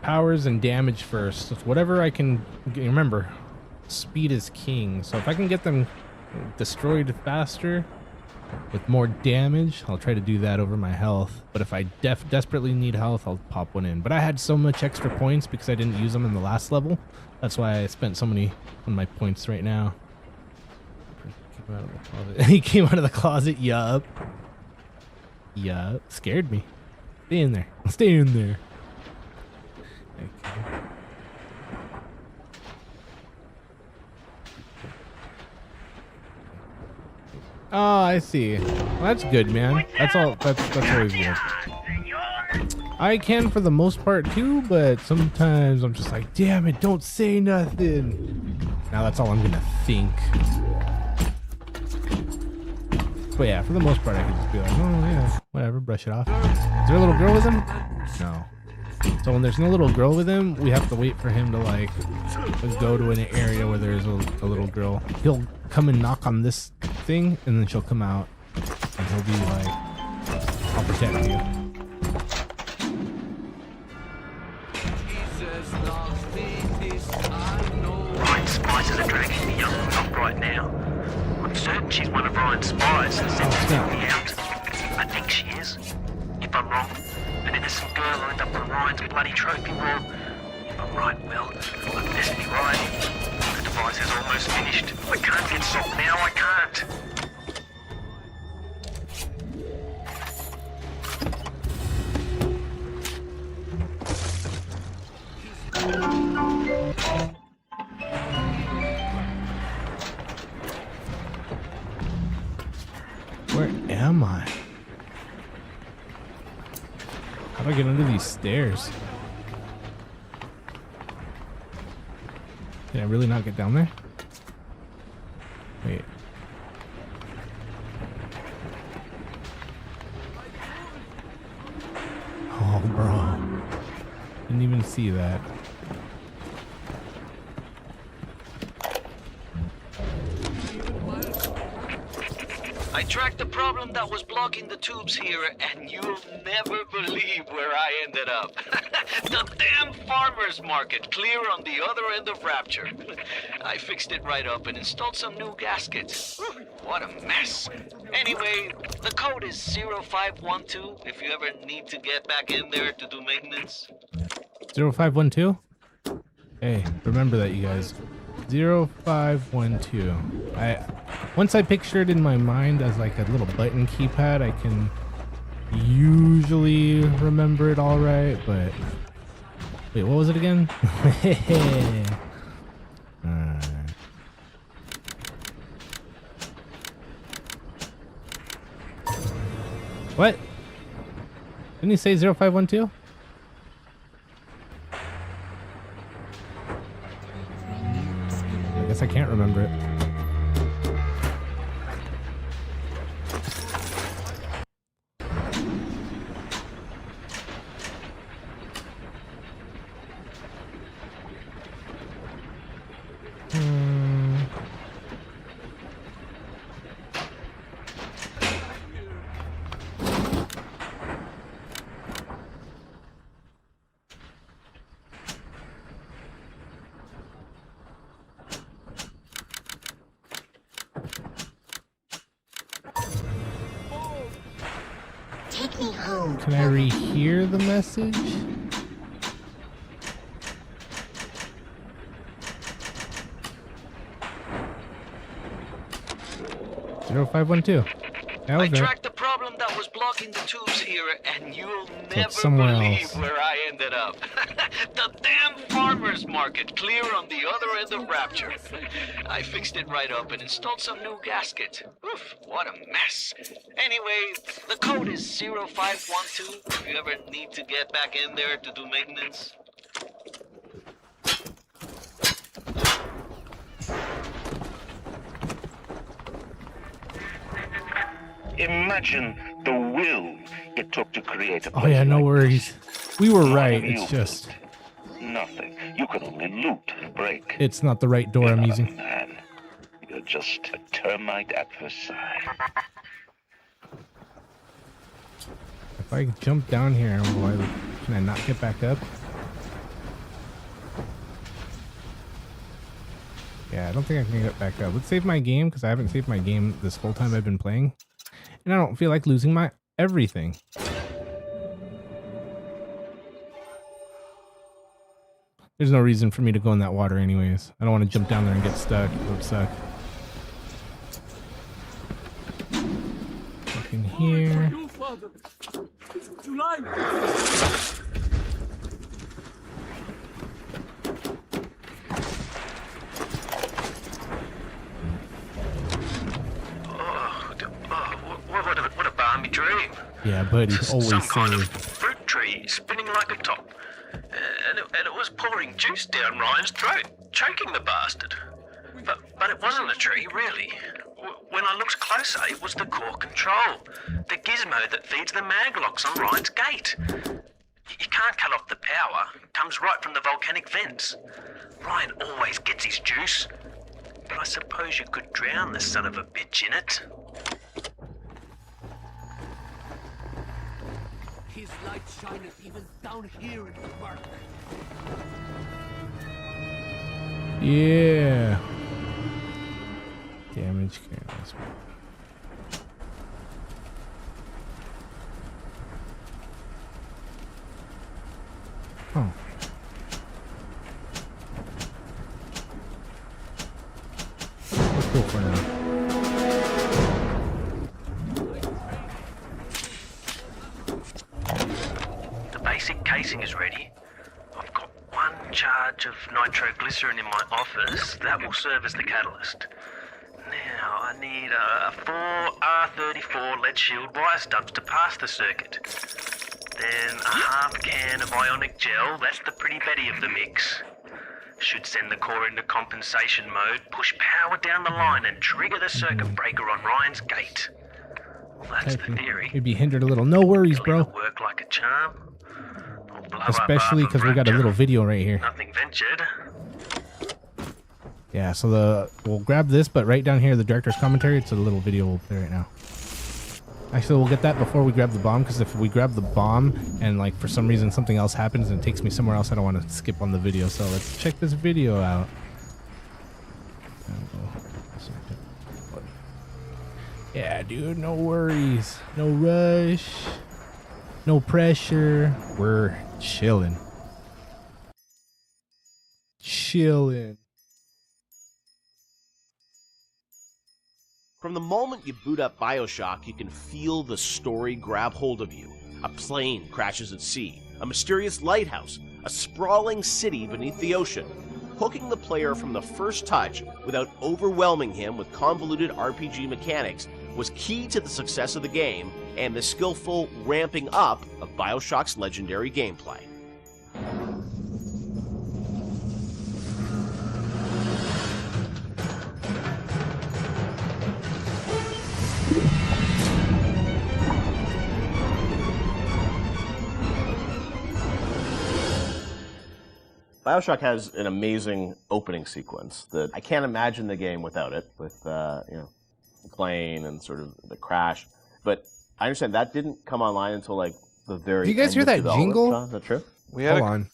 Powers and damage first. Whatever I can remember, speed is king. So if I can get them destroyed faster, with more damage. I'll try to do that over my health. But if I desperately need health, I'll pop one in. But I had so much extra points because I didn't use them in the last level. That's why I spent so many on my points right now. He came out of the closet. Yup. Yup. Scared me. Stay in there. Stay in there. Okay. Oh, I see. Well, that's good, man. That's all. That's always good. I can for the most part too, but sometimes I'm just like, damn it, don't say nothing. Now that's all I'm gonna think. But yeah, for the most part, I can just be like, oh yeah, whatever, brush it off. Is there a little girl with him? No. So when there's no little girl with him, we have to wait for him to like go to an area where there's a little girl. He'll come and knock on this thing, and then she'll come out, and he'll be like, I'll protect you. Ryan's spies are dragging the young one up right now. I'm certain she's one of Ryan's spies and sent to me out. I think she is, if I'm wrong. An innocent girl lined up on Ryan's bloody trophy wall. If I'm right, Will, I best be right. The device is almost finished. I can't get stopped now, I can't. Where am I? How do I get under these stairs? Can I really not get down there? Wait. Oh, bro. Didn't even see that. I tracked the problem that was blocking the tubes here, and you'll never believe where I ended up. The damn farmer's market, clear on the other end of Rapture. I fixed it right up and installed some new gaskets. What a mess. Anyway, the code is 0512 if you ever need to get back in there to do maintenance. 0512? Hey, remember that, you guys. 0512. Once I picture it in my mind as like a little button keypad, I can usually remember it all right, but wait, what was it again? What? Didn't he say 0512? I guess I can't remember it. Take me home. Can I rehear the message? Zero 0512. That was I right. tracked the problem that was blocking the tubes here, and you'll never somewhere believe else. where I ended up. The damn farmer's market, clear on the other end of Rapture. I fixed it right up and installed some new gaskets. Oof, what a mess. Anyway, the code is 0512 if you ever need to get back in there to do maintenance. Imagine the will it took to create a Oh yeah, no worries. We were What right. have you It's just nothing. You can only loot and break. it's not the right door I'm You're not a using. man. You're just a termite at first sight. If I jump down here, can I not get back up? Yeah, I don't think I can get back up. Let's save my game because I haven't saved my game this whole time I've been playing. And I don't feel like losing my everything. There's no reason for me to go in that water anyways. I don't want to jump down there and get stuck. It would suck. Look in here. What a balmy dream. Yeah, buddy, always Some kind of save. fruit tree spinning like a top. And it was pouring juice down Ryan's throat, choking the bastard. But it wasn't a tree, really. When I looked closer, it was the core control. The gizmo that feeds the maglocks on Ryan's gate. You can't cut off the power. It comes right from the volcanic vents. Ryan always gets his juice. But I suppose you could drown the son of a bitch in it. His light shineth even down here in the murk. Yeah. Damage cannons. Oh. Let's go for now. The basic casing is ready. I've got one charge of nitroglycerin in my office. That will serve as the catalyst. Now, I need 4 R34 lead shield wire stubs to pass the circuit. Then a half can of ionic gel, that's the pretty Betty of the mix. Should send the core into compensation mode, push power down the line and trigger the circuit breaker on Ryan's gate. Well, that's the theory. Maybe hindered a little. No worries, bro. Work like a charm. Especially because we got a little video right here. Nothing ventured. Yeah, so we'll grab this, but right down here, the director's commentary, it's a little video we'll play right now. Actually, we'll get that before we grab the bomb, because if we grab the bomb and, like, for some reason something else happens and it takes me somewhere else, I don't want to skip on the video. So let's check this video out. Yeah, dude, no worries. No rush. No pressure. We're chilling. Chilling. From the moment you boot up Bioshock, you can feel the story grab hold of you. A plane crashes at sea, a mysterious lighthouse, a sprawling city beneath the ocean. Hooking the player from the first touch without overwhelming him with convoluted RPG mechanics was key to the success of the game and the skillful ramping up of Bioshock's legendary gameplay. Bioshock has an amazing opening sequence that I can't imagine the game without it, with the plane and sort of the crash. But I understand that didn't come online until like the very. Do you guys hear that jingle? Is that true? Hold on.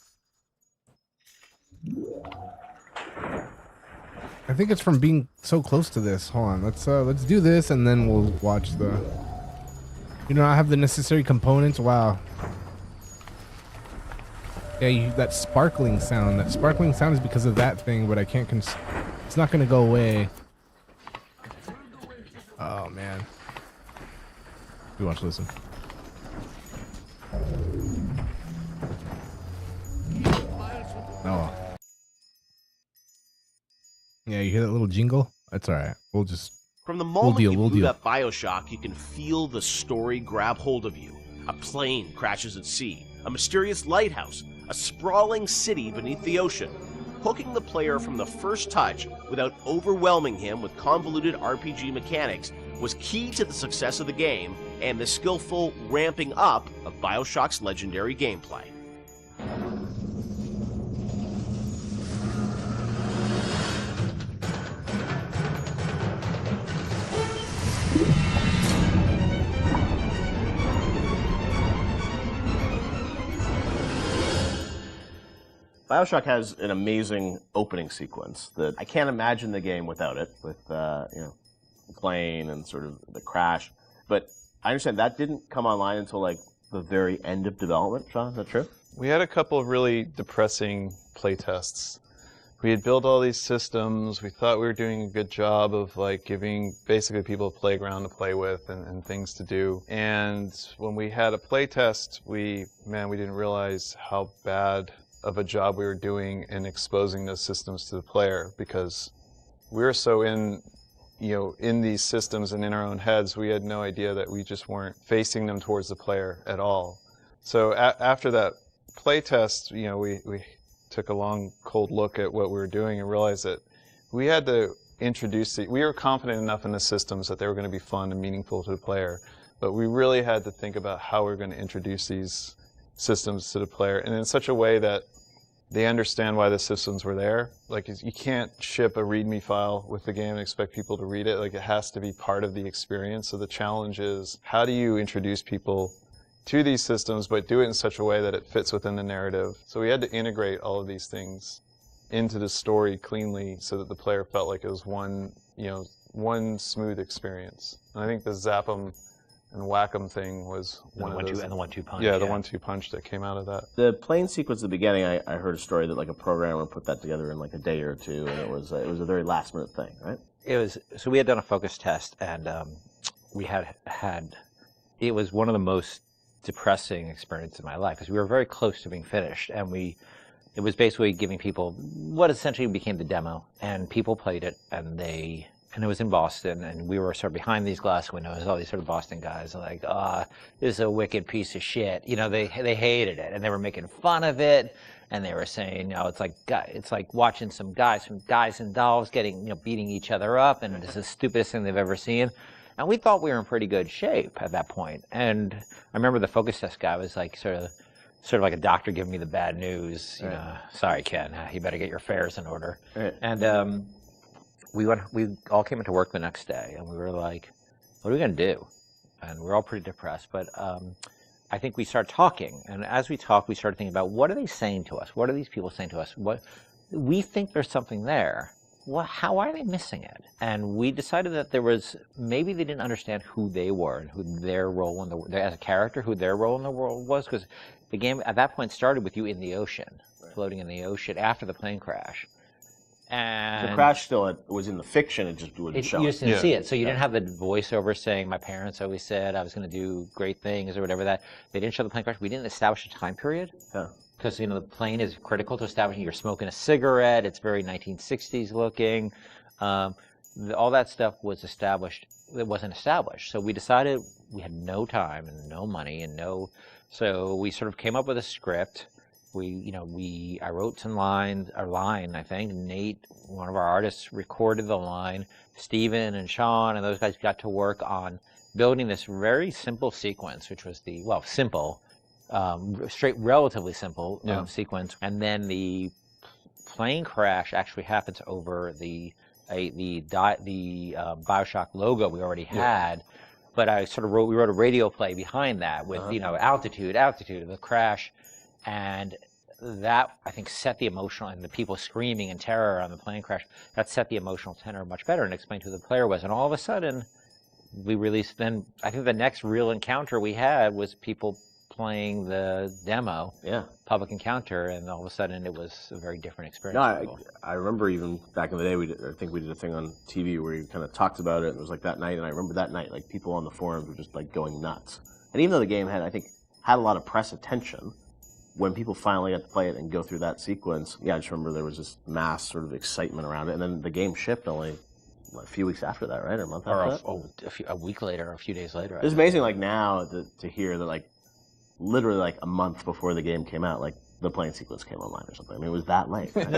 I think it's from being so close to this. Hold on. Let's do this and then we'll watch the. You know, I have the necessary components. Wow. Yeah, that sparkling sound. That sparkling sound is because of that thing, but I can't. It's not gonna go away. Oh man. You want to listen? Oh. Yeah, you hear that little jingle? That's all right. We'll just. From the moment you boot up Bioshock, you can feel the story grab hold of you. A plane crashes at sea, a mysterious lighthouse, a sprawling city beneath the ocean. Hooking the player from the first touch without overwhelming him with convoluted RPG mechanics was key to the success of the game and the skillful ramping up of Bioshock's legendary gameplay. Bioshock has an amazing opening sequence that I can't imagine the game without it, with the plane and sort of the crash. But I understand that didn't come online until like the very end of development, Sean, is that true? We had a couple of really depressing playtests. We had built all these systems. We thought we were doing a good job of like giving basically people a playground to play with and things to do. And when we had a playtest, we didn't realize how bad of a job we were doing in exposing those systems to the player, because we were so in these systems and in our own heads, we had no idea that we just weren't facing them towards the player at all. So after that playtest, we took a long, cold look at what we were doing and realized that we had to we were confident enough in the systems that they were going to be fun and meaningful to the player, but we really had to think about how we were going to introduce these systems to the player, and in such a way that they understand why the systems were there. Like, you can't ship a README file with the game and expect people to read it. Like, it has to be part of the experience. So the challenge is, how do you introduce people to these systems, but do it in such a way that it fits within the narrative? So we had to integrate all of these things into the story cleanly so that the player felt like it was one smooth experience. And I think the Zap 'em and Whack 'em thing was one of those. And the 1-2 punch. Yeah, the 1-2 punch that came out of that. The plane sequence at the beginning, I heard a story that like a programmer put that together in like a day or two, and it was a very last minute thing, right? It was. So we had done a focus test, and we had. It was one of the most depressing experiences of my life, because we were very close to being finished, and it was basically giving people what essentially became the demo, and people played it, and it was in Boston, and we were sort of behind these glass windows, all these sort of Boston guys like, this is a wicked piece of shit. They hated it, and they were making fun of it, and they were saying, it's like watching some guys from Guys and Dolls beating each other up, and it's the stupidest thing they've ever seen. And we thought we were in pretty good shape at that point. And I remember the focus test guy was like sort of like a doctor giving me the bad news. Right. Sorry, Ken, you better get your affairs in order. Right. And we all came into work the next day, and we were like, what are we going to do? And we were all pretty depressed. But I think we started talking. And as we talked, we started thinking about, what are they saying to us? What are these people saying to us? We think there's something there. How are they missing it? And we decided that maybe they didn't understand who they were and who their role as a character, who their role in the world was, because the game at that point started with you in the ocean, floating in the ocean after the plane crash. And the crash still was in the fiction, it just wouldn't show it. You just didn't see it, so you didn't have the voiceover saying, my parents always said I was going to do great things or whatever that. They didn't show the plane crash. We didn't establish a time period. Yeah. Because the plane is critical to establishing. You're smoking a cigarette. It's very 1960s looking. All that stuff was established. It wasn't established. So we decided we had no time and no money so we sort of came up with a script. I wrote some lines. Our line, I think. Nate, one of our artists, recorded the line. Steven and Sean and those guys got to work on building this very simple sequence, which was simple. Relatively simple sequence, and then the plane crash actually happens over the Bioshock logo we already had, but we wrote a radio play behind that with altitude of the crash, and that I think set the emotional, and the people screaming in terror on the plane crash, that set the emotional tenor much better and explained who the player was, and all of a sudden we released. Then I think the next real encounter we had was people playing the demo, public encounter, and all of a sudden it was a very different experience. No, I remember even back in the day, I think we did a thing on TV where you kind of talked about it, and it was like that night, and I remember that night, like people on the forums were just like going nuts. And even though the game had a lot of press attention, when people finally got to play it and go through that sequence, I just remember there was this mass sort of excitement around it, and then the game shipped only a few weeks after that, right? Or a month after that? A week later, or a few days later. It's amazing, like now, to hear that, like, literally like a month before the game came out, like the plane sequence came online or something. I mean, it was that late. Right?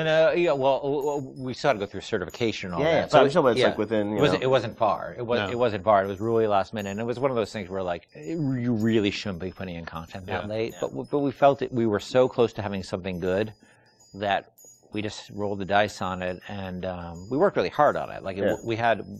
Well, we still had to go through certification and all that. Yeah, so it's like within. It wasn't far. It wasn't far. It was really last minute, and it was one of those things where like you really shouldn't be putting in content that late. Yeah. But we felt it. We were so close to having something good that we just rolled the dice on it, and we worked really hard on it. Like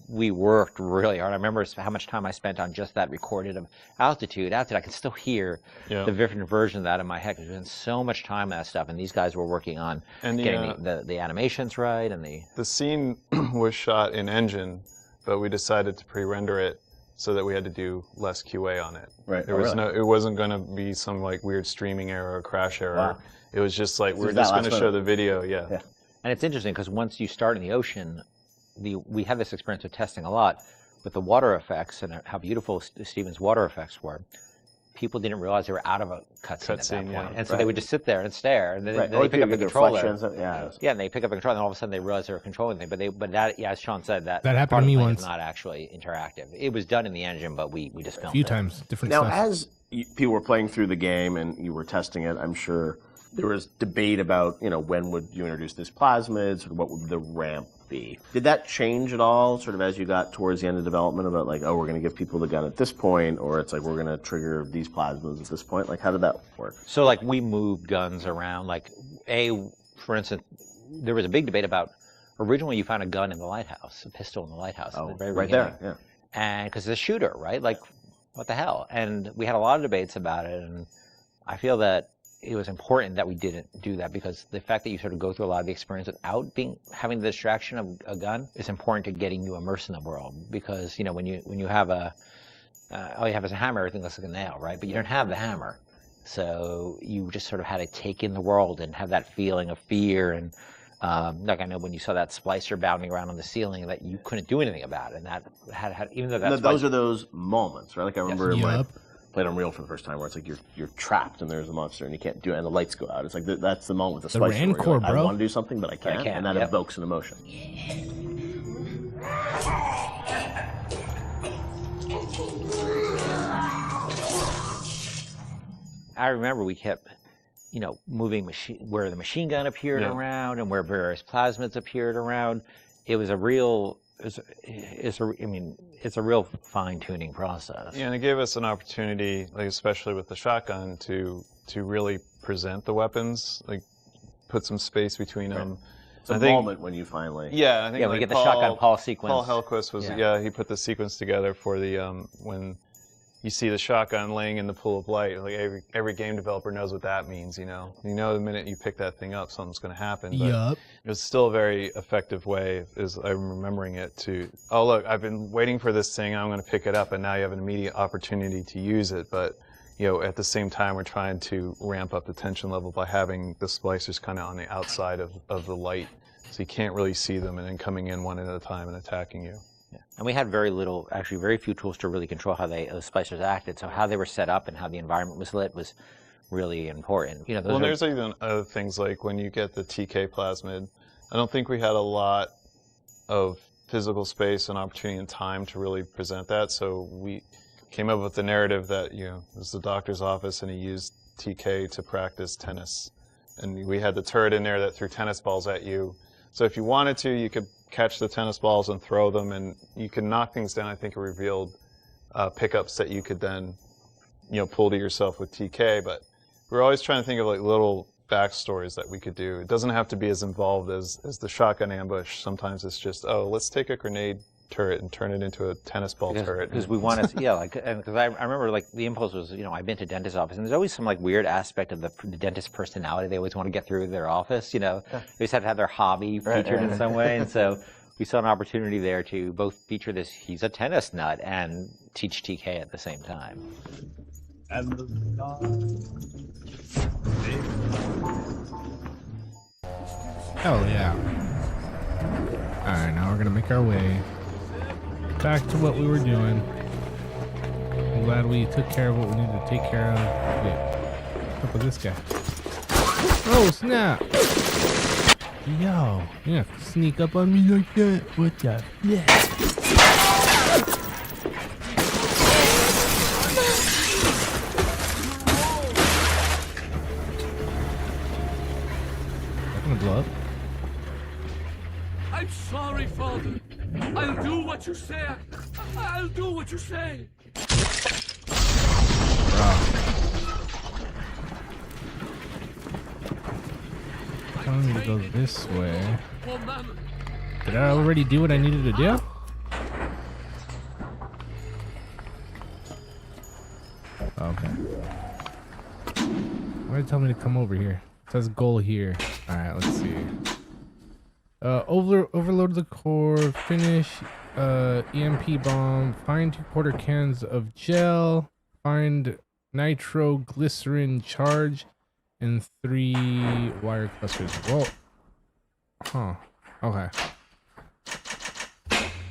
we worked really hard. I remember how much time I spent on just that recorded of altitude. I can still hear the different version of that in my head because we spent so much time on that stuff. And these guys were working on getting the animations right, and the scene was shot in engine, but we decided to pre-render it so that we had to do less QA on it. Right. There was no. It wasn't going to be some like weird streaming error or crash error. Wow. It was just like So we're is that just going to last show one? the video. Yeah. And it's interesting because once you start in the ocean, we had this experience of testing a lot with the water effects and how beautiful Steven's water effects were. People didn't realize they were out of a cutscene at that point. And so they would just sit there and stare, and then they pick up the controller. Yeah, and they pick up the controller, and all of a sudden they realize they were controlling things. But that, yeah, as Sean said, that happened part to of me the thing once. is not actually interactive. It was done in the engine, but we just filmed A few it. times, different Now, stuff. as people were playing through the game and you were testing it, I'm sure there was debate about, when would you introduce this plasmids, or what would the ramp be? Did that change at all, sort of as you got towards the end of development, about like, oh, we're going to give people the gun at this point, or it's like we're going to trigger these plasmids at this point? Like, how did that work? So, like, we moved guns around. Like, for instance, there was a big debate about, originally you found a gun in the lighthouse, a pistol in the lighthouse. Oh, at the very right beginning. there, yeah. And because it's a shooter, right? Like, what the hell? And we had a lot of debates about it, and I feel that it was important that we didn't do that, because the fact that you sort of go through a lot of the experience without having the distraction of a gun is important to getting you immersed in the world. Because when you have all you have is a hammer, everything looks like a nail, right? But you don't have the hammer, so you just sort of had to take in the world and have that feeling of fear. And like, I know when you saw that splicer bounding around on the ceiling, that you couldn't do anything about it, and that had even though that Those are those moments, right? Like I remember Yes. when I Yup. played Unreal for the first time, where it's like you're trapped and there's a monster and you can't do it, and the lights go out. It's like that's the moment with the The splicer where you're Rancor, like, I bro. want to do something, but I can't, and that evokes an emotion. I remember we kept, moving where the machine gun appeared Yeah. around and where various plasmids appeared around. It was a real, it's a real fine-tuning process. Yeah, and it gave us an opportunity, like especially with the shotgun, to really present the weapons, like put some space between them. It's a moment when you finally. Yeah, I think we like get the shotgun Paul sequence. Paul Hellquist was he put the sequence together for the when you see the shotgun laying in the pool of light. Like every game developer knows what that means. The minute you pick that thing up, something's going to happen. But Yup. it was still a very effective way, as I'm remembering it, to look, I've been waiting for this thing, I'm going to pick it up, and now you have an immediate opportunity to use it. But at the same time, we're trying to ramp up the tension level by having the splicers kind of on the outside of the light, so you can't really see them, and then coming in one at a time and attacking you. Yeah. And we had very few tools to really control how those splicers acted. So how they were set up and how the environment was lit was really important. There's even other things like when you get the TK plasmid, I don't think we had a lot of physical space and opportunity and time to really present that. So we came up with the narrative that, it was the doctor's office and he used TK to practice tennis. And we had the turret in there that threw tennis balls at you. So if you wanted to, you could catch the tennis balls and throw them, and you could knock things down. I think it revealed pickups that you could then, pull to yourself with TK. But we're always trying to think of like little backstories that we could do. It doesn't have to be as involved as the shotgun ambush. Sometimes it's just, let's take a grenade turret and turn it into a tennis ball turret. Because we want to, because I remember like the impulse was, I've been to dentist's office, and there's always some like weird aspect of the dentist personality. They always want to get through their office, They just have to have their hobby featured in some way, and so we saw an opportunity there to both feature this, he's a tennis nut, and teach TK at the same time. Hell yeah. Alright, now we're gonna make our way back to what we were doing. I'm glad we took care of what we needed to take care of. Wait, what's up with this guy? Oh, snap! Yo, you have to sneak up on me like that? What the? Yeah. Gonna blow up? I'm sorry, Father. I'll do what you say. I'll do what you say. Telling me to go this way. Did I already do what I needed to do? Okay. Why did it tell me to come over here? It says goal here. Alright, let's see. Overload the core, finish EMP bomb. Find 2-quarter cans of gel. Find nitroglycerin charge. And 3 wire clusters. Whoa. Huh. Okay.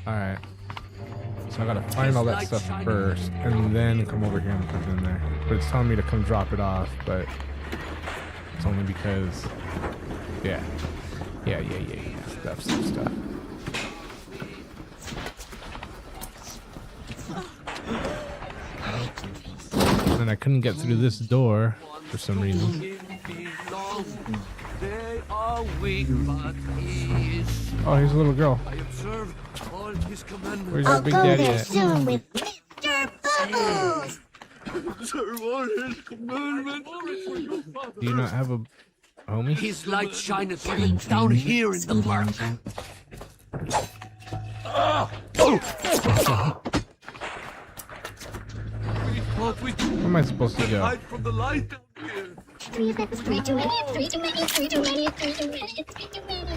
Alright. So I gotta find all that stuff first. And then come over here and put it in there. But it's telling me to come drop it off. But it's only because... Yeah. Yeah. Stuff. And I couldn't get through this door for some reason. Oh, here's a little girl. Where's your big daddy at? Soon with Mr. Bubbles. Do you not have a homie? His light shineth down here in the park. Where am I supposed to go? Hide from the light down here. 3 too many, 3 too many, 3 too many, 3 too many, 3 too many.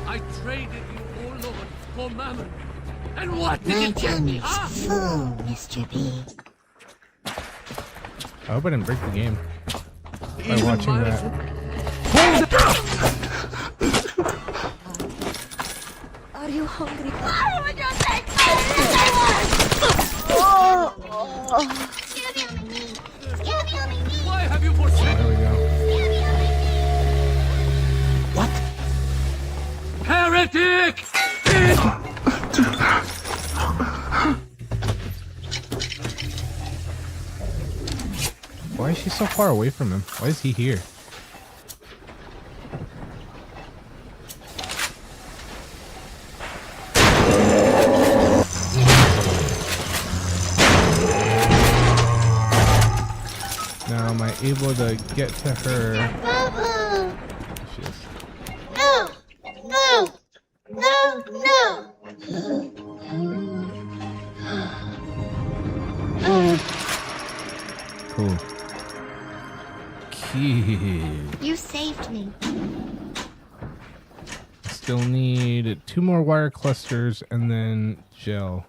I traded you, oh Lord, for mammon. And what did you get me, huh? Full, Mr. B. I hope I didn't break the game by watching that. Are you hungry? Why have you forsaken? There we go. What? Heretic! Why is she so far away from him? Why is he here? Now am I able to get to her? She is. No. Cool. Kid. You saved me. Still need 2 more wire clusters and then gel.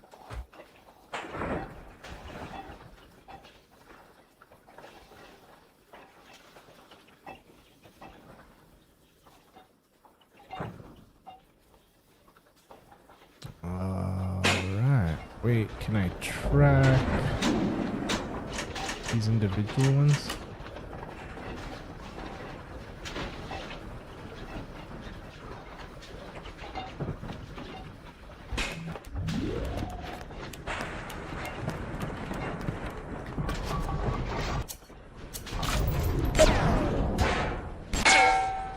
Alright. Wait, can I track these individual ones?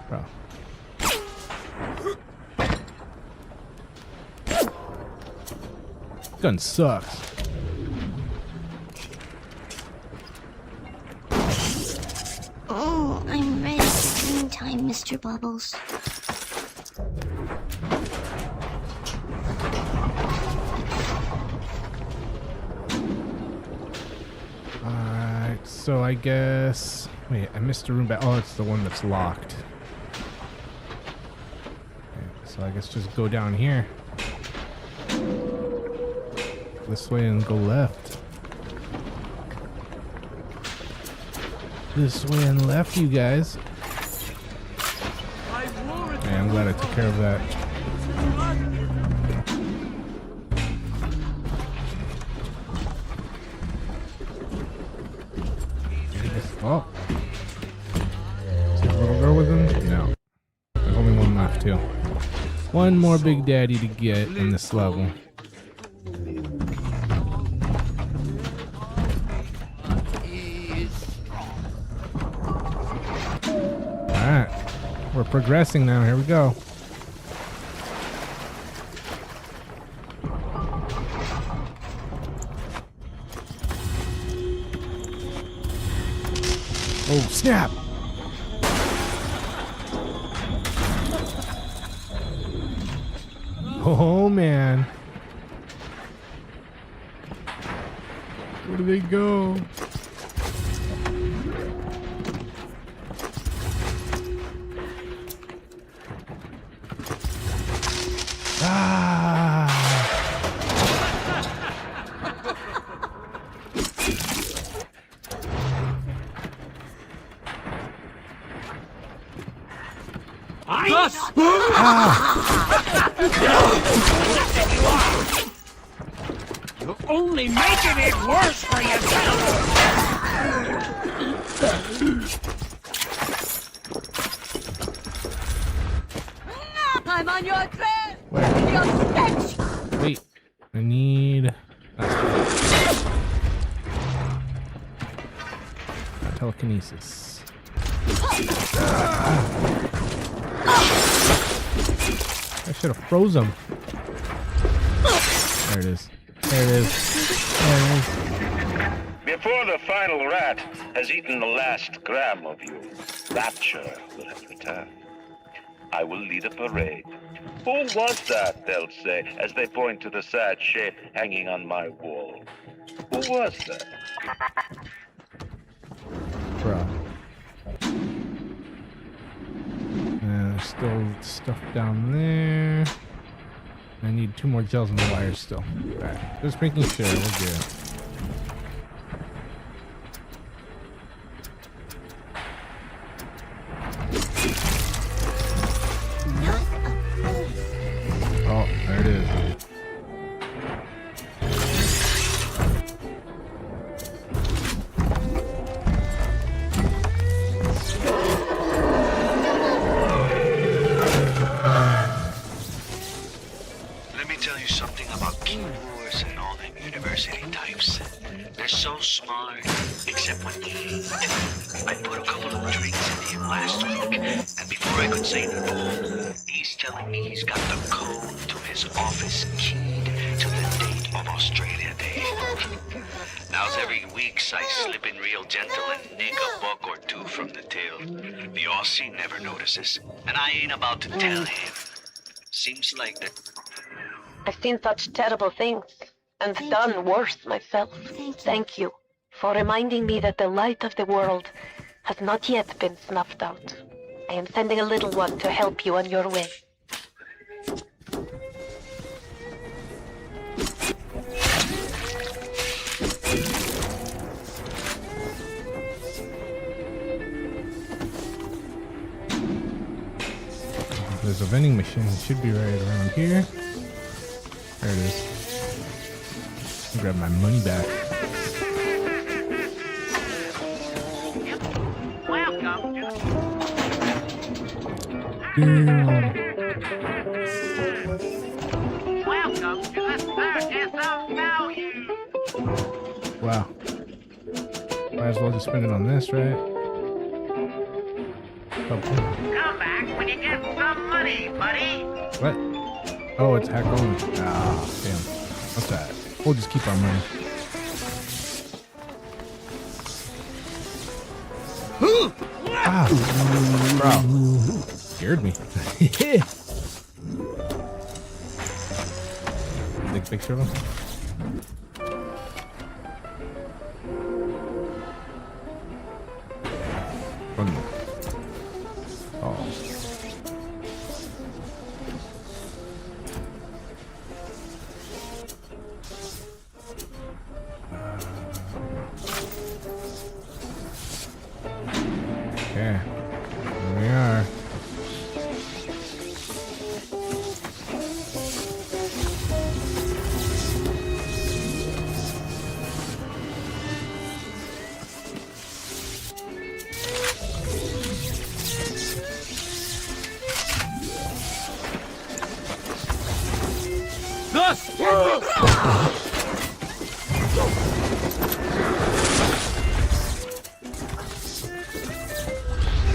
Bro. Gun sucks. Oh, I'm ready for screen time, Mr. Bubbles. Alright, so I guess... Wait, I missed a room back. Oh, it's the one that's locked. Okay, so I guess just go down here. This way and go left. This way and left, you guys. Yeah, I'm glad I took care of that. Oh. Is there a little girl with him? No. There's only one left, too. One more Big Daddy to get in this level. Alright. We're progressing now. Here we go. Oh, snap! Oh, man. Where do they go? You're only making it worse for yourself. I'm on your trail. Where? Your stench. Wait, I need telekinesis. I should have froze him. There it is. There it is. There it is. Before the final rat has eaten the last gram of you, Rapture will have returned. I will lead a parade. Who was that, they'll say, as they point to the sad shape hanging on my wall. Who was that? Bro. There's still stuff down there. I need 2 more gels in the wires still. Alright, just making sure we're good. Oh, there it is. Let me tell you something about keyboards and all them university types. They're so smart, except when I put a couple of drinks in him last week, and before I could say no, he's telling me he's got the code to his office keyed to the date of Australia Day. Now's every week's I slip in real gentle and nick a buck or 2 from the till. The Aussie never notices, and I ain't about to tell him. Seems like that. I've seen such terrible things and done worse myself. Thank you for reminding me that the light of the world has not yet been snuffed out. I am sending a little one to help you on your way. There's a vending machine. It should be right around here. There it is. I'll grab my money back. Welcome to Welcome to the circus of value. Wow. Might as well just spend it on this, right? Come back when you get some money, buddy. What? Oh, it's hack only. Ah, damn. What's that? We'll just keep our money. Ah, bro. Scared me. Big picture of him. One more. Oh. Okay, here we are.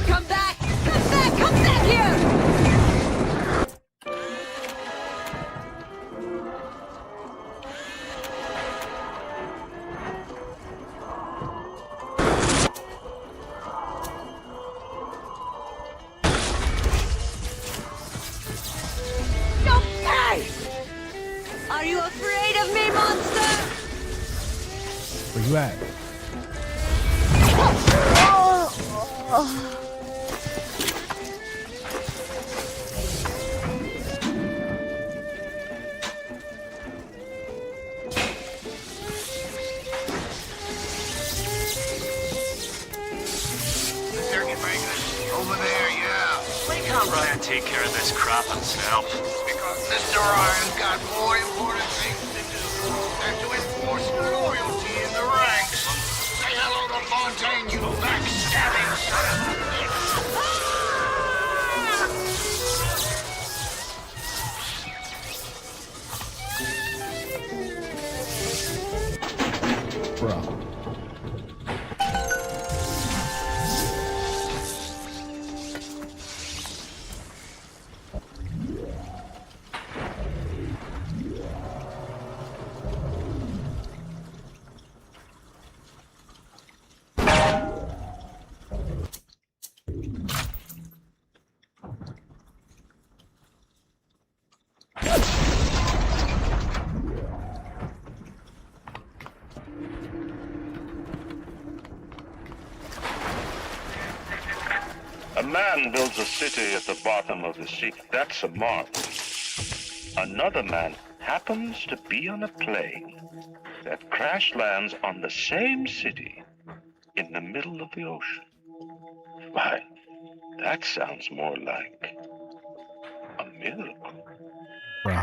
Come back! Come back! Come back here! Okay! Are you afraid of me, monster? Where you at? Circuit breaker. Over there, yeah. Wake up, Ryan T. take care of this crap themselves. Because Mr. Ryan's got more important things to do than to enforce loyalty in the ranks. Say hello to Fontaine, you backstabbing son of a Bro. A man builds a city at the bottom of the sea. That's a marvel. Another man happens to be on a plane that crash lands on the same city in the middle of the ocean. Why, that sounds more like a miracle. Bro.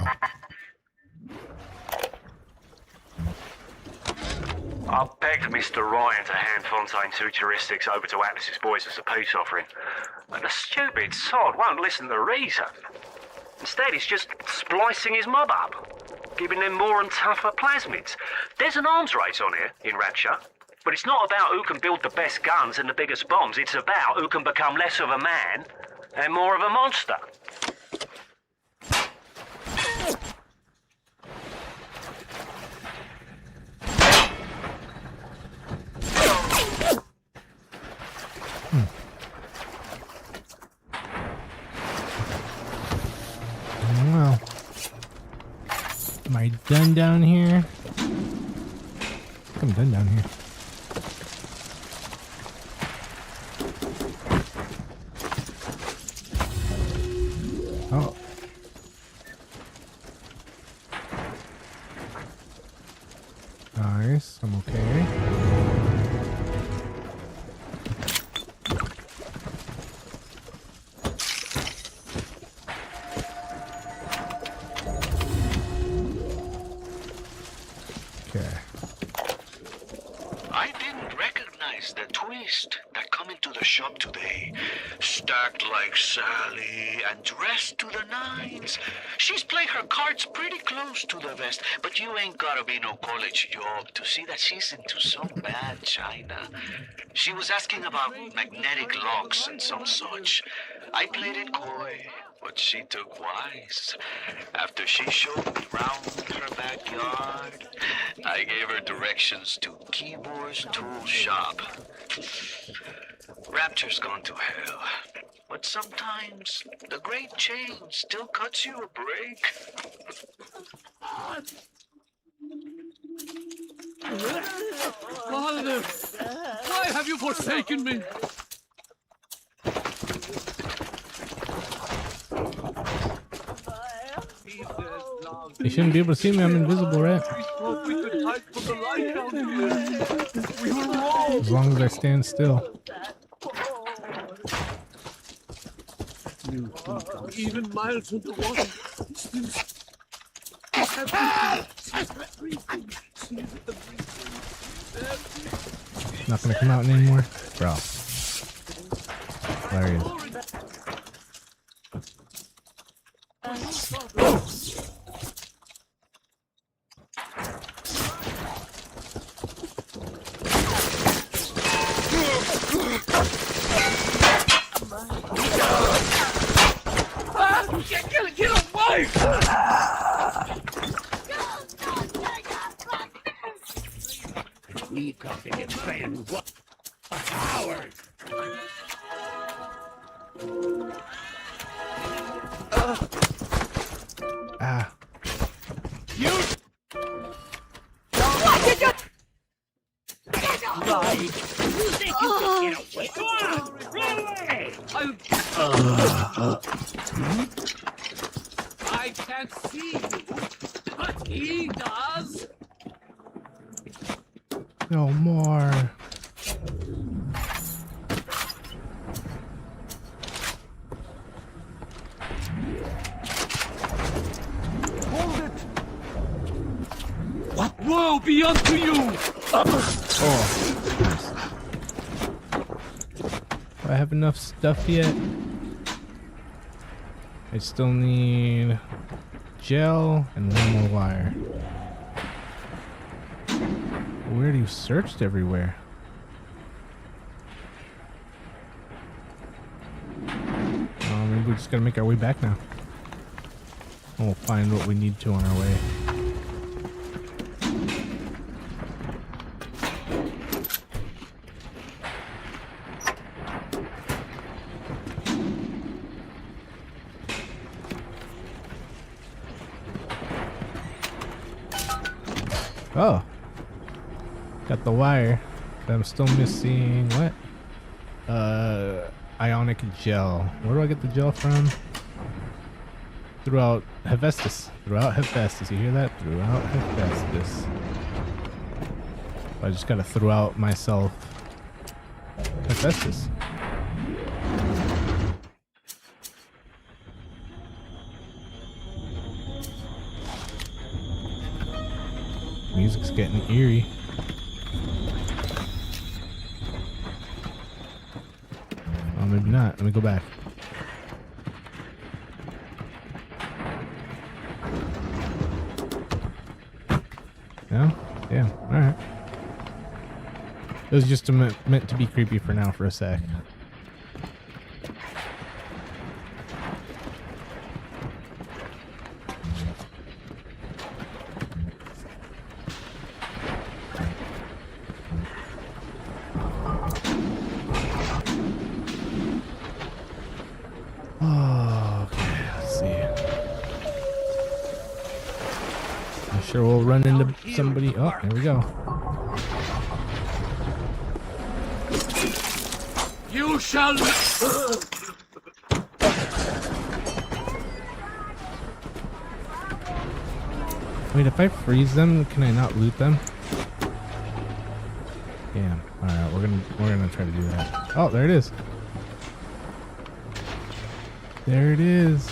I begged Mr. Ryan to hand Fontaine's heuristics over to Atlas's boys as a peace offering, and the stupid sod won't listen to reason. Instead, he's just splicing his mob up, giving them more and tougher plasmids. There's an arms race on here in Rapture, but it's not about who can build the best guns and the biggest bombs. It's about who can become less of a man and more of a monster. Well, am I done down here? I'm done down here. Oh. Nice, I'm okay. I didn't recognize the twist that come into the shop today. Stacked like Sally and dressed to the nines. She's played her cards pretty close to the vest, but you ain't gotta be no college job to see that she's into some bad china. She was asking about magnetic locks and some such. I played it coy, but she took wise. After she showed me round her backyard, I gave her directions to Keyboard's tool shop. Rapture's gone to hell, but sometimes the great change still cuts you a break. Father, why have you forsaken me? They shouldn't be able to see me. I'm invisible, right? We could hide from the light down here. We were wrong. As long as I stand still. Even miles underwater, still Not gonna come out anymore, bro. There he is. Get away! We got to defend what? A coward! You! What did you? Right. You think you can get away? Go on! Run away! I can't see you, but he does. No more. be unto you! Oh. Do I have enough stuff yet? I still need gel and one more wire. Where do you searched everywhere? Oh, maybe we just gotta make our way back now. And we'll find what we need to on our way. Oh, got the wire, but I'm still missing what? Ionic gel. Where do I get the gel from? Throughout Hephaestus. Throughout Hephaestus. You hear that? Throughout Hephaestus. I just gotta throw out myself Hephaestus. Music's getting eerie. Oh, maybe not. Let me go back. No? Yeah. Alright. It was just meant to be creepy for now for a sec. Sure, we'll run into somebody. Oh, here we go. You shall. Wait, if I freeze them, can I not loot them? Damn. All right, we're gonna try to do that. Oh, there it is. There it is.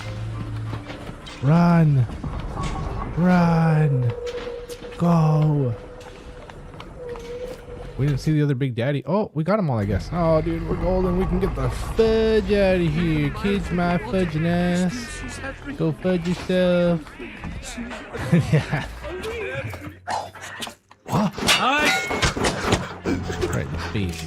Run. Run! Go! We didn't see the other Big Daddy. Oh, we got them all, I guess. Oh, dude, we're golden. We can get the fudge out of here. Kids, my fudging ass. Go fudge yourself. Yeah. What? Right in the face.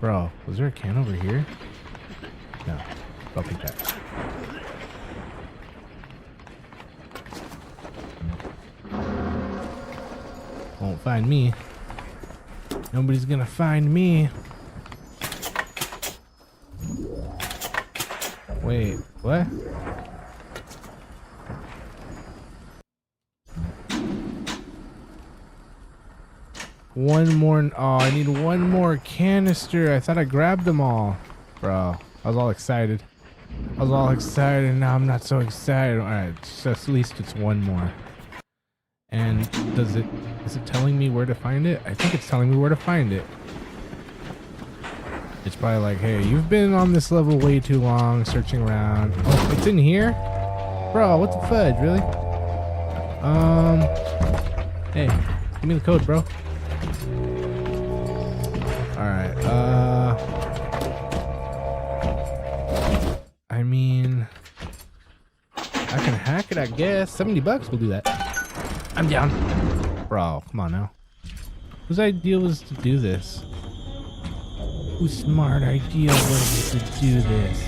Bro, was there a can over here? No. I'll take that. Won't find me. Nobody's gonna find me. Wait, what? One more. Oh, I need one more canister. I thought I grabbed them all. Bro, I was all excited. And now I'm not so excited. Alright, so at least it's one more. And is it telling me where to find it? I think it's telling me where to find it. It's probably like, hey, you've been on this level way too long, searching around. Oh, it's in here? Bro, what the fudge, really? Hey, give me the code, bro. Alright, I mean, I can hack it, I guess. $70 will do that. I'm down. Bro, come on now. Whose idea was to do this? Whose smart idea was it to do this?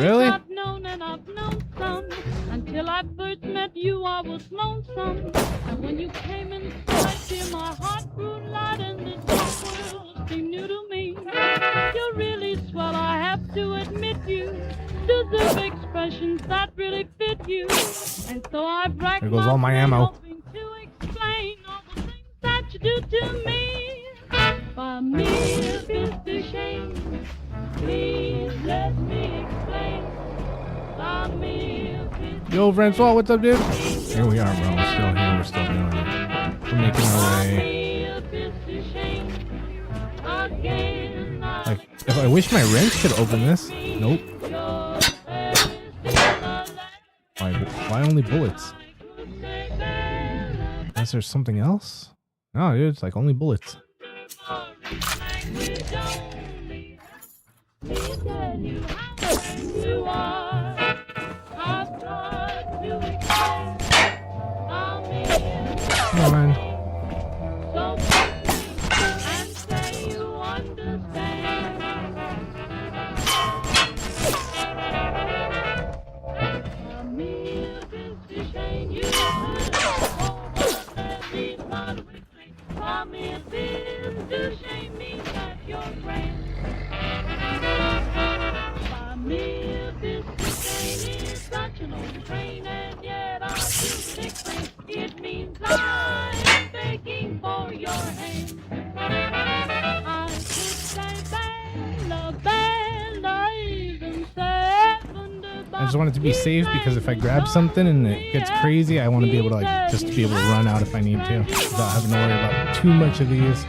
Really? I've known some. Until I first met you, I was lonesome. And when you came inside, dear, my heart grew light and the dark world seemed new to me. You're really swell, I have to admit you deserve expressions that really fit you. And so I bragged there goes all my ammo. hoping to explain all the things that you do to me. For me, if it's a shame, please let me Yo, Francois, what's up, dude? Here we are, bro. We're still here. We're still doing it. We're making our way. Like, if I wish my wrench could open this. Nope. Why only bullets? Unless there's something else? No, dude, it's like only bullets. Come on. It means I'm begging for your hand. I could say Bella, Bella, even say I just want it to be safe because if I grab something and it gets crazy, I want to be able to like just be able to run out if I need to without having to worry about too much of these.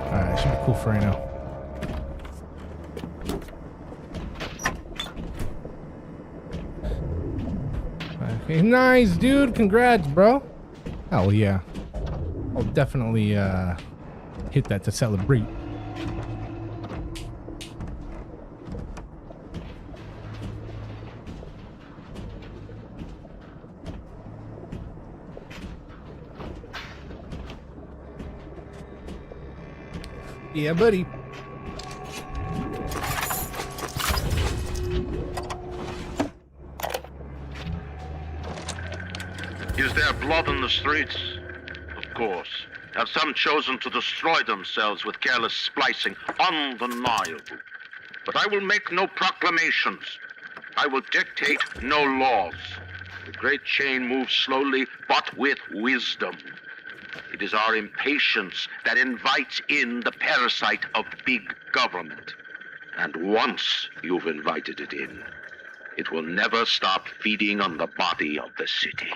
Alright, should be cool for right now. Okay, nice, dude. Congrats, bro. Hell yeah. I'll definitely hit that to celebrate. Yeah, buddy. Is there blood in the streets? Of course. Have some chosen to destroy themselves with careless splicing? Undeniable. But I will make no proclamations. I will dictate no laws. The great chain moves slowly, but with wisdom. It is our impatience that invites in the parasite of big government. And once you've invited it in, it will never stop feeding on the body of the city.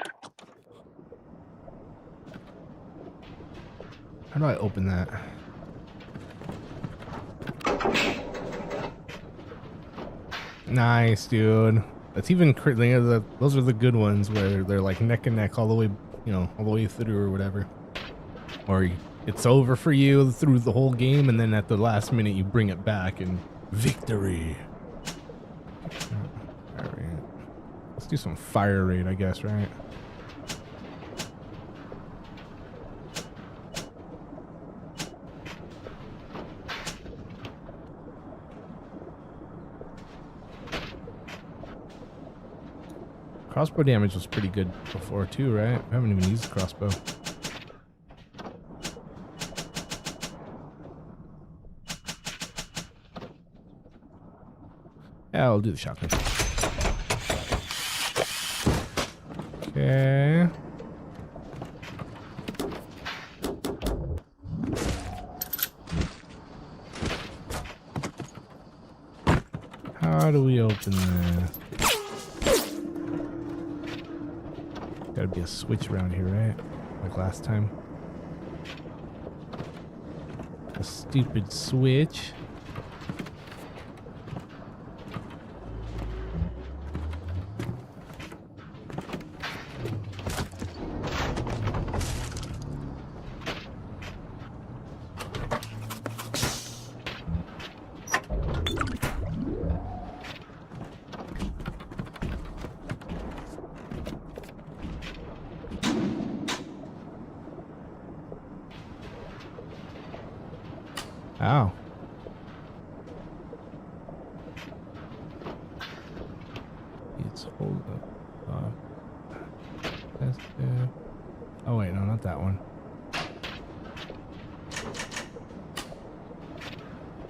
How do I open that? Nice, dude. That's even those are the good ones where they're like neck and neck all the way, you know, all the way through or whatever. Or it's over for you through the whole game, and then at the last minute you bring it back and victory. All right. Let's do some fire raid, I guess, right? Crossbow damage was pretty good before too, right? I haven't even used the crossbow. Yeah, I'll do the shotgun. Okay. How do we open that? Gotta be a switch around here, right? Like last time. A stupid switch. Ow. It's hold up. That's good. Oh wait, no, not that one.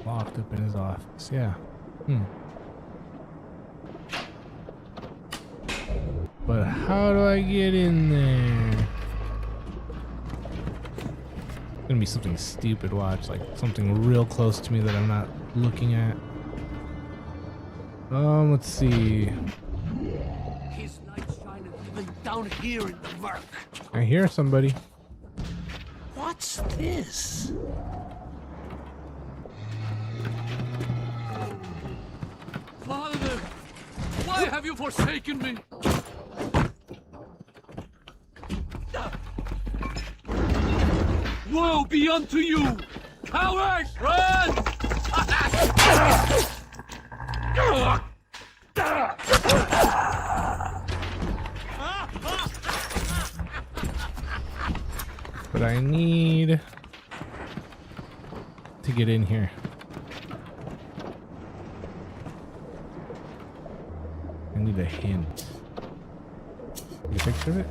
Locked up in his office. Yeah. But how do I get in there? It's gonna be something stupid, watch. Like something real close to me that I'm not looking at. Let's see. His light shining even down here in the murk. I hear somebody. What's this? Father, why have you forsaken me? Woe be unto you! Cowards, run! But I need to get in here. I need a hint. Get a picture of it?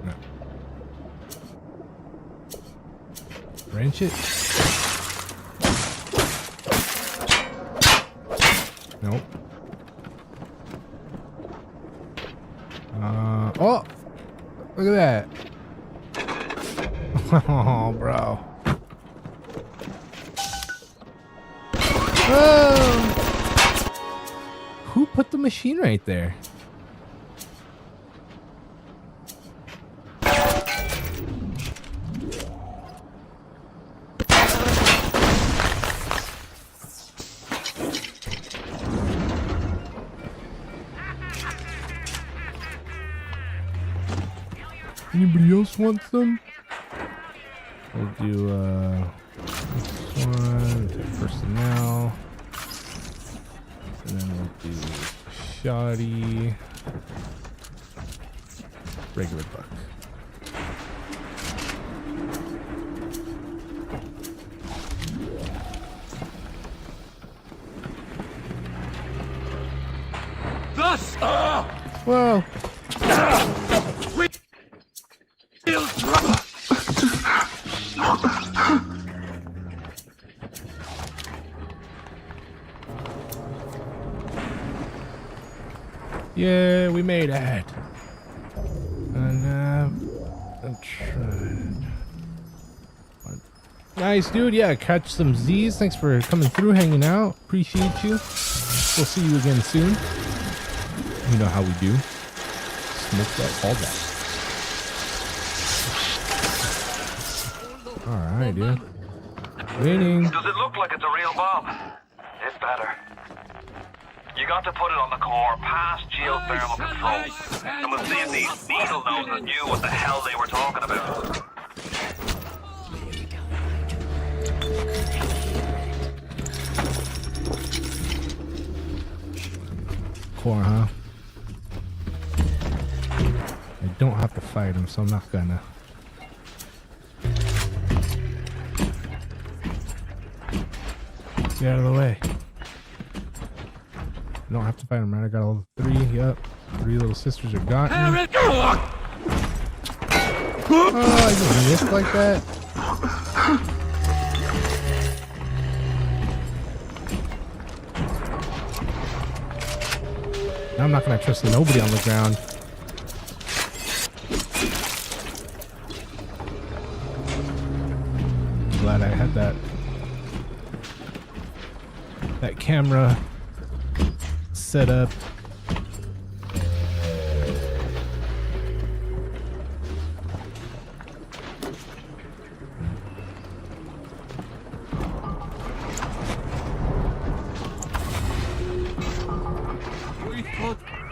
No. Wrench it? Nope. Oh! Look at that. Oh, bro. Oh! Who put the machine right there? Anybody else want some? We'll do this one, take personnel, and then we'll do shoddy, regular buck. Thus! Whoa! Yeah, we made it. And I'm trying. Nice, dude. Yeah, catch some Z's. Thanks for coming through, hanging out. Appreciate you. We'll see you again soon. You know how we do. Smoke that, all that. All right, dude. Waiting. Does it look like it's a real bomb? It better. You got to put it on the core, past geothermal control. And we'll see if these needle noses knew what the hell they were talking about. Core, huh? I don't have to fight him, so I'm not gonna. Get out of the way. I don't have to fight him, right? I got all three. Yep. Three little sisters are gone. Oh, I just missed like that. Now I'm not gonna trust nobody on the ground. I'm glad I had that camera set up.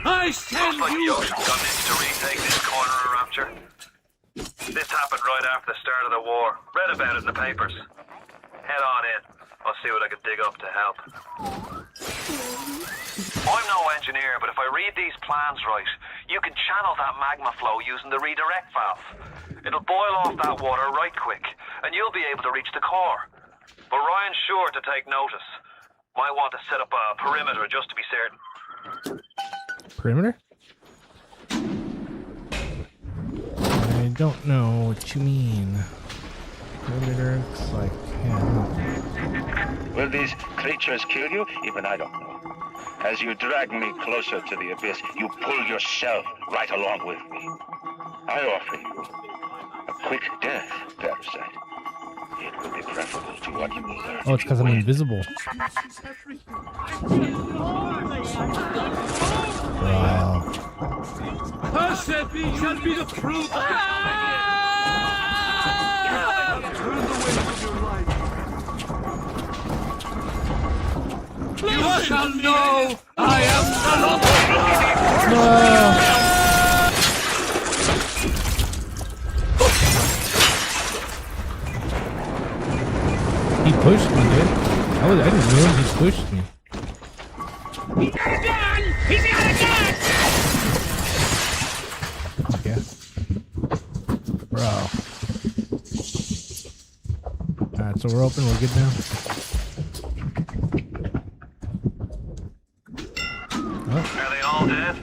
I send Looks like you. the ocean's gone in to retake this corner of Rapture. This happened right after the start of the war. Read about it in the papers. Head on in. I'll see what I can dig up to help. I'm no engineer, but if I read these plans right, you can channel that magma flow using the redirect valve. It'll boil off that water right quick, and you'll be able to reach the core. But Ryan's sure to take notice. Might want to set up a perimeter just to be certain. Perimeter? I don't know what you mean. Perimeter looks like, yeah, Will these creatures kill you? Even I don't know. As you drag me closer to the abyss, you pull yourself right along with me. I offer you a quick death, Parasite. It will be preferable to what you will learn. Oh, it's because I'm invisible. Wow. Persephone shall be the proof. Turn the way from your life. You shall know I am the Lord. He pushed me, dude. I didn't realize he pushed me. He's got a gun! He's got a gun! Okay. Bro. Alright, so we're open. We're good now. Are they all dead?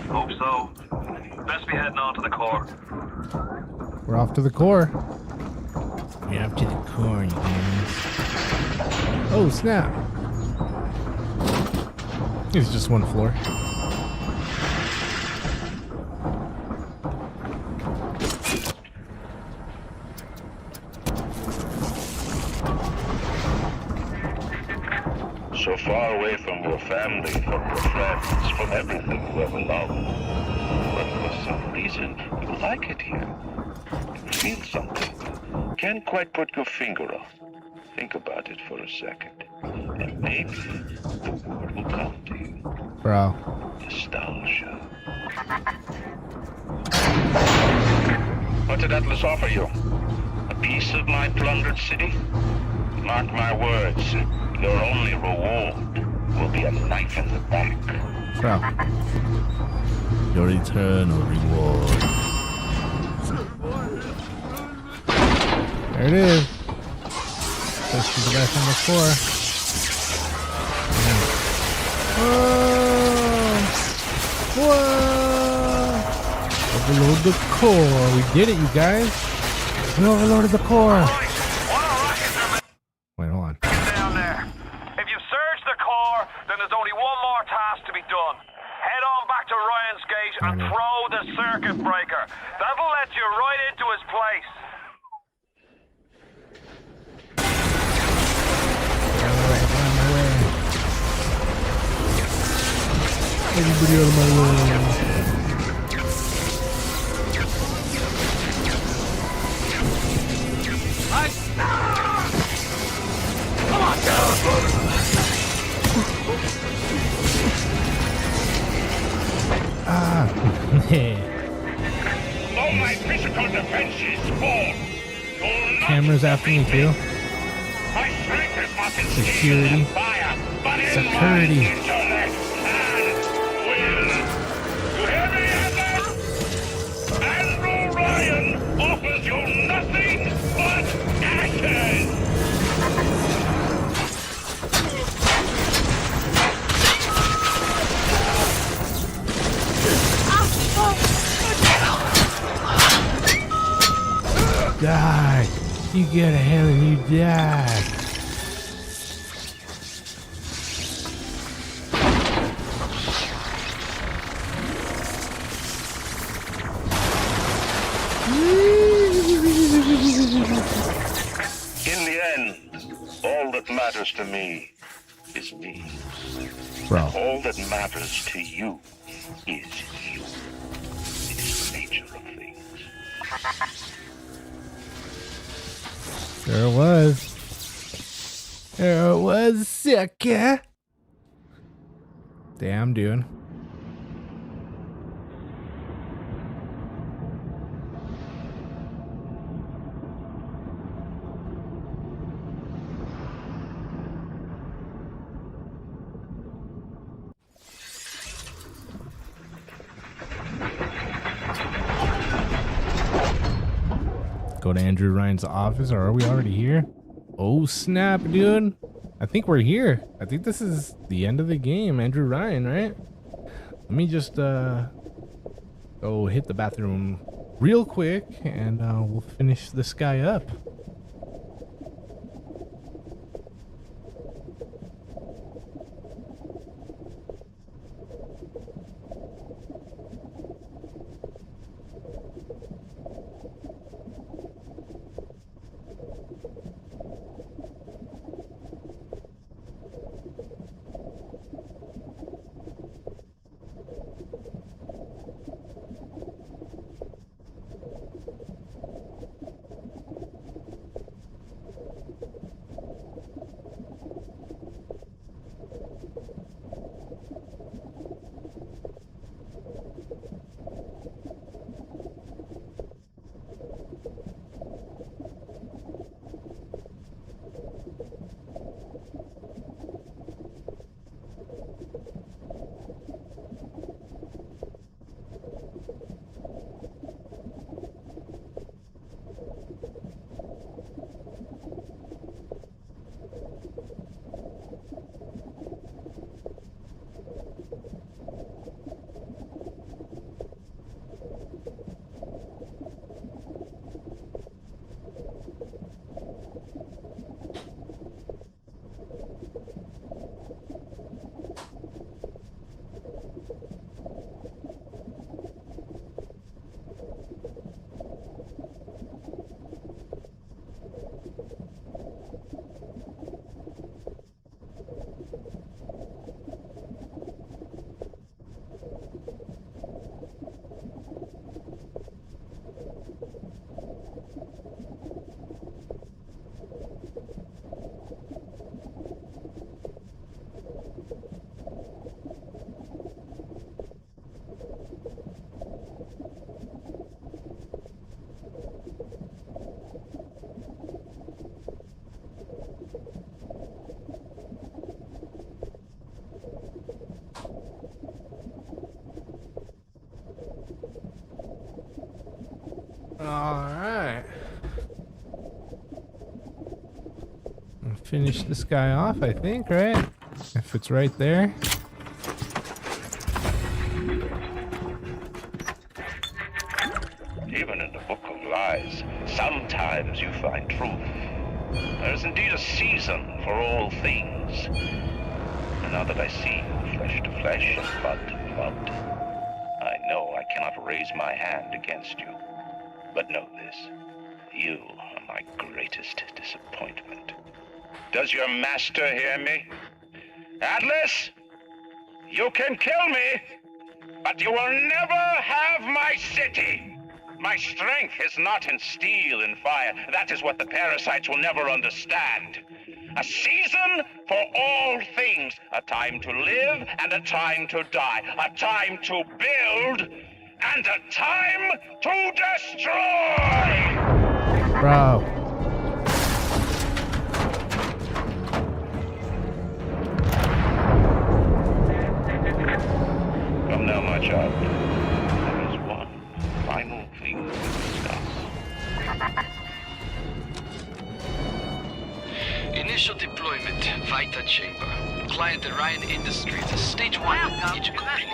Hope so. Best be heading on to the core. We're off to the core. We're off to the core, you guys. Oh, snap. It's just one floor. So far away from your family, from your friends, from everything you ever loved. But for some reason, you like it here. You feel something. Can't quite put your finger on. Think about it for a second. And maybe the word will come to you. Bro. Nostalgia. What did Atlas offer you? A piece of my plundered city? Mark my words. Your only reward will be a knife in the back. Bro. Your eternal reward. There it is. Let's see the back on the floor. Whoa! Whoa! Overload the core. We did it, you guys. We overloaded the core. Wait, hold on. Down there. If you've surged the core, then there's only one more task to be done. Head on back to Ryan's Gate and throw the circuit breaker. That'll let you right into his place. Everybody out of my way. Come on, Ah. All my physical defenses fall. Cameras after me too. My strength must Security. fire, but in Security. my intellect and will. You hear me, Adler? Andrew Ryan offers you nothing but ashes. Die. You get a hand and you die. In the end, all that matters to me is me. Bro. All that matters to you is you. It's the nature of things. There it was. There it was, sucker. Damn, dude. Go to Andrew Ryan's office, or are we already here? Oh snap, dude. I think we're here. I think this is the end of the game, Andrew Ryan, right? Let me just go hit the bathroom real quick and we'll finish this guy up. Alright. I'll finish this guy off, I think, right? If it's right there. Even in the book of lies, sometimes you find truth. There is indeed a season for all things. And now that I see you flesh to flesh and blood to blood, I know I cannot raise my hand against you. But know this, you are my greatest disappointment. Does your master hear me? Atlas, you can kill me, but you will never have my city. My strength is not in steel and fire. That is what the parasites will never understand. A season for all things. A time to live and a time to die. A time to build and a time to destroy! Bro. Come now, my child. There is one final thing to discuss. Initial deployment, Vita Chamber. Client Orion Industries, stage 1. Mission complete.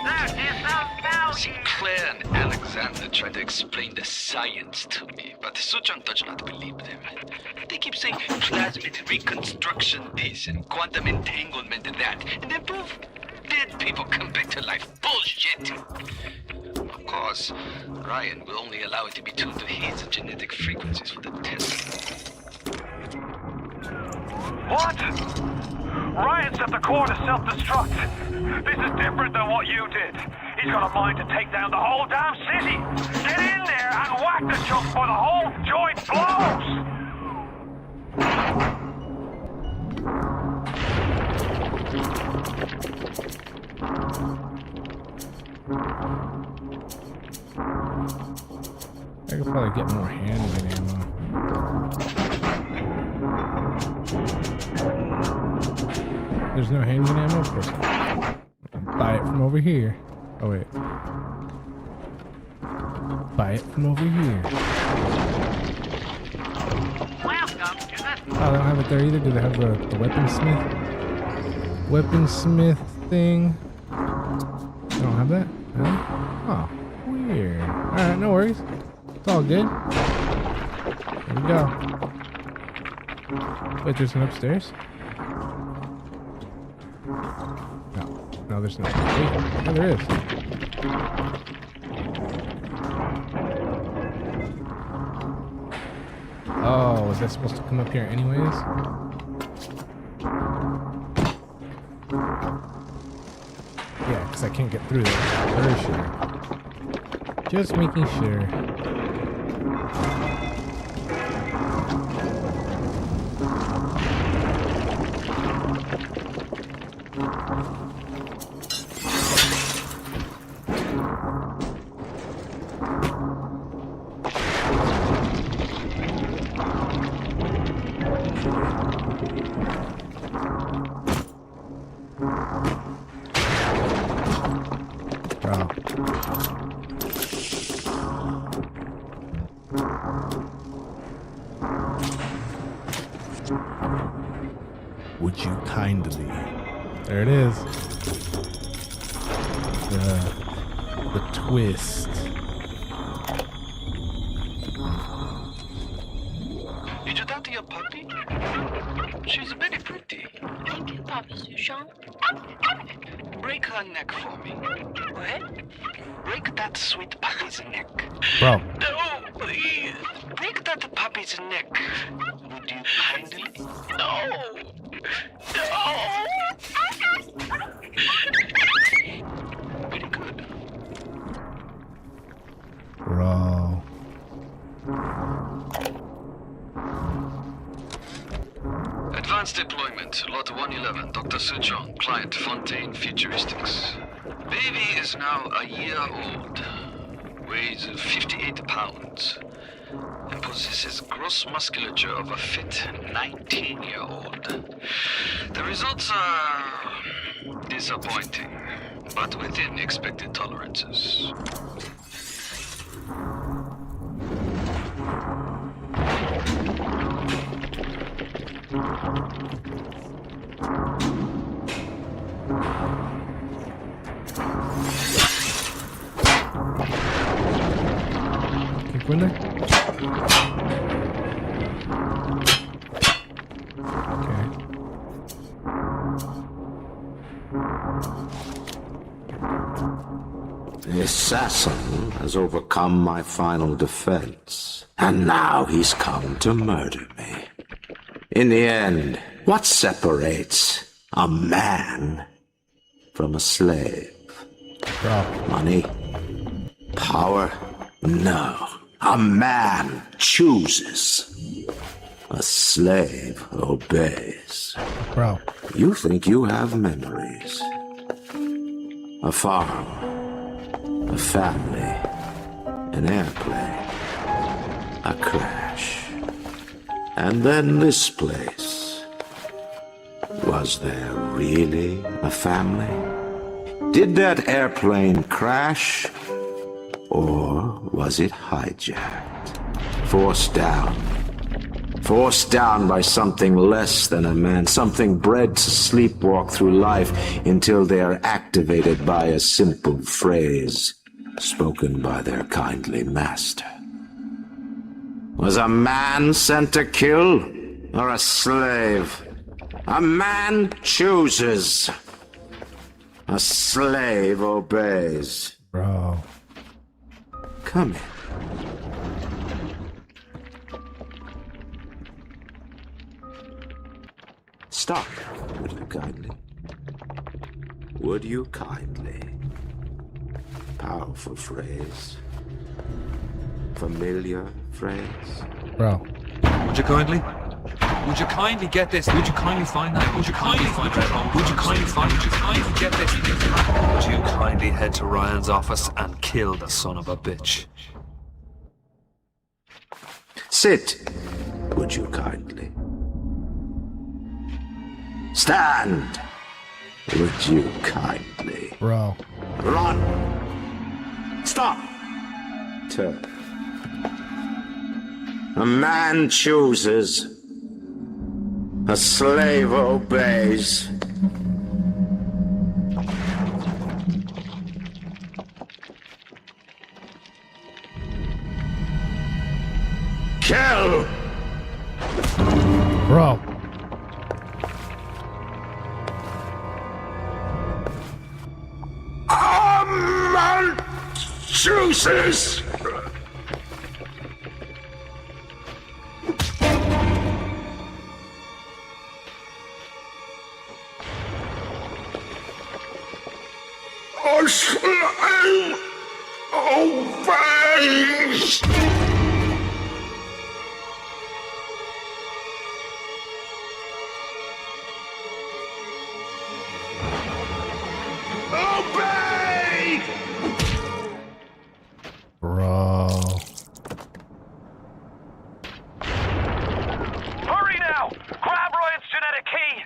Sinclair and Alexander tried to explain the science to me, but Suchong does not believe them. They keep saying plasmid reconstruction this and quantum entanglement that, and then poof, dead people come back to life. Bullshit! Of course, Ryan will only allow it to be tuned to his genetic frequencies for the testing. What? Ryan set the core to self-destruct. This is different than what you did. He's got a mind to take down the whole damn city. Get in there and whack the chunk before the whole joint blows! I could probably get more handgun ammo. There's no handgun ammo? Of course not. Buy it from over here. Oh, wait. Buy it from over here. Oh, they don't have it there either. Do they have the weaponsmith? Weaponsmith thing? They don't have that? No? Oh, weird. Alright, no worries. It's all good. There we go. Wait, there's an upstairs? No, there's not. Wait, oh, there is. Oh, was that supposed to come up here anyways? Yeah, because I can't get through there. Very sure. Just making sure. Would you kindly? There it is. The twist. Did you talk to your puppy? She's very pretty. Thank you, Papa Sushong. Break her neck for me. What? Break that sweet puppy's neck. Bro. No, please. Break that puppy's neck. Would you kindly? No. No. Very good. Bro. Advanced deployment, Lot 111, Dr. Suchong, client Fontaine Futuristics. Baby is now a year old, weighs 58 pounds, and possesses gross musculature of a fit 19-year-old. The results are disappointing, but within expected tolerances. Keep going there. The assassin has overcome my final defense, and now he's come to murder me. In the end, what separates a man from a slave? Money? Power? No. A man chooses. A slave obeys. Bro. You think you have memories. A farm. A family. An airplane. A crash. And then this place. Was there really a family? Did that airplane crash? Or was it hijacked? Forced down. Forced down by something less than a man, something bred to sleepwalk through life until they are activated by a simple phrase spoken by their kindly master. Was a man sent to kill or a slave? A man chooses. A slave obeys. Bro. Come in. Stop, would you kindly? Would you kindly? Powerful phrase. Familiar phrase. Bro. Would you kindly? Would you kindly get this? Would you kindly find that? Would you kindly find that? Would you kindly find? Would you kindly get this? Would you kindly head to Ryan's office and kill the son of a bitch? Sit, would you kindly? Stand, would you kindly? Bro. Run. Stop. Turn. A man chooses. A slave obeys. Kill! Bro. A man chooses! A slave obeys! Obey! Bro. Hurry now! Grab Ryan's genetic key!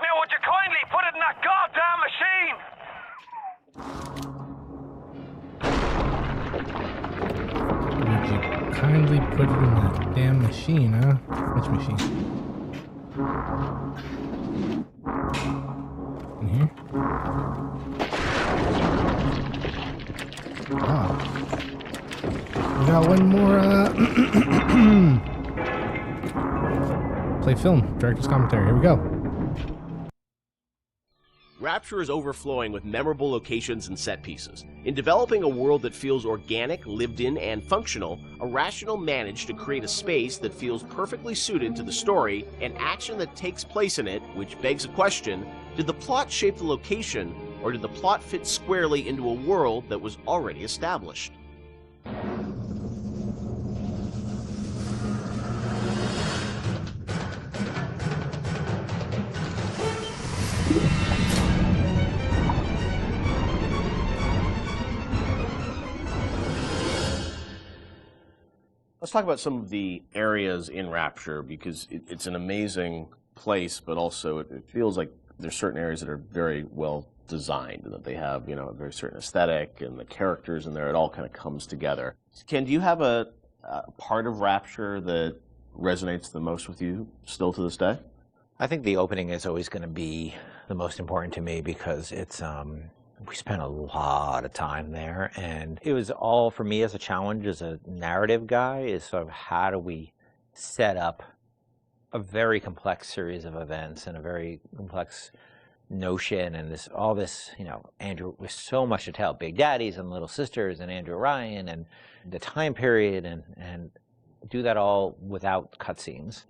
Now would you kindly put it in that goddamn machine? Would you kindly put it in that damn machine, huh? Which machine? In here? Wow. We got one more, play film, director's commentary. Here we go. Rapture is overflowing with memorable locations and set pieces. In developing a world that feels organic, lived in, and functional, Irrational managed to create a space that feels perfectly suited to the story and action that takes place in it, which begs a question: did the plot shape the location, or did the plot fit squarely into a world that was already established? Let's talk about some of the areas in Rapture, because it's an amazing place, but also it feels like there's certain areas that are very well designed, and that they have, a very certain aesthetic, and the characters in there, it all kind of comes together. Ken, do you have a part of Rapture that resonates the most with you still to this day? I think the opening is always going to be the most important to me because it's we spent a lot of time there, and it was all for me as a challenge as a narrative guy is sort of how do we set up a very complex series of events and a very complex notion and all this, Andrew, with so much to tell, Big Daddies and Little Sisters and Andrew Ryan and the time period and do that all without cutscenes.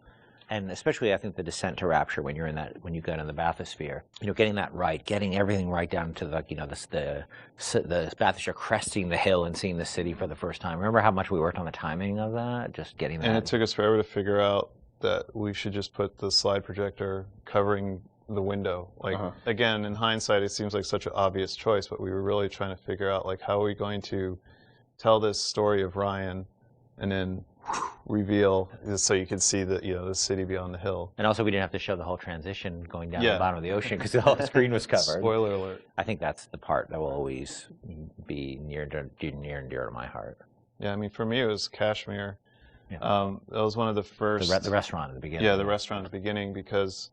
And especially, I think the descent to Rapture when you get in the bathysphere, getting that right, getting everything right down to the bathysphere cresting the hill and seeing the city for the first time. Remember how much we worked on the timing of that? Just getting that. And it took us forever to figure out that we should just put the slide projector covering the window. Again, in hindsight, it seems like such an obvious choice, but we were really trying to figure out, how are we going to tell this story of Ryan and then reveal so you can see the city beyond the hill. And also we didn't have to show the whole transition going down to the bottom of the ocean because the whole screen was covered. Spoiler alert. I think that's the part that will always be near and dear to my heart. Yeah, I mean, for me it was Kashmir. Yeah. That was one of the first... The restaurant at the beginning. Yeah, the restaurant at the beginning, because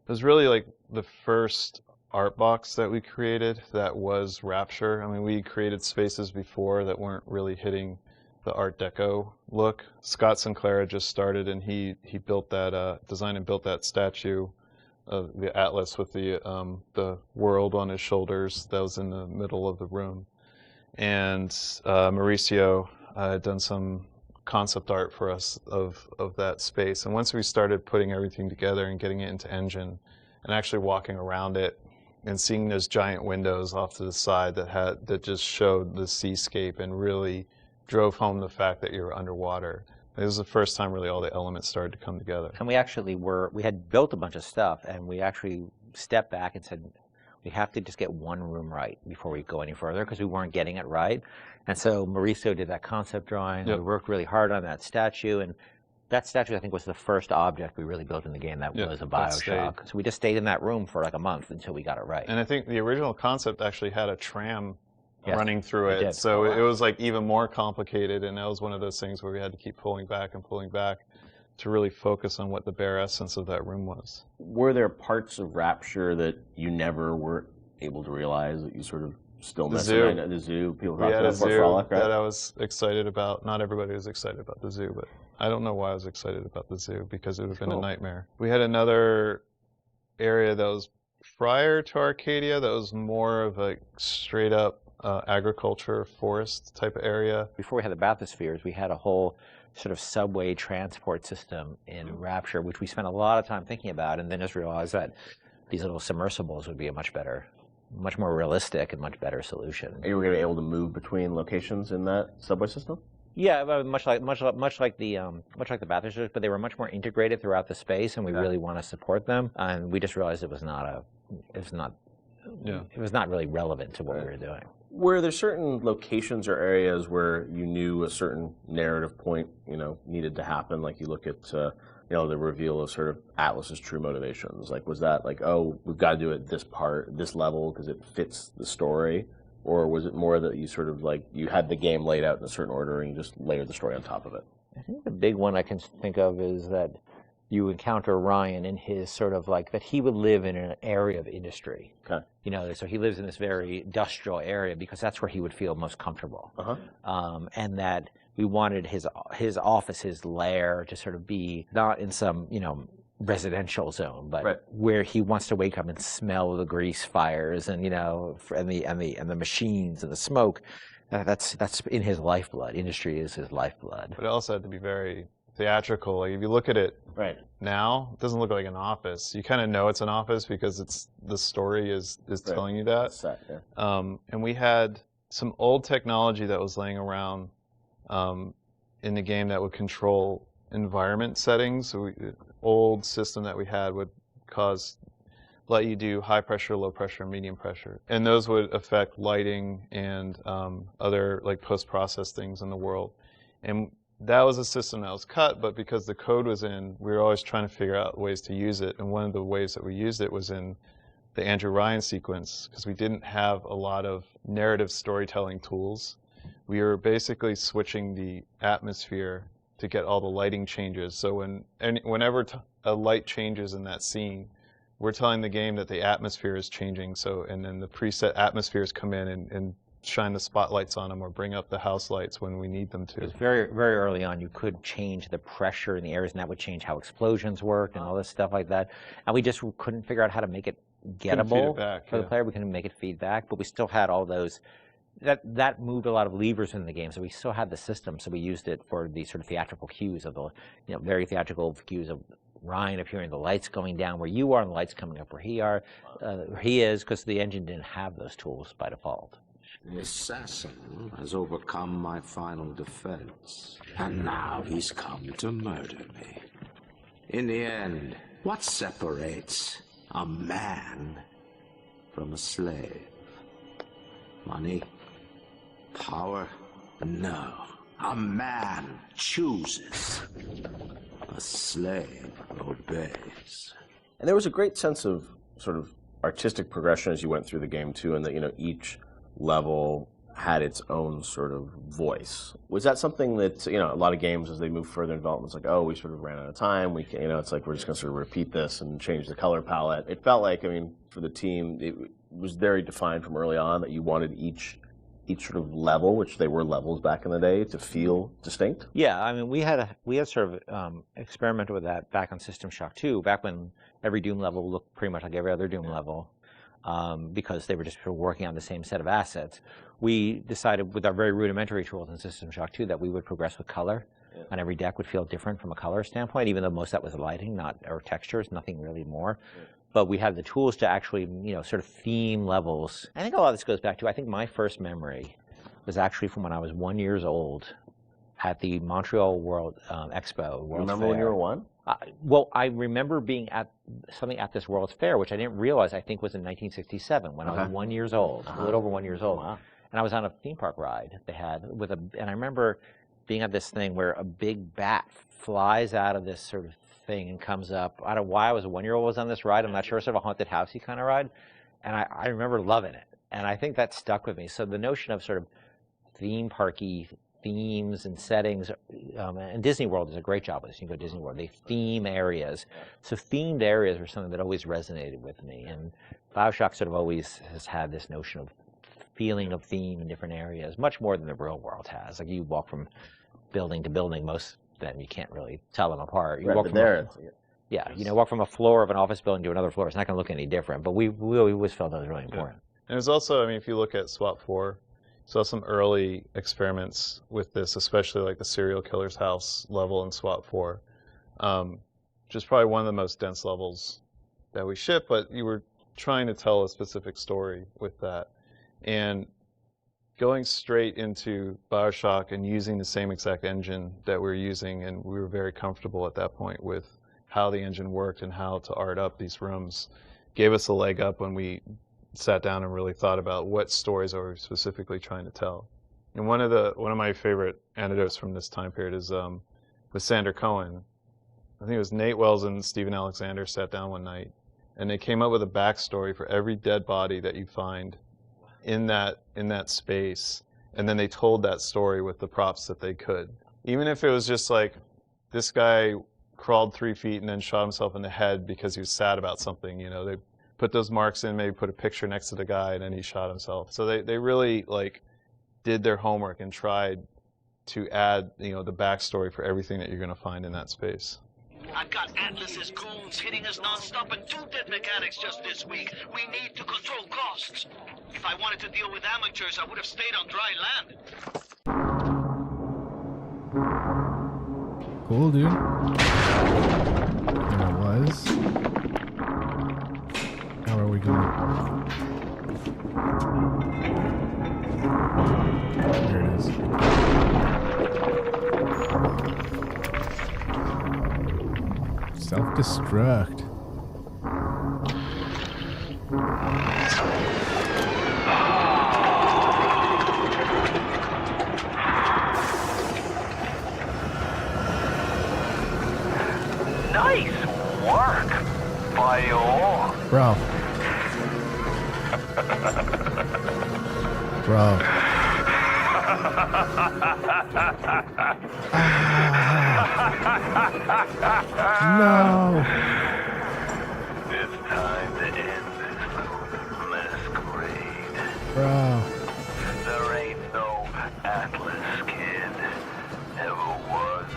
it was really the first art box that we created that was Rapture. I mean, we created spaces before that weren't really hitting the Art Deco look. Scott Sinclair had just started, and he built that, designed and built that statue of the Atlas with the world on his shoulders that was in the middle of the room. And Mauricio had done some concept art for us of that space. And once we started putting everything together and getting it into Engine and actually walking around it and seeing those giant windows off to the side that just showed the seascape and really drove home the fact that you were underwater. It was the first time really all the elements started to come together. And we had built a bunch of stuff, and we actually stepped back and said, we have to just get one room right before we go any further because we weren't getting it right. And so Mauricio did that concept drawing. Yep. We worked really hard on that statue, and that statue I think was the first object we really built in the game that was a Bioshock. So we just stayed in that room for a month until we got it right. And I think the original concept actually had a tram running through it. So it was even more complicated, and that was one of those things where we had to keep pulling back to really focus on what the bare essence of that room was. Were there parts of Rapture that you never were able to realize that you sort of still missed? The zoo, people talk about Frolic, right? That I was excited about. Not everybody was excited about the zoo, but I don't know why I was excited about the zoo, because it would have been a nightmare. We had another area that was prior to Arcadia that was more of a straight up agriculture, forest type of area. Before we had the bathyspheres, we had a whole sort of subway transport system in Rapture, which we spent a lot of time thinking about, and then just realized that these little submersibles would be a much more realistic and much better solution. And you were going to be able to move between locations in that subway system? Yeah, much like the bathyspheres, but they were much more integrated throughout the space, and we really want to support them. And we just realized it was not really relevant to what we were doing. Were there certain locations or areas where you knew a certain narrative point, needed to happen? Like you look at, the reveal of sort of Atlas's true motivations. Like, was that we've got to do it this level because it fits the story? Or was it more that you sort of you had the game laid out in a certain order and you just layered the story on top of it? I think the big one I can think of is that you encounter Ryan in his sort of that he would live in an area of industry. Okay. So he lives in this very industrial area because that's where he would feel most comfortable. And that we wanted his office, his lair, to sort of be not in some, residential zone, but where he wants to wake up and smell the grease fires and, and the machines and the smoke. That's in his lifeblood. Industry is his lifeblood. But it also had to be very theatrical. If you look at it now, it doesn't look like an office. You kind of know it's an office because the story is telling you that. Set, yeah. And we had some old technology that was laying around in the game that would control environment settings. So old system that we had would let you do high pressure, low pressure, medium pressure, and those would affect lighting and other post-process things in the world. And that was a system that was cut, but because the code was in, we were always trying to figure out ways to use it. And one of the ways that we used it was in the Andrew Ryan sequence, because we didn't have a lot of narrative storytelling tools. We were basically switching the atmosphere to get all the lighting changes. So whenever a light changes in that scene, we're telling the game that the atmosphere is changing. So, and then the preset atmospheres come in and shine the spotlights on them or bring up the house lights when we need them to. Because very, very early on, you could change the pressure in the areas, and that would change how explosions worked and all this stuff like that. And we just couldn't figure out how to make it gettable for the player. We couldn't make it feedback, but we still had all those. That moved a lot of levers in the game, so we still had the system. So we used it for the sort of theatrical cues of the, very theatrical cues of Ryan appearing, the lights going down where you are, and the lights coming up where he is, because the engine didn't have those tools by default. The assassin has overcome my final defense, and now he's come to murder me. In the end, what separates a man from a slave? Money? Power? No. A man chooses. A slave obeys. And there was a great sense of sort of artistic progression as you went through the game too, and that each level had its own sort of voice. Was that something that a lot of games as they move further in development, it's like, oh, we sort of ran out of time. We can, it's like we're just going to sort of repeat this and change the color palette. It felt like, for the team, it was very defined from early on that you wanted each sort of level, which they were levels back in the day, to feel distinct. Yeah, we had sort of experimented with that back on System Shock 2, back when every Doom level looked pretty much like every other Doom level. Because they were just working on the same set of assets. We decided with our very rudimentary tools in System Shock 2 that we would progress with color, and every deck would feel different from a color standpoint, even though most of that was lighting, or textures, nothing really more. But we had the tools to actually, sort of theme levels. I think a lot of this goes back to, I think my first memory was actually from when I was 1 year old at the Montreal World Expo. Remember when you were 1? Well, I remember being at something at this World's Fair, which I didn't realize, I think was in 1967, when I was 1 year old, a little over 1 year old. Wow. And I was on a theme park ride they had and I remember being at this thing where a big bat flies out of this sort of thing and comes up. I don't know why I was a 1 year old was on this ride. I'm not sure, sort of a haunted housey kind of ride. And I remember loving it. And I think that stuck with me. So the notion of sort of theme parky themes and settings, and Disney World does a great job with this. You can go to Disney World, they theme areas. So themed areas were something that always resonated with me. And Bioshock sort of always has had this notion of feeling of theme in different areas, much more than the real world has. Like you walk from building to building, most of them you can't really tell them apart. You walk from walk from a floor of an office building to another floor. It's not going to look any different, but we always felt that was really important. And there's also, if you look at SWAT 4, saw some early experiments with this, especially like the serial killer's house level in SWAT 4, which is probably one of the most dense levels that we ship, but you were trying to tell a specific story with that. And going straight into Bioshock and using the same exact engine that we're using, and we were very comfortable at that point with how the engine worked and how to art up these rooms, gave us a leg up when we sat down and really thought about what stories are we specifically trying to tell. And one of my favorite anecdotes from this time period is with Sander Cohen. I think it was Nate Wells and Stephen Alexander sat down one night, and they came up with a backstory for every dead body that you find in that space, and then they told that story with the props that they could. Even if it was just like, this guy crawled 3 feet and then shot himself in the head because he was sad about something, they put those marks in, maybe put a picture next to the guy, and then he shot himself. So they really did their homework and tried to add the backstory for everything that you're going to find in that space. I've got Atlas's goons hitting us non-stop and 2 dead mechanics just this week. We need to control costs. If I wanted to deal with amateurs, I would have stayed on dry land. Cool, dude. There it was. How are we going? There it is. Self-destruct. Nice work by you all. Bro. Bro. No. It's time to end this masquerade. Bro. There ain't no Atlas kid. Ever was.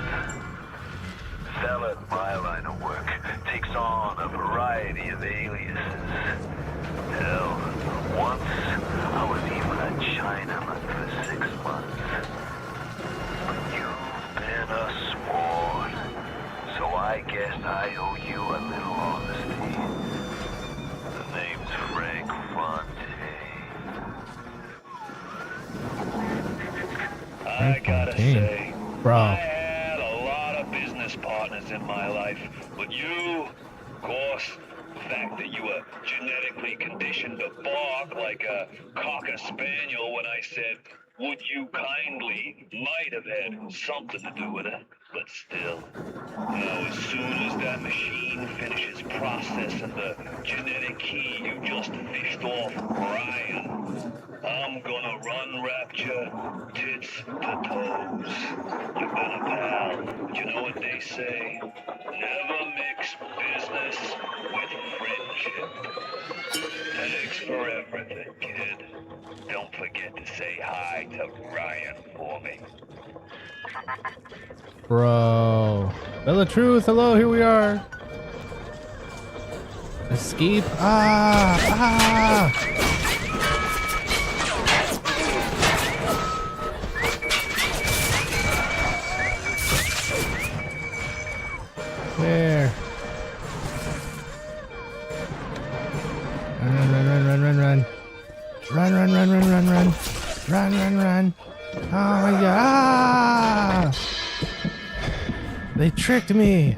Selling my line of work takes on a variety of aliases. Hell, once I was even a Chinaman for 6 months. But you've been a sworn, so I guess I owe you a little honesty. The name's Frank Fontaine. I gotta say, bro. I had a lot of business partners in my life, but you, of course, the fact that you were genetically conditioned to bark like a cocker spaniel when I said, would you kindly, might have had something to do with it, but still. Now, as soon as that machine finishes processing the genetic key you just fished off Ryan, I'm gonna run Rapture tits to toes. You've been a pal. You know what they say? Never mix business with friendship. Thanks for everything, kid. Don't forget to say hi to Ryan for me. Bro. Bella Truth, hello, here we are. Escape. Ah! Where? Run, run, run, run, run, run, run. Run, run, run, run, run, run. Run, run, run. Oh my god. Ah! They tricked me.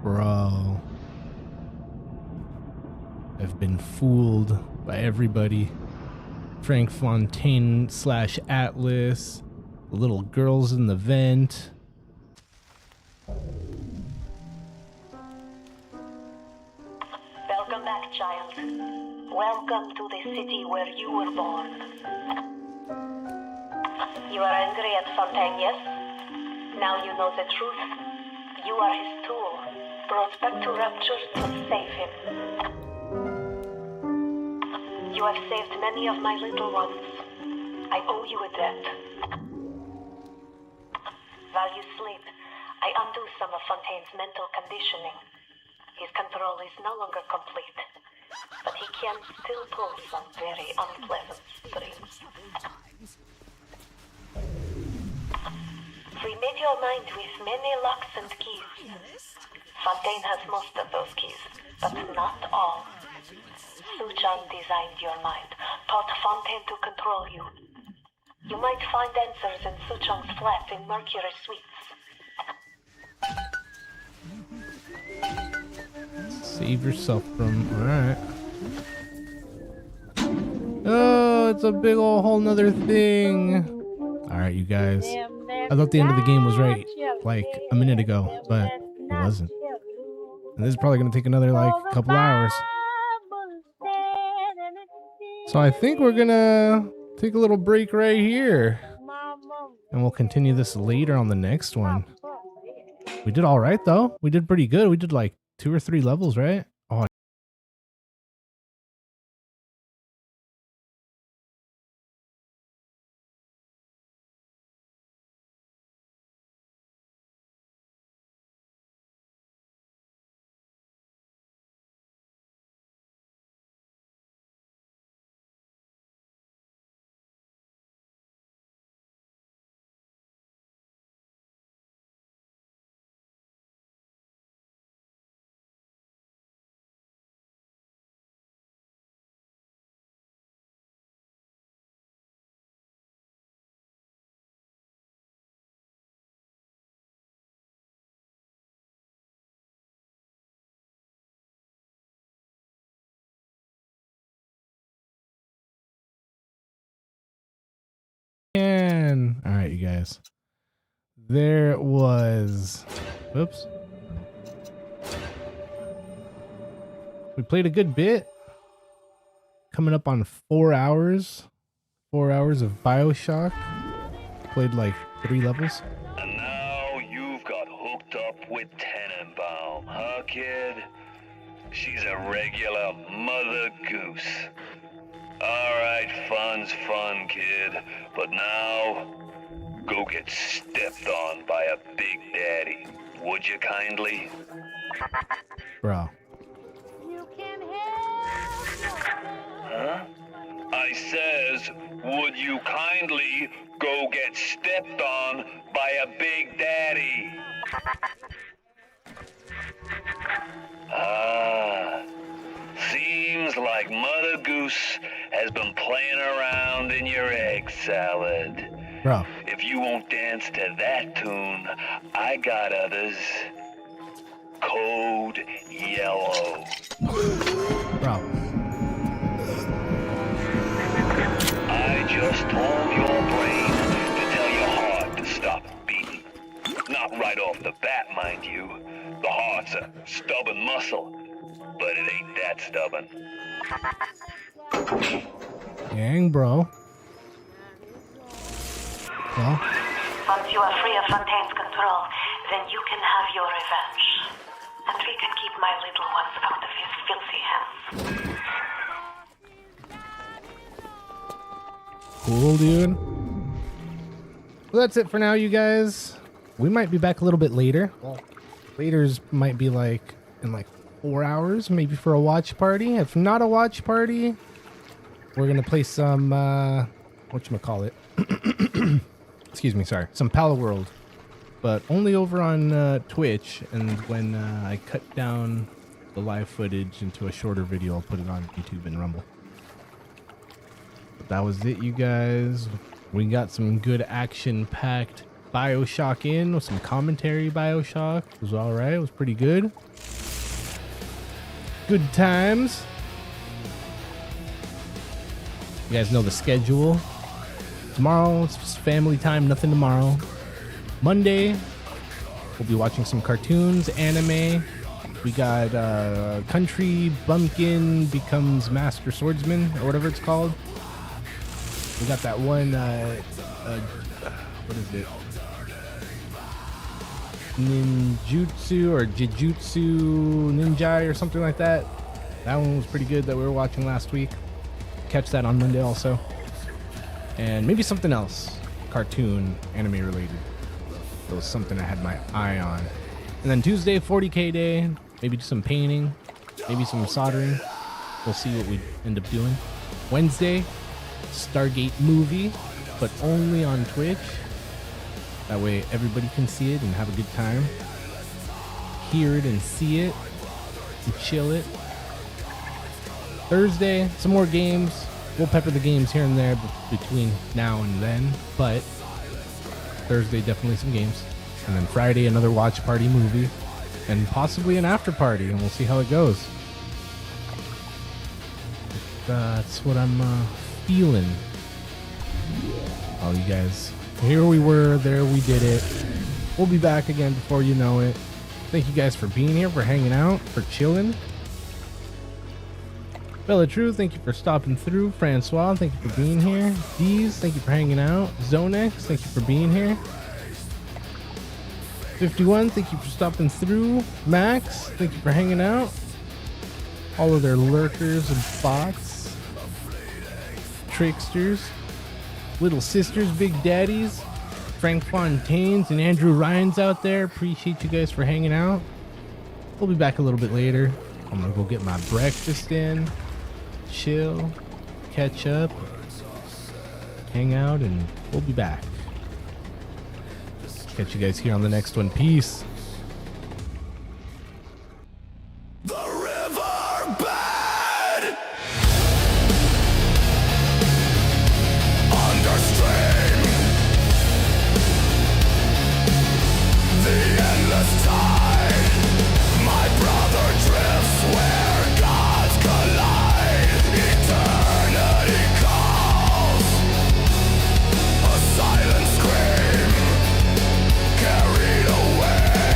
Bro. I've been fooled by everybody. Frank Fontaine / Atlas. The little girls in the vent. Welcome back, child. Welcome to the city where you were born. You are angry at Fontaine, yes? Now you know the truth. You are his tool, brought back to Rapture to save him. You have saved many of my little ones. I owe you a debt. While you sleep, I undo some of Fontaine's mental conditioning. His control is no longer complete, but he can still pull some very unpleasant strings. We made your mind with many locks and keys. Fontaine has most of those keys, but not all. Suchong designed your mind, taught Fontaine to control you. You might find answers in Suchong's flat in Mercury Suites. Save yourself from. Alright. Oh, it's a big old whole nother thing. Alright, you guys. I thought the end of the game was right like a minute ago, but it wasn't. And this is probably going to take another like couple hours. So I think we're going to take a little break right here. And we'll continue this later on the next one. We did all right, though. We did pretty good. We did like 2 or 3 levels, right? Oh, man. All right, you guys. There was. Whoops. We played a good bit. Coming up on 4 hours. 4 hours of Bioshock. Played like 3 levels. And now you've got hooked up with Tenenbaum, huh, kid? She's a regular mother goose. Alright, fun's fun, kid. But now, go get stepped on by a big daddy. Would you kindly? Bro. Huh? I says, would you kindly go get stepped on by a big daddy? Ah, seems like Mother Goose has been playing around in your egg salad. Bro. If you won't dance to that tune, I got others. Code Yellow. Bro. I just told your brain to tell your heart to stop beating. Not right off the bat, mind you. The heart's a stubborn muscle, but it ain't that stubborn. Dang, bro. Well, Once you are free of Fontaine's control, then you can have your revenge. And we can keep my little ones out of his filthy hands. cool, dude. Well, that's it for now, you guys. We might be back a little bit later. Well, later's might be like in like 4 hours, maybe for a watch party. If not a watch party, we're gonna play some whatchamacallit. Excuse me, sorry. Some Palo World. But only over on Twitch, and when I cut down the live footage into a shorter video, I'll put it on YouTube and Rumble. But that was it, you guys. We got some good action-packed Bioshock in with some commentary. Bioshock it was all right. It was pretty good. Good times. You guys know the schedule. Tomorrow it's family time. Nothing tomorrow. Monday we'll be watching some cartoons, anime. We got Country Bumpkin Becomes Master Swordsman, or whatever it's called. We got that one, what is it? Ninjutsu or Jujutsu Ninja or something like that. That one was pretty good that we were watching last week. Catch that on Monday also. And maybe something else, cartoon, anime related. It was something I had my eye on. And then Tuesday, 40K day. Maybe do some painting, maybe some soldering. We'll see what we end up doing. Wednesday, Stargate movie, but only on Twitch. That way everybody can see it and have a good time. Hear it and see it and chill it. Thursday, some more games. We'll pepper the games here and there between now and then, but Thursday, definitely some games. And then Friday, another watch party movie. And possibly an after party, and we'll see how it goes. That's what I'm feeling. Oh, you guys. Here we were, there we did it. We'll be back again before you know it. Thank you guys for being here, for hanging out, for chilling. Bella True, thank you for stopping through. Francois, thank you for being here. Deez, thank you for hanging out. Zonex, thank you for being here. 51, thank you for stopping through. Max, thank you for hanging out. All of their lurkers and bots. Tricksters. Little sisters, big daddies. Frank Fontaines and Andrew Ryan's out there. Appreciate you guys for hanging out. We'll be back a little bit later. I'm gonna go get my breakfast in. Chill. Catch up. Hang out, and we'll be back. Catch you guys here on the next one. Peace. Carried away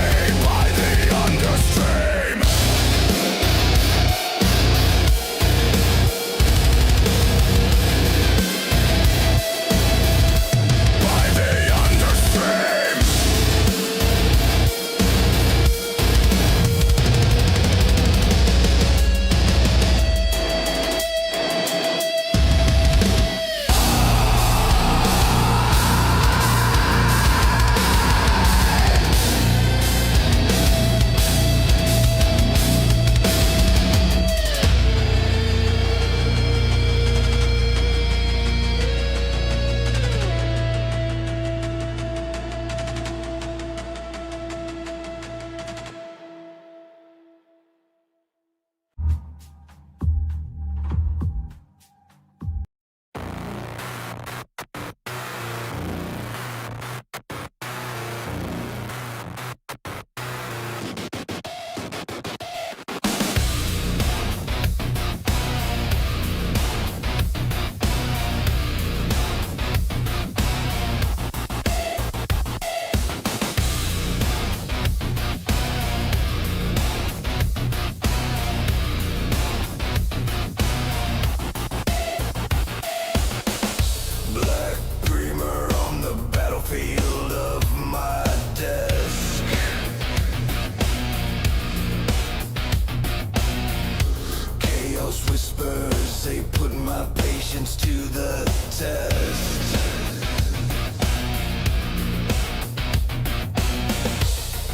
patience to the test.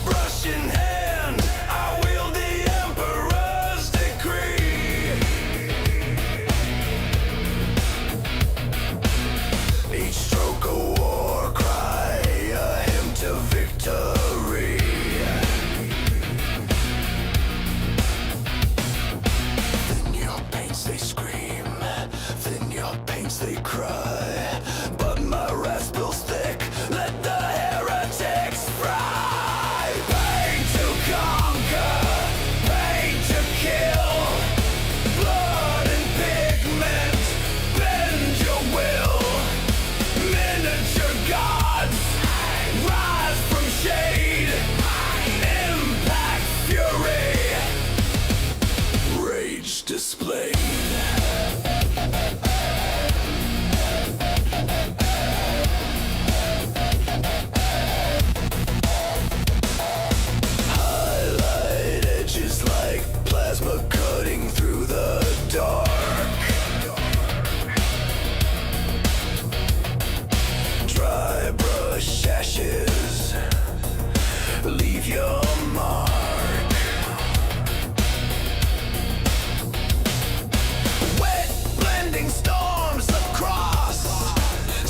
Brush in hand, I wield the Emperor's decree. Each stroke a war cry, a hymn to victory. Thin your paints they scream, thin your paints they cry. But my wrath spills thick, let the heretics fry. Pain to conquer, pain to kill. Blood and pigment, bend your will. Miniature gods, rise from shade. Impact fury, rage displayed. Highlight edges like plasma cutting through the dark. Dry brush ashes, leave your mark. Wet blending storms across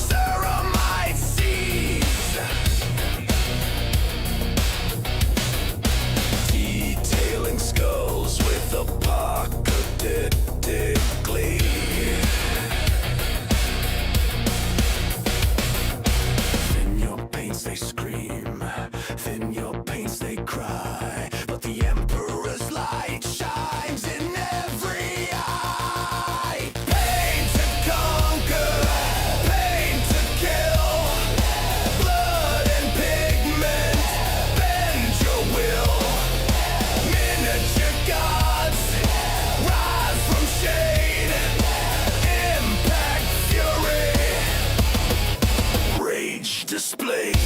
ceramide seas. Detailing skulls with apocalyptic glee. Thin your paints they scream, thin your paints they cry. But the Emperor's light shines in every eye. Pain to conquer, pain to kill. Blood and pigment, bend your will. Miniature gods, rise from shade. Impact fury, rage displayed.